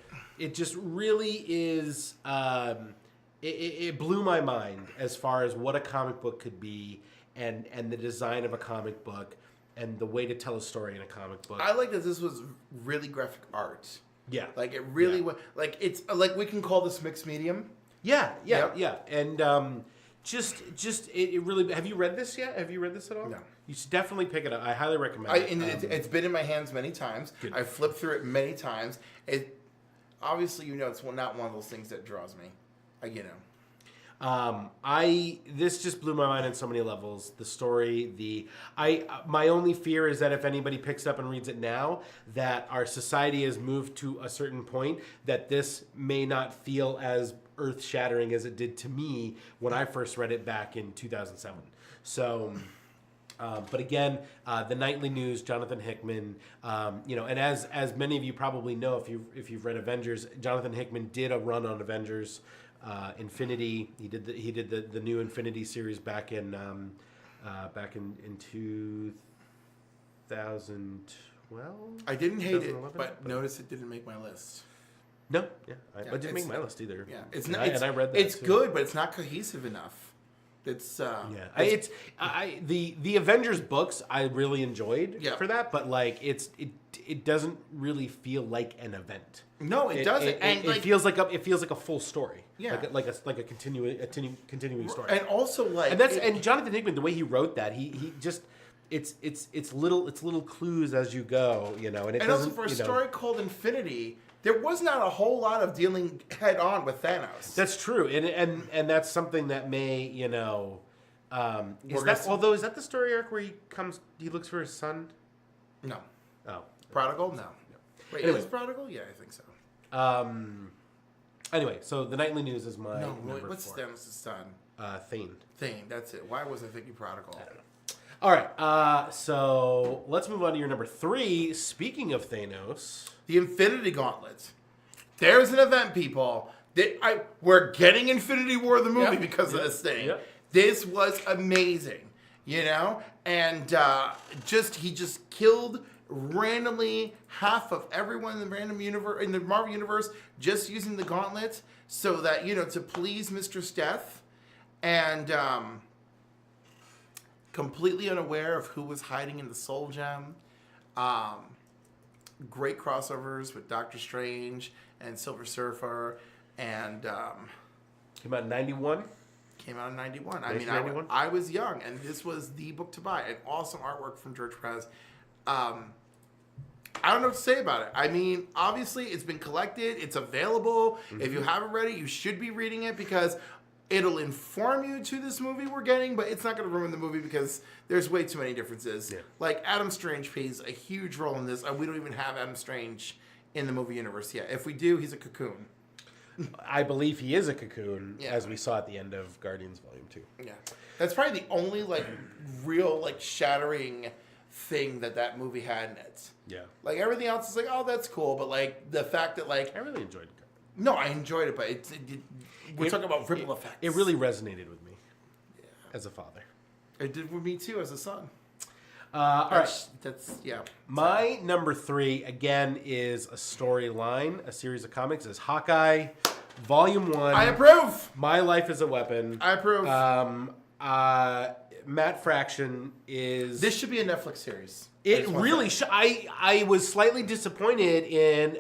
really is. It blew my mind as far as what a comic book could be, and the design of a comic book, and the way to tell a story in a comic book. I like that this was really graphic art. Yeah, like it really was. Like it's like we can call this mixed medium. Yeah, and it really. Have you read this yet? Have you read this at all? No. You should definitely pick it up. I highly recommend it. It's been in my hands many times. Good. I've flipped through it many times. It obviously, it's not one of those things that draws me. This just blew my mind on so many levels. The story, my only fear is that if anybody picks up and reads it now, that our society has moved to a certain point that this may not feel as earth-shattering as it did to me when I first read it back in 2007. So, but again, The Nightly News, Jonathan Hickman, and as many of you probably know, if you've read Avengers, Jonathan Hickman did a run on Avengers. Infinity. He did the new Infinity series back in 2012. I didn't hate it, but notice it didn't make my list. No, it didn't make my list either. Yeah, it's not. And I read that. It's too. Good, but it's not cohesive enough. It's the Avengers books I really enjoyed for that, but like it doesn't really feel like an event. No, it doesn't. It feels like a full story. Yeah, like a continuing story. And also and Jonathan Hickman, the way he wrote that, he just it's little clues as you go, and also for a story called Infinity, there was not a whole lot of dealing head on with Thanos. That's true, and that's something that may is that the story arc where he looks for his son? No. Oh. Prodigal? No. Wait, anyway. Is Prodigal? Yeah, I think so. Anyway, so The Nightly News is my number what's 4. Thanos' son? Thane. Thane, that's it. Why was I thinking Prodigal? I don't know. All right, so let's move on to your number 3. Speaking of Thanos, the Infinity Gauntlet. There's an event, people. We're getting Infinity War the movie because of this thing. Yep. This was amazing, and he just killed randomly half of everyone in the random universe, in the Marvel universe, just using the gauntlet, so that to please Mistress Death, and completely unaware of who was hiding in the Soul Gem. great crossovers with Doctor Strange and Silver Surfer, and Came out in 91. came out in 91. 1991? I was young, and this was the book to buy. An awesome artwork from George Perez. I don't know what to say about it. I mean, obviously, it's been collected. It's available. Mm-hmm. If you haven't read it, you should be reading it because it'll inform you to this movie we're getting, but it's not going to ruin the movie because there's way too many differences. Yeah. Like, Adam Strange plays a huge role in this, and we don't even have Adam Strange in the movie universe yet. If we do, he's a cocoon. I believe he is a cocoon, as we saw at the end of Guardians Volume 2. Yeah. That's probably the only, like, real, like, shattering thing that movie had in it. Yeah. Like, everything else is like, oh, that's cool, but, like, the fact that, like... I really enjoyed it. No, I enjoyed it, but we're talking about ripple effects. It really resonated with me as a father. It did with me, too, as a son. All right. That's, yeah. My number 3, again, is a storyline, a series of comics. It's Hawkeye, Volume 1. I approve! My Life is a Weapon. I approve. Matt Fraction is... This should be a Netflix series. It really should. I was slightly disappointed in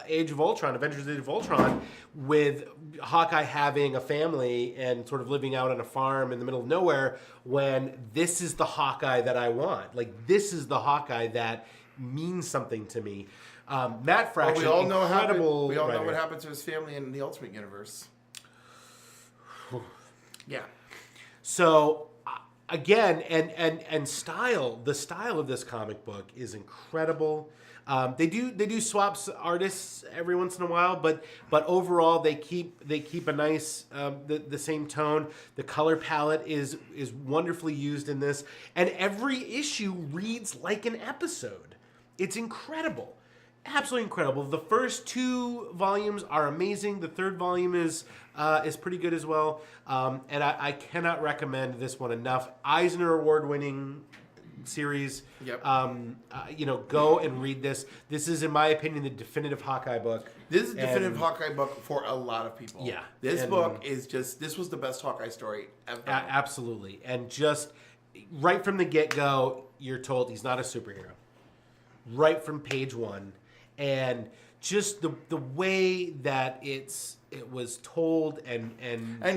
Age of Ultron, Avengers Age of Ultron, with Hawkeye having a family and sort of living out on a farm in the middle of nowhere, when this is the Hawkeye that I want. Like, this is the Hawkeye that means something to me. Matt Fraction, well, we all incredible know what happened to his family in the Ultimate Universe. Yeah. So... Again, and style. The style of this comic book is incredible. They do swap artists every once in a while, but overall they keep a nice the same tone. The color palette is wonderfully used in this, and every issue reads like an episode. It's incredible. Absolutely incredible. The first 2 volumes are amazing. The third volume is pretty good as well. And I cannot recommend this one enough. Eisner Award-winning series. Yep. Go and read this. This is, in my opinion, the definitive Hawkeye book. This is a definitive Hawkeye book for a lot of people. Yeah. This book is this was the best Hawkeye story ever. Absolutely. And just right from the get-go, you're told he's not a superhero. Right from page 1. And just the way that it was told and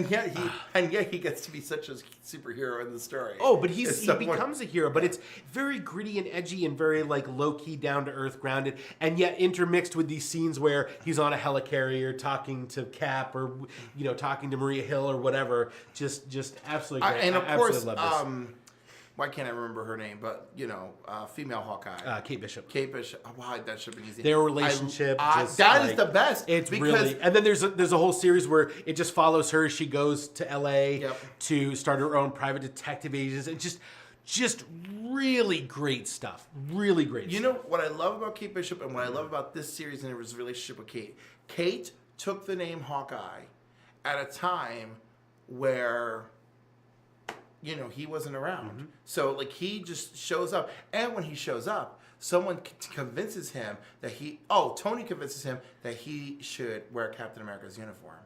yet he gets to be such a superhero in the story. Oh, but he becomes a hero, but it's very gritty and edgy and very like low key, down to earth, grounded, and yet intermixed with these scenes where he's on a helicarrier talking to Cap or talking to Maria Hill or whatever. Just absolutely great. And of course, love this. Why can't I remember her name? But female Hawkeye, Kate Bishop. Kate Bishop. Oh, wow, that should have been easy. Their relationship, is the best. It's really, and then there's a whole series where it just follows her. She goes to L.A. to start her own private detective agency. It's just really great stuff. Really great. You know what I love about Kate Bishop and what I love about this series and his relationship with Kate. Kate took the name Hawkeye at a time where he wasn't around. Mm-hmm. So, like, he just shows up. And when he shows up, someone convinces him that Tony convinces him that he should wear Captain America's uniform.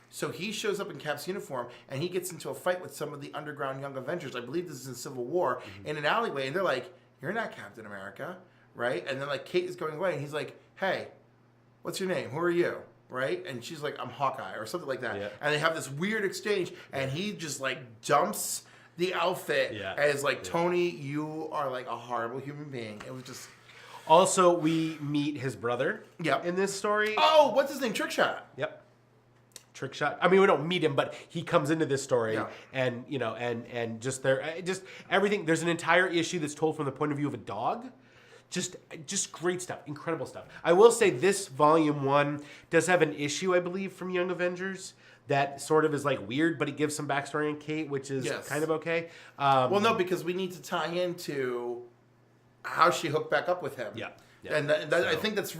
So he shows up in Cap's uniform, and he gets into a fight with some of the underground Young Avengers. I believe this is in Civil War, in an alleyway. And they're like, you're not Captain America, right? And then, like, Kate is going away, and he's like, hey, what's your name? Who are you? Right? And she's like, I'm Hawkeye, or something like that. Yeah. And they have this weird exchange, and he just, like, dumps the outfit as, like, Tony, you are, like, a horrible human being. It was just... Also, we meet his brother in this story. Oh, what's his name? Trickshot. Yep. Trickshot. I mean, we don't meet him, but he comes into this story, and, and just everything. There's an entire issue that's told from the point of view of a dog. Just great stuff. Incredible stuff. I will say this volume 1 does have an issue, I believe, from Young Avengers that sort of is like weird, but it gives some backstory on Kate, which is kind of okay. Well, no, because we need to tie into how she hooked back up with him. Yeah. And I think that's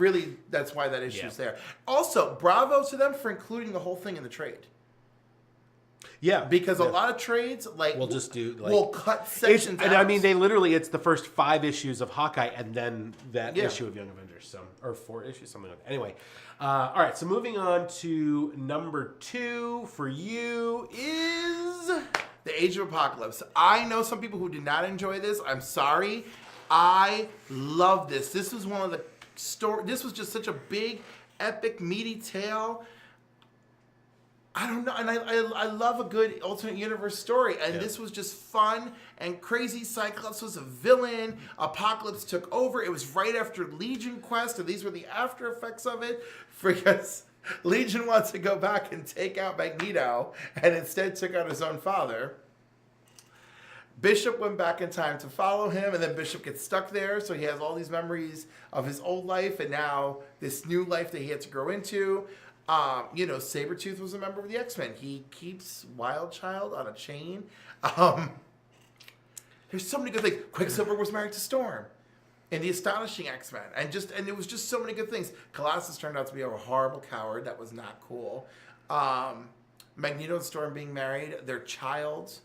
why that issue's there. Also, bravo to them for including the whole thing in the trade. Yeah, because a lot of trades we'll just do we'll cut sections out. And I mean, it's the first 5 issues of Hawkeye and then that issue of Young Avengers, or 4 issues, something like that. Anyway, all right. So moving on to number 2 for you is The Age of Apocalypse. I know some people who did not enjoy this. I'm sorry. I love this. This was one of the This was just such a big, epic, meaty tale. I don't know, and I love a good alternate universe story, and this was just fun and crazy. Cyclops was a villain. Apocalypse took over. It was right after Legion Quest, and these were the after effects of it, because Legion wants to go back and take out Magneto, and instead took out his own father. Bishop went back in time to follow him, and then Bishop gets stuck there, so he has all these memories of his old life, and now this new life that he had to grow into. Sabretooth was a member of the X-Men. He keeps Wildchild on a chain. There's so many good things. Quicksilver was married to Storm in the Astonishing X-Men. And it was just so many good things. Colossus turned out to be a horrible coward. That was not cool. Magneto and Storm being married. Their child,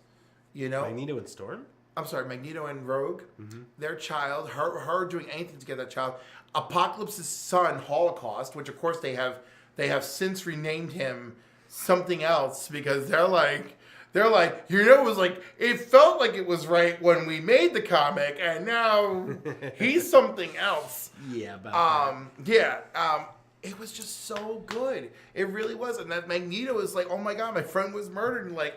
Magneto and Storm? I'm sorry, Magneto and Rogue. Mm-hmm. Their child. Her doing anything to get that child. Apocalypse's son, Holocaust, which of course they have since renamed him something else, because they're like, it was like, it felt like it was right when we made the comic, and now he's something else. Yeah, it was just so good. It really was. And that Magneto is like, oh my God, my friend was murdered, and like,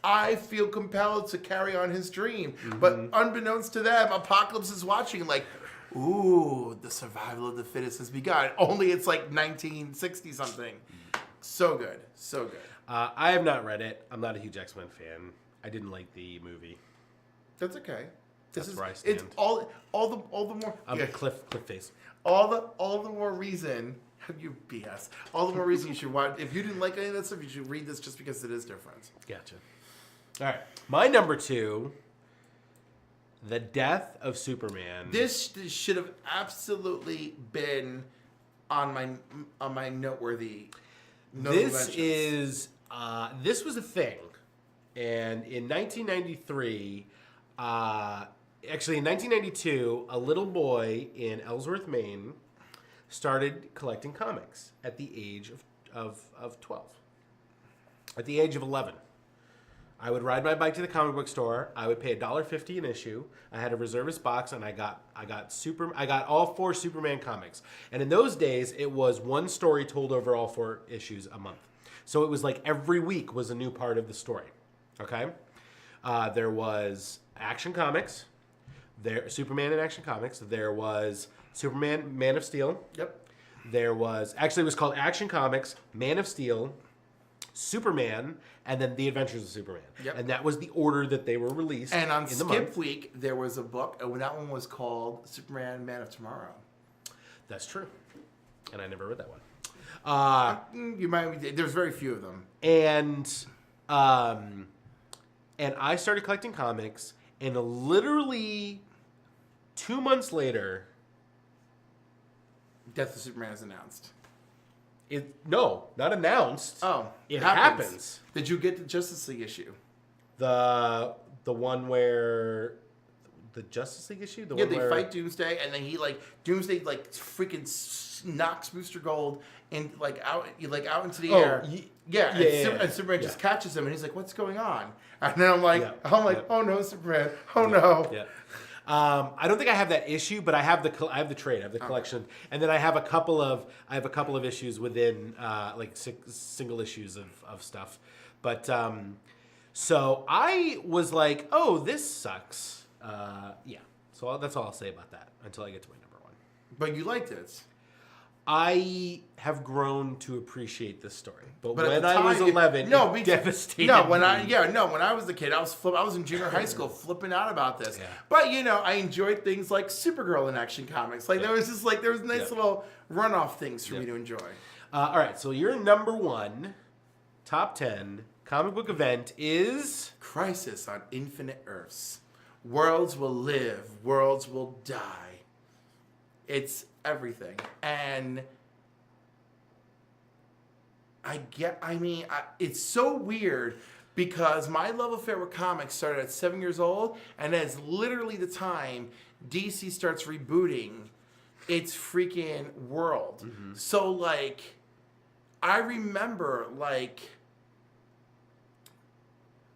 I feel compelled to carry on his dream. Mm-hmm. But unbeknownst to them, Apocalypse is watching like, ooh, the survival of the fittest has begun. Only it's like 1960 something. So good. So good. I have not read it. I'm not a huge X-Men fan. I didn't like the movie. That's okay. That's where I stand. It's all the more. I'm a cliff face. All the more reason. You BS. All the more reason you should watch. If you didn't like any of that stuff, you should read this just because it is different. Gotcha. All right. My number 2. The Death of Superman. This should have absolutely been on my noteworthy. This was a thing, and in 1993, actually in 1992, a little boy in Ellsworth, Maine, started collecting comics at the age of 12. At the age of 11. I would ride my bike to the comic book store. I would pay $1.50 an issue. I had a reservist box, and I got all 4 Superman comics. And in those days, it was one story told over all 4 issues a month. So it was like every week was a new part of the story. Okay, there was Action Comics, Superman in Action Comics. There was Superman, Man of Steel. Yep. There was it was called Action Comics, Man of Steel, Superman, and then The Adventures of Superman. Yep. And that was the order that they were released. And on in Skip the month. Week, there was a book, and that one was called Superman, Man of Tomorrow. That's true. And I never read that one. You might. There's very few of them. And I started collecting comics, and literally 2 months later, Death of Superman is announced. No, not announced. Oh, it happens. Did you get the Justice League issue? The one where the Justice League issue. They fight Doomsday, and then Doomsday freaking knocks Booster Gold and out into the air. And Superman just catches him, and he's like, "What's going on?" And then I'm like, "Oh no, Superman! Oh no!" Yeah. I don't think I have that issue, but I have the trade. I have the collection, and then I have a couple of issues within single issues of stuff. But so I was like, oh, this sucks. So that's all I'll say about that until I get to my number 1. But you liked it. I have grown to appreciate this story, but when at the I was time, 11, it devastated me. When I was a kid, I was in junior high school flipping out about this. Yeah. But I enjoyed things like Supergirl in Action Comics. There was nice little runoff things for me to enjoy. All right, so your number 1 top 10 comic book event is Crisis on Infinite Earths. Worlds will live, worlds will die. It's everything. And it's so weird because my love affair with comics started at 7 years old, and that's literally the time DC starts rebooting its freaking world. Mm-hmm. So I remember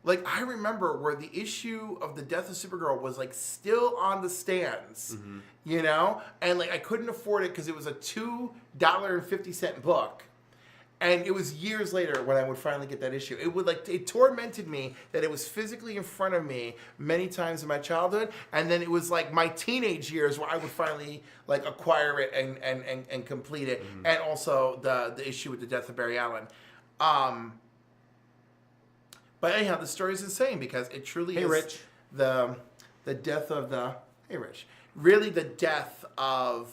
Like, I remember where the issue of the death of Supergirl was, like, still on the stands, you know? And, like, I couldn't afford it because it was a $2.50 book. And it was years later when I would finally get that issue. It tormented me that it was physically in front of me many times in my childhood. And then it was, like, my teenage years where I would finally, like, acquire it and complete it. And also the issue with the death of Barry Allen. But anyhow, the story is insane because it truly is Rich. the death of the really the death of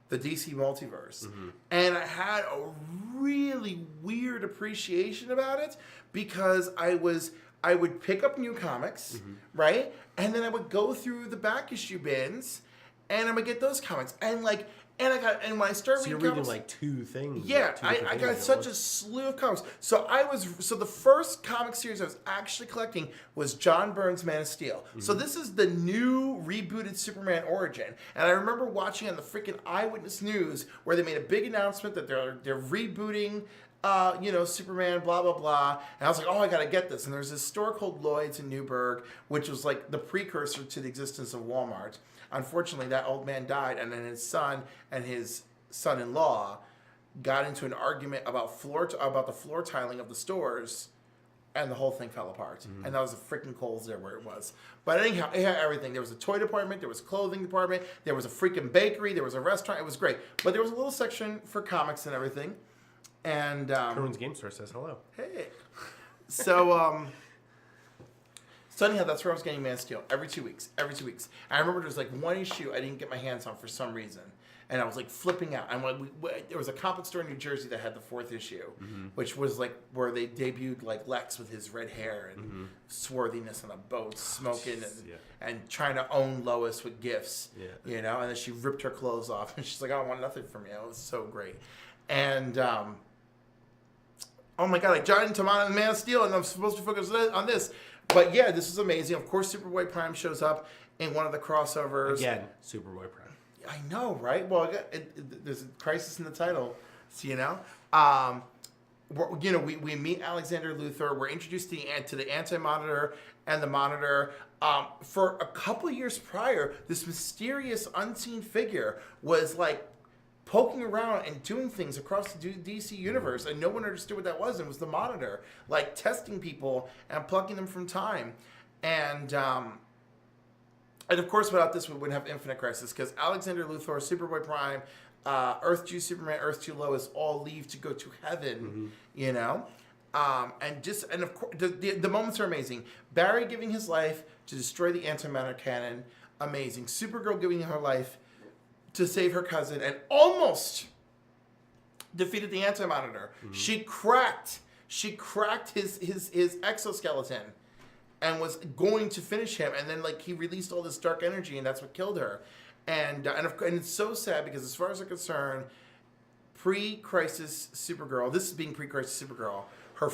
the DC multiverse. And I had a really weird appreciation about it because I would pick up new comics, right? And then I would go through the back issue bins and I would get those comics. And when I started So you're reading reading comics, like two things. yeah, two I different got things such at a once. slew of comics. So the first comic series I was actually collecting was John Byrne's Man of Steel. So this is the new rebooted Superman origin. And I remember watching on the freaking Eyewitness News where they made a big announcement that they're rebooting Superman, blah, blah, blah. And I was like, oh, I got to get this. And there's this store called Lloyd's in Newburgh, which was like the precursor to the existence of Walmart. Unfortunately, that old man died, and then his son and his son-in-law got into an argument about the floor tiling of the stores, and the whole thing fell apart. And that was the freaking Kohl's there where it was. But anyhow, it had everything. There was a toy department, there was a clothing department, there was a freaking bakery, there was a restaurant. It was great. But there was a little section for comics and everything. And Kerwin's Game Store says hello. hey. So anyhow, that's where I was getting Man of Steel every 2 weeks. I remember there was like one issue I didn't get my hands on for some reason. And I was like flipping out. And there was a comic store in New Jersey that had the 4th issue, which was like where they debuted like Lex with his red hair and swarthiness on a boat, smoking and trying to own Lois with gifts. Yeah. You know, and then she ripped her clothes off and she's like, I don't want nothing from you. It was so great. And oh my God, I John Tamana and Man of Steel, and I'm supposed to focus on this. But yeah, this is amazing. Of course, Superboy Prime shows up in one of the crossovers. Again, Superboy Prime. I know, right? Well, there's a crisis in the title, so, you know. We meet Alexander Luthor. We're introduced to the Anti-Monitor and the Monitor. For a couple years prior, this mysterious unseen figure was like poking around and doing things across the DC universe, and no one understood what that was. And it was the Monitor, like testing people and plucking them from time. And of course, without this, we wouldn't have Infinite Crisis, because Alexander Luthor, Superboy Prime, Earth 2 Superman, Earth 2 Lois all leave to go to heaven, you know? And of course, the moments are amazing. Barry giving his life to destroy the antimatter cannon, amazing. Supergirl giving her life to save her cousin and almost defeated the Anti-Monitor. She cracked his exoskeleton and was going to finish him, and then like he released all this dark energy, and that's what killed her. And it's so sad because as far as I'm concerned, pre-crisis Supergirl, this is being pre-crisis Supergirl, her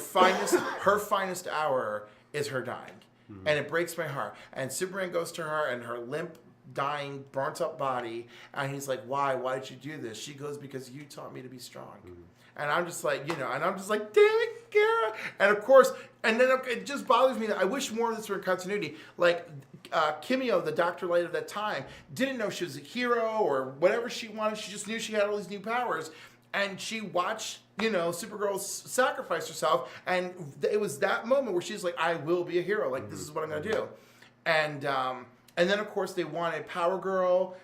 finest hour is her dying. And it breaks my heart. And Superman goes to her and her limp, dying, burnt up body, and he's like, why did you do this? She goes, because you taught me to be strong. And I'm just like, damn it, Kara. And of course, and then it just bothers me that I wish more of this were in continuity. Like Kimio, the Dr. Light of that time, didn't know she was a hero or whatever she wanted. She just knew she had all these new powers, and she watched Supergirl sacrifice herself, and it was that moment where she's like, I will be a hero. Like, this is what I'm going to do. And then, of course, they wanted Power Girl.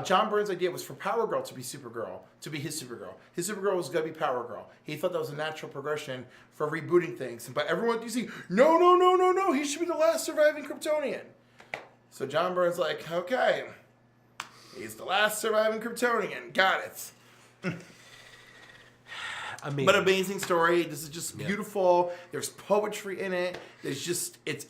John Byrne's idea was for Power Girl to be Supergirl, to be his Supergirl. His Supergirl was going to be Power Girl. He thought that was a natural progression for rebooting things. But everyone at DC, no, he should be the last surviving Kryptonian. So John Byrne's like, okay, he's the last surviving Kryptonian. Got it. Amazing. But amazing story. This is just beautiful. There's poetry in it. It's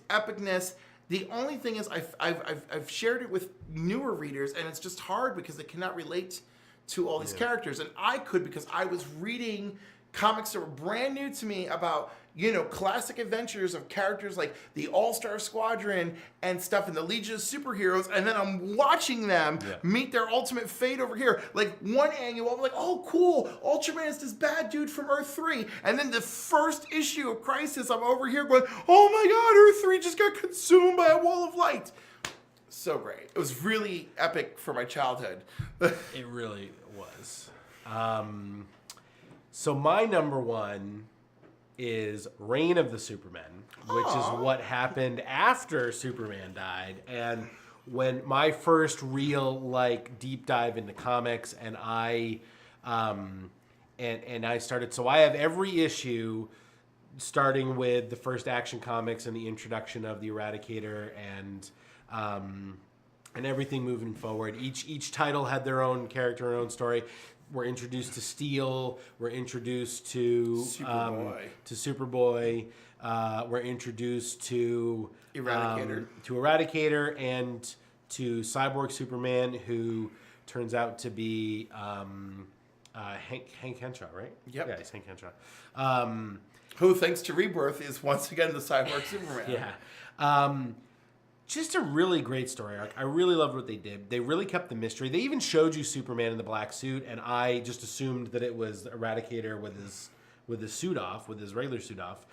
epicness. The only thing is, I've shared it with newer readers, and it's just hard because they cannot relate to all these characters. And I could, because I was reading comics that were brand new to me about classic adventures of characters like the All-Star Squadron and stuff in the Legion of Superheroes, and then I'm watching them meet their ultimate fate over here. Like one annual, I'm like, oh cool, Ultraman is this bad dude from Earth 3. And then the first issue of Crisis, I'm over here going, oh my god, Earth 3 just got consumed by a wall of light. So great. It was really epic for my childhood. It really was. So my number one is Reign of the Supermen, which is what happened after Superman died. And when my first real deep dive into comics, and I I started, so I have every issue starting with the first Action Comics and the introduction of the Eradicator and everything moving forward. Each title had their own character, their own story. We're introduced to Steel. We're introduced to Superboy. We're introduced to Eradicator and to Cyborg Superman, who turns out to be Hank Henshaw, right? Yep. Yeah, he's Hank Henshaw. Who, thanks to Rebirth, is once again the Cyborg Superman. Yeah. Just a really great story arc. I really loved what they did. They really kept the mystery. They even showed you Superman in the black suit, and I just assumed that it was Eradicator with his suit off, with his regular suit off,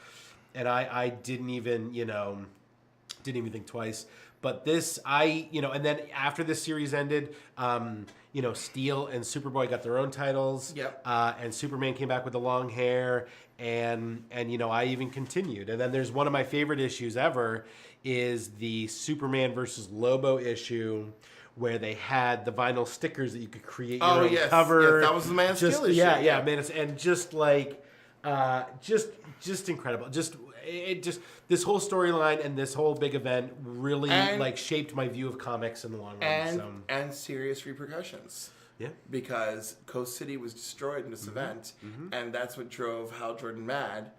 and I didn't even think twice. But this, and then after this series ended, Steel and Superboy got their own titles. Yep. And Superman came back with the long hair, and I even continued. And then there's one of my favorite issues ever is the Superman versus Lobo issue, where they had the vinyl stickers that you could create your own cover. Yes, that was the Man of Steel issue. Yeah, Man, and just incredible. This whole storyline and this whole big event really shaped my view of comics in the long run. And serious repercussions. Yeah. Because Coast City was destroyed in this event, and that's what drove Hal Jordan mad.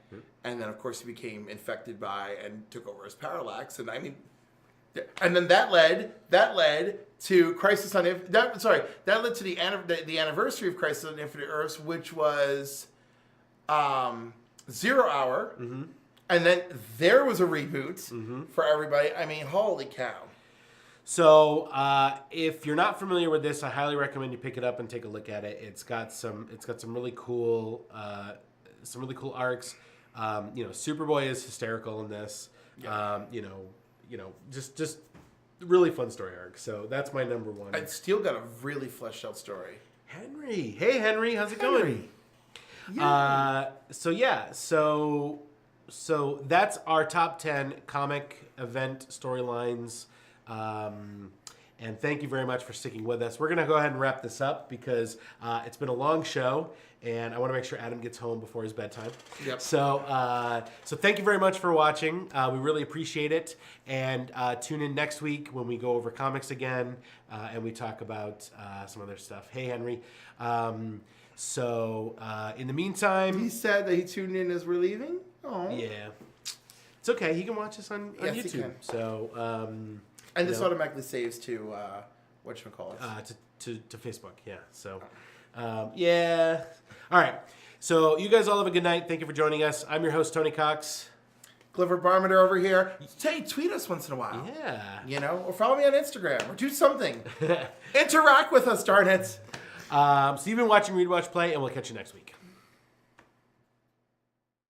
And then, of course, he became infected by and took over as Parallax. And and then that led to Crisis on that led to the anniversary of Crisis on Infinite Earths, which was 0 Hour. And then there was a reboot for everybody. I mean, holy cow. So if you're not familiar with this, I highly recommend you pick it up and take a look at it. It's got some really cool arcs. Superboy is hysterical in this. Yeah. Just really fun story arc. So that's my number one. And Steel got a really fleshed out story. Henry, hey Henry, how's it going? Yeah. So that's our top 10 comic event storylines. And thank you very much for sticking with us. We're going to go ahead and wrap this up because it's been a long show, and I want to make sure Adam gets home before his bedtime. Yep. So thank you very much for watching. We really appreciate it. And tune in next week when we go over comics again, and we talk about some other stuff. Hey, Henry. In the meantime... He said that he tuned in as we're leaving? Oh. Yeah. It's okay. He can watch us on yes, YouTube. He can. So... and this automatically saves to whatchamacallit? To Facebook, yeah. So, yeah. All right. So you guys all have a good night. Thank you for joining us. I'm your host, Tony Cox. Clifford Barmender over here. Hey, tweet us once in a while. Yeah. Or follow me on Instagram, or do something. Interact with us, darn it. So you've been watching Read, Watch, Play, and we'll catch you next week.